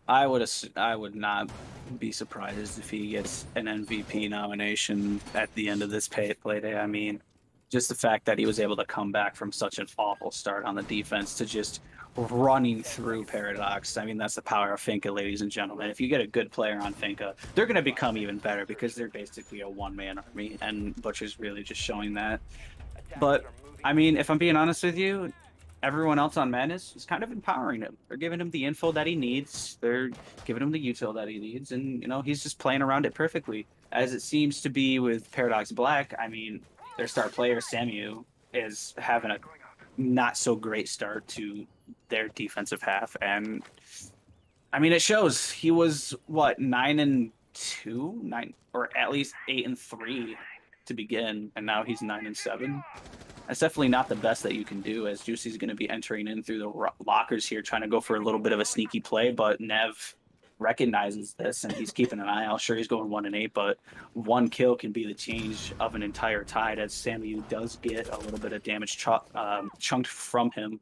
Speaker 4: I would not be surprised if he gets an MVP nomination at the end of this playday. I mean, just the fact that he was able to come back from such an awful start on the defense to just running through Paradox. I mean, that's the power of Finka, ladies and gentlemen. If you get a good player on Finka, they're going to become even better because they're basically a one-man army, and Butcher's really just showing that. But, I mean, if I'm being honest with you, everyone else on Madness is kind of empowering him. They're giving him the info that he needs. They're giving him the util that he needs, and he's just playing around it perfectly. As it seems to be with Paradox Black, I mean, their star player Samu is having a not so great start to their defensive half, and I mean it shows. He was 9-2, or at least 8-3 to begin, and now he's 9-7. That's definitely not the best that you can do, as Juicy's going to be entering in through the lockers here, trying to go for a little bit of a sneaky play, but Nev recognizes this, and he's keeping an eye out. Sure, he's going 1-8, but one kill can be the change of an entire tide, as Samu does get a little bit of damage chunked from him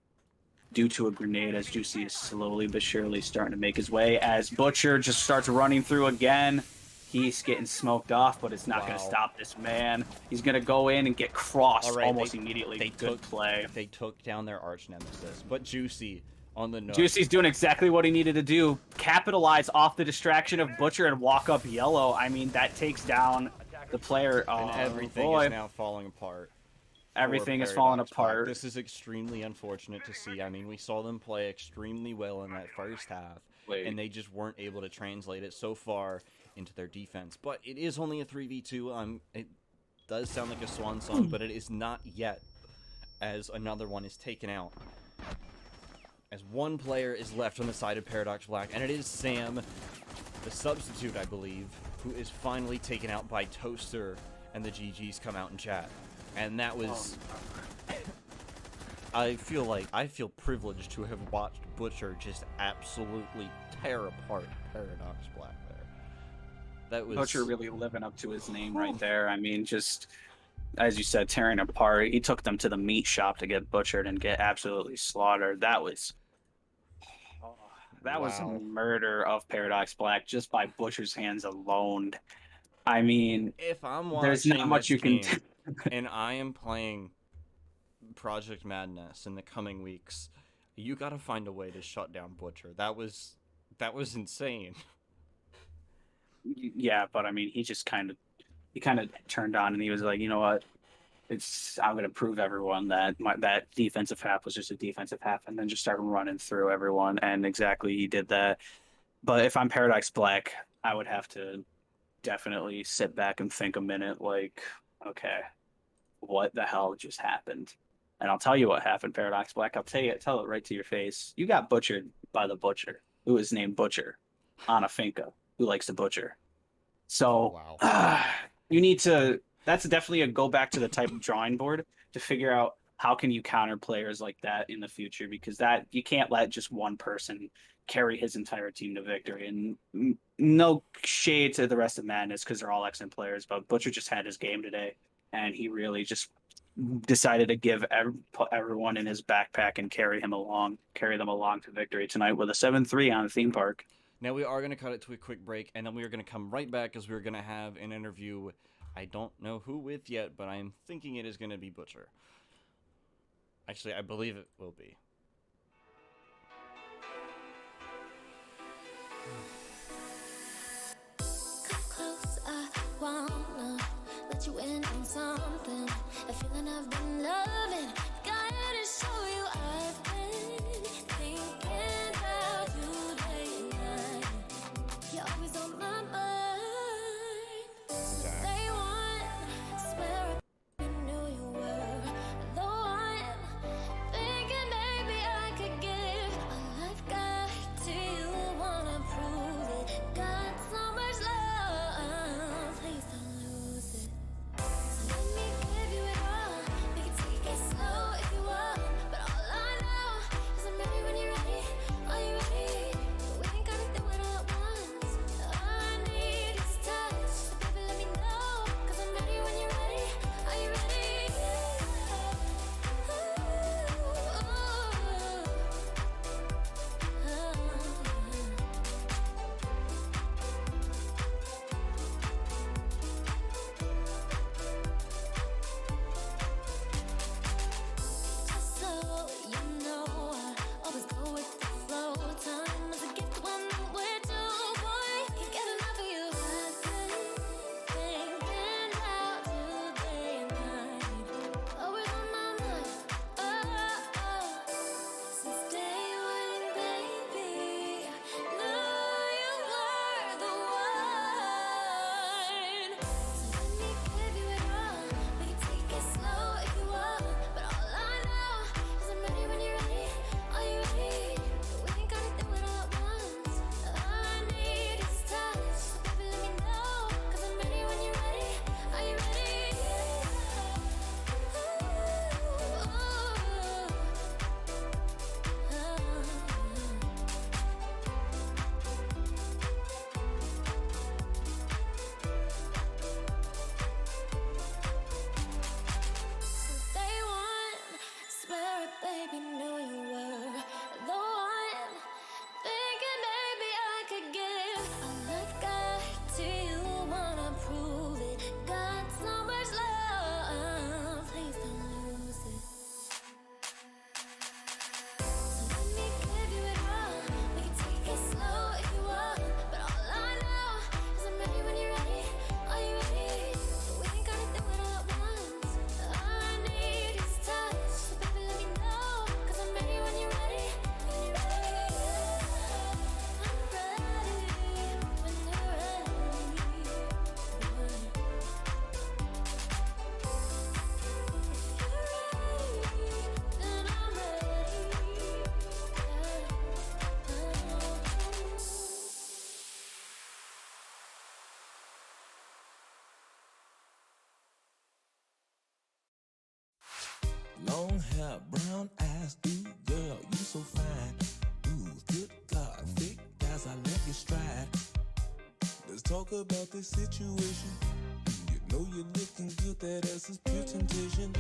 Speaker 4: due to a grenade, as Juicy is slowly but surely starting to make his way, as Butcher just starts running through again. He's getting smoked off, but it's not going to stop this man. He's going to go in and get crossed almost immediately. Good play.
Speaker 3: They took down their arch nemesis, but Juicy on the nook.
Speaker 4: Juicy's doing exactly what he needed to do. Capitalize off the distraction of Butcher and walk up yellow. I mean, that takes down the player.
Speaker 3: And everything is now falling apart.
Speaker 4: Everything is falling apart.
Speaker 3: This is extremely unfortunate to see. I mean, we saw them play extremely well in that first half, and they just weren't able to translate it so far into their defense. But it is only a 3v2. It does sound like a swan song, but it is not yet, as another one is taken out. As one player is left on the side of Paradox Black, and it is Sam, the substitute, I believe, who is finally taken out by Toaster, and the GGs come out in chat. And that was... I feel privileged to have watched Butcher just absolutely tear apart Paradox Black there. That was...
Speaker 4: Butcher really living up to his name right there. I mean, just, as you said, tearing apart. He took them to the meat shop to get butchered and get absolutely slaughtered. That was a murder of Paradox Black just by Butcher's hands alone. I mean,
Speaker 3: if I'm
Speaker 4: there's not much you can
Speaker 3: do. And I am playing Project Madness in the coming weeks, you gotta find a way to shut down Butcher. That was insane.
Speaker 4: Yeah, but I mean, he just kind of he kind of turned on and he was like, you know what? I'm going to prove everyone that that defensive half was just a defensive half, and then just start running through everyone. And exactly, he did that. But if I'm Paradise Black, I would have to definitely sit back and think a minute, like, okay, what the hell just happened? And I'll tell you what happened, Paradox Black. I'll tell it right to your face. You got butchered by the butcher, who is named Butcher, on a finca, who likes to butcher. So you need to. That's definitely a go back to the type of drawing board to figure out how can you counter players like that in the future, because that you can't let just one person carry his entire team to victory. And no shade to the rest of Madness because they're all excellent players, but Butcher just had his game today, and he really just decided to give everyone in his backpack and carry them along to victory tonight with a 7-3 on the theme park.
Speaker 3: Now we are going to cut it to a quick break, and then we are going to come right back because we're going to have an interview. I don't know who with yet, but I'm thinking it is going to be Butcher. Actually, I believe it will be.
Speaker 8: Come close, I wanna let you in on something. A feeling I've been loving. Got to show you I've been thinking about you day and night. You're always on my mind. Day one, swear I knew you were the one. Thinking maybe I could give all I've got to you. Wanna prove it. Got so much love. Please don't lose it. So let me give you it all. We can take it slow if you want. But all I know is I'm ready when you're ready. Are you ready? We ain't gotta do it all at once. All I need is touch. So baby, let me know. 'Cause I'm ready when you're ready. Are you ready? Just so you know, I always go with the flow. Time is a gift when we're two, boy. Can't get enough of you. I've been thinking about you day and night. Always on my mind. Since day one, baby, knew you were the one. So let me give you it all. We can take it slow if you want. But all I know is I'm ready when you're ready. Are you ready? We ain't gotta do it all at once. All I need is touch. So baby, let me know. 'Cause I'm ready when you're ready. Are you ready? Since day one, swear it, baby, knew you were the one. Thinking maybe I could give all I've got to you. Wanna prove it. Got so much love. Please don't lose it. So let me give you it all. We can take it slow if you want. But all I know is I'm ready when you're ready. Are you ready? We ain't gotta do it all at once. All I need is touch. So baby, let me know. 'Cause I'm ready when you're ready. When you're ready. I'm ready when you're ready. And I'm
Speaker 6: Long hair, brown eyes, ooh, girl, you so fine. Ooh, good God, thick as I let you stride. Let's talk about this situation. You know you're looking good, that ass is pure temptation.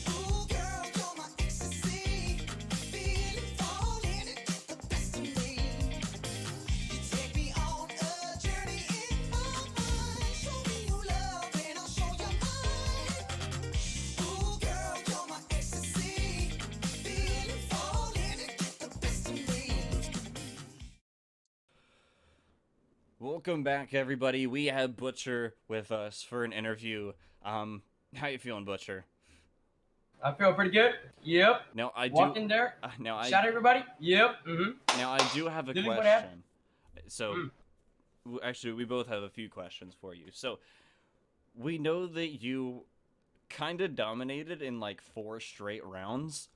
Speaker 8: Ooh, girl, you're my ecstasy. Feeling falling into the best of me. You take me on a journey in my mind. Show me you love and I'll show you mine.
Speaker 3: Welcome back, everybody. We have Butcher with us for an interview. How you feeling, Butcher?
Speaker 10: I feel pretty good. Yep.
Speaker 3: Now I
Speaker 10: Walked
Speaker 3: do.
Speaker 10: in there.
Speaker 3: Now I.
Speaker 10: Shout everybody. Yep.
Speaker 3: Now I do have a
Speaker 10: Did what happened?
Speaker 3: question. So, actually, we both have a few questions for you. So, we know that you kind of dominated in like 4 straight rounds.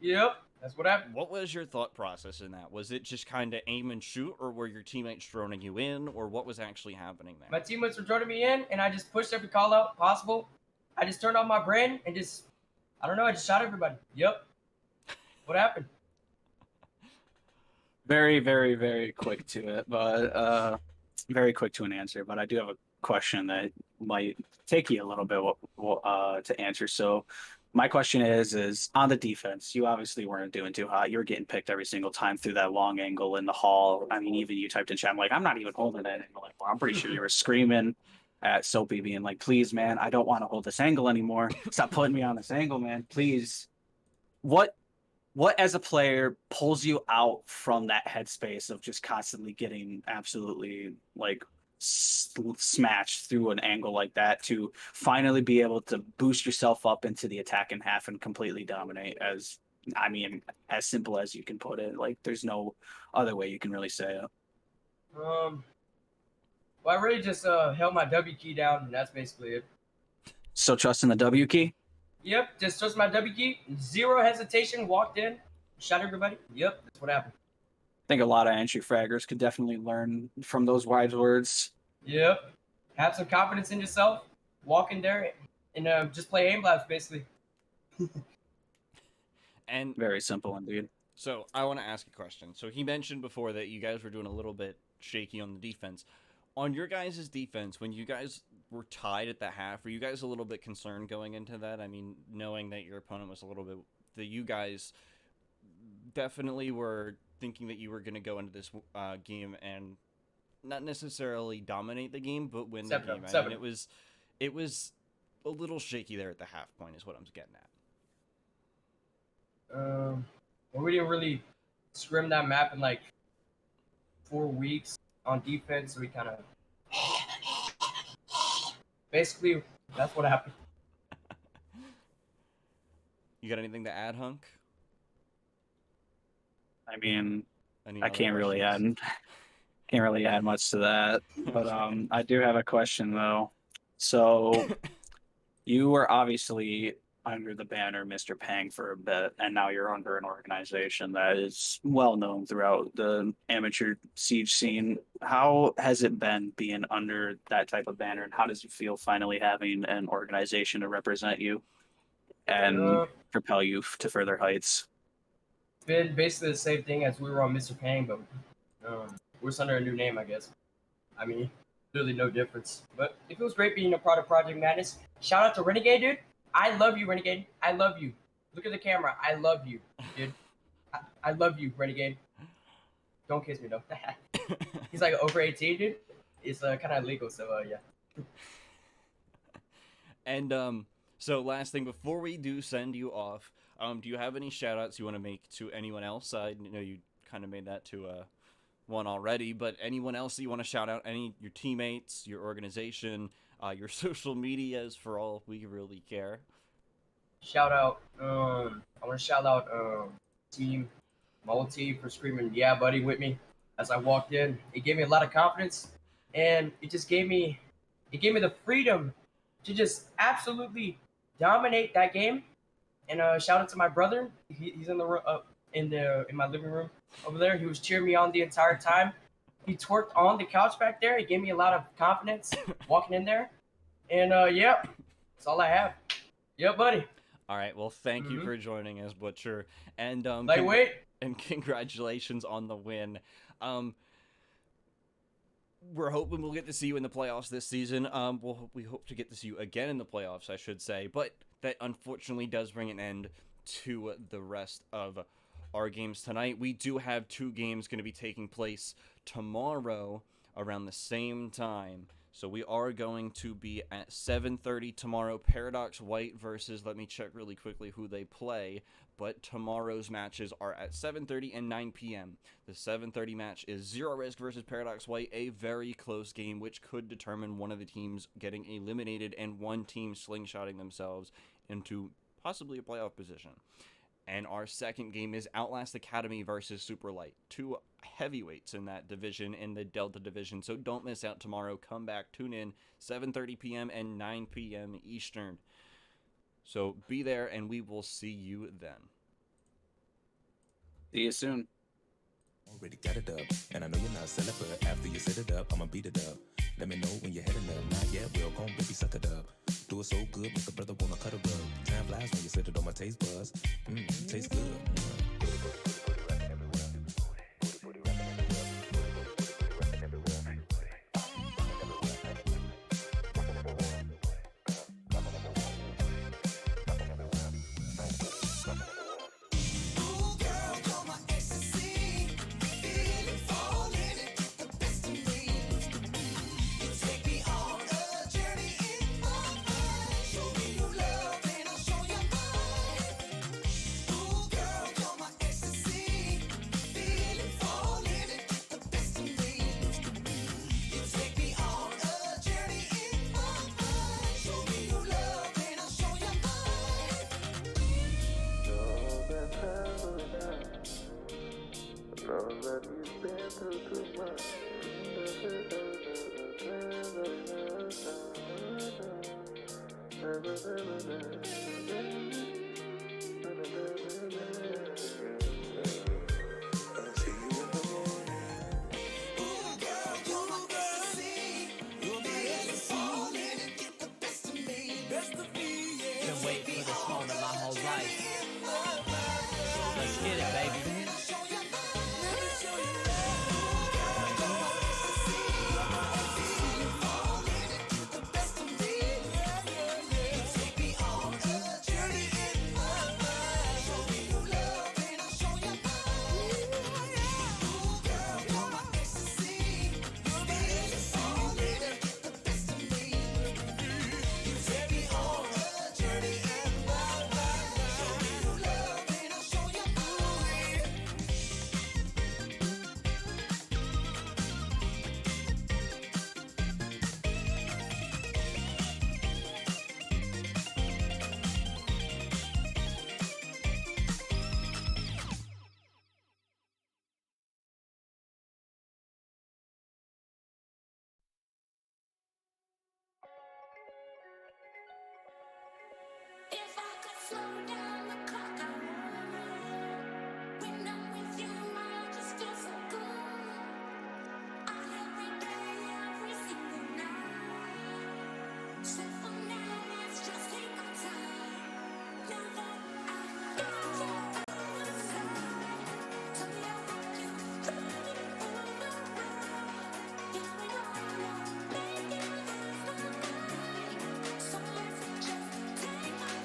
Speaker 10: Yep. That's what happened.
Speaker 3: What was your thought process in that? Was it just kind of aim and shoot, or were your teammates droning you in, or what was actually happening there?
Speaker 10: My teammates were joining me in, and I just pushed every call out possible. I just turned on my brain and just, I don't know, I just shot everybody. Yep. What happened?
Speaker 4: Very, very, very quick to it, but very quick to an answer. But I do have a question that might take you a little bit to answer. So, my question is on the defense. You obviously weren't doing too hot. You were getting picked every single time through that long angle in the hall. I mean, even you typed in chat, I'm like, I'm not even holding that angle. Like, well, I'm pretty sure you were screaming at Soapy, being like, please, man, I don't want to hold this angle anymore. Stop putting me on this angle, man. Please. What as a player pulls you out from that headspace of just constantly getting absolutely like smashed through an angle like that to finally be able to boost yourself up into the attacking half and completely dominate? As I mean, as simple as you can put it. Like, there's no other way you can really say it.
Speaker 10: Well, I really just held my W key down, and that's basically it.
Speaker 4: So trusting the W key.
Speaker 10: Yep, just trust my W key. Zero hesitation. Walked in, shot everybody. Yep, that's what happened.
Speaker 4: I think a lot of entry fraggers could definitely learn from those wise words.
Speaker 10: Yep. Have some confidence in yourself. Walk in there and just play aim labs, basically.
Speaker 3: And
Speaker 4: very simple indeed.
Speaker 3: So I want to ask a question. So he mentioned before that you guys were doing a little bit shaky on the defense. On your guys' defense, when you guys were tied at the half, were you guys a little bit concerned going into that? I mean, knowing that your opponent was a little bit, that you guys definitely were thinking that you were going to go into this game and not necessarily dominate the game, but win the game. I mean, it was a little shaky there at the half point, is what I'm getting at.
Speaker 10: Well, we didn't really scrim that map in like 4 weeks on defense, so we kind of basically that's what happened.
Speaker 3: You got anything to add, Hunk?
Speaker 4: I mean,
Speaker 3: Any
Speaker 4: I
Speaker 3: other
Speaker 4: can't really
Speaker 3: questions?
Speaker 4: can't really add much to that. But I do have a question though. So you were obviously under the banner Mr. Pang for a bit, and now you're under an organization that is well known throughout the amateur siege scene. How has it been being under that type of banner, and how does it feel finally having an organization to represent you and propel you to further heights?
Speaker 10: Been basically the same thing as we were on Mr. Pang, but we're just under a new name, I guess. I mean, really no difference. But it feels great being a part of Project Madness. Shout out to Renegade, dude. I love you, Renegade. I love you. Look at the camera. I love you, dude. I love you, Renegade. Don't kiss me, though. He's like over 18, dude. It's kind of illegal, so yeah.
Speaker 3: And so last thing before we do send you off, do you have any shout outs you want to make to anyone else? I know you kind of made that to one already, but anyone else that you want to shout out? Your teammates, your organization, your social medias, for all we really care.
Speaker 10: Shout out. I want to shout out my whole team for screaming "Yeah, buddy" with me as I walked in. It gave me a lot of confidence, and it just gave me the freedom to just absolutely dominate that game. And shout out to my brother. He's in the in my living room over there. He was cheering me on the entire time. He twerked on the couch back there. He gave me a lot of confidence walking in there. And yeah, that's all I have. Yeah, buddy.
Speaker 3: All right. Well, thank you for joining us, Butcher, and
Speaker 10: Lightweight.
Speaker 3: And congratulations on the win. We're hoping we'll get to see you in the playoffs this season. We hope to get to see you again in the playoffs, I should say. But that unfortunately does bring an end to the rest of our games tonight. We do have 2 games going to be taking place tomorrow around the same time. So we are going to be at 7:30 tomorrow. Paradox White versus, let me check really quickly who they play, but tomorrow's matches are at 7:30 and 9 p.m. The 7:30 match is Zero Risk versus Paradox White, a very close game which could determine one of the teams getting eliminated and one team slingshotting themselves into possibly a playoff position. And our second game is Outlast Academy versus Super Light. Two heavyweights in that division, in the Delta division. So don't miss out tomorrow. Come back, tune in, 7:30 p.m. and 9 p.m. Eastern. So be there, and we will see you then.
Speaker 4: See you soon.
Speaker 12: Already got it up, and I know you're not selling, but after you set it up, I'ma beat it up. Let me know when you're heading up. Not yet, we'll come, baby, suck it up. Do it so good, make a brother wanna cut a rub. Time flies when you set it on my taste buds. Tastes good.
Speaker 8: If I could slow down the clock, I would. When I'm with you, I just feel so good. Every day, every single night. So for now, let's just take our time. Now that I got you by my side, tell me how you drive me over right. Here we go, making last the night. So let's just take our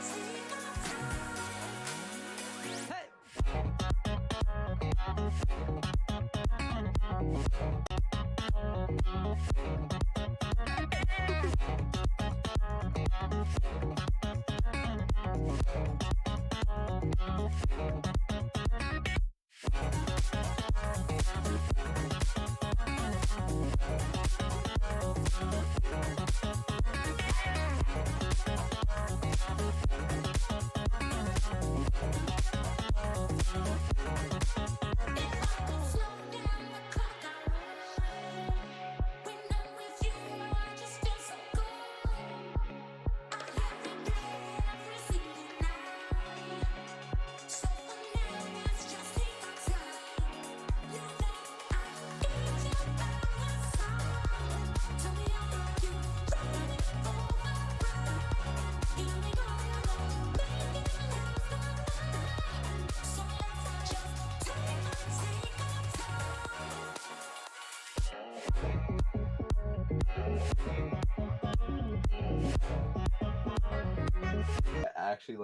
Speaker 13: Actually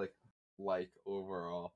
Speaker 13: like overall.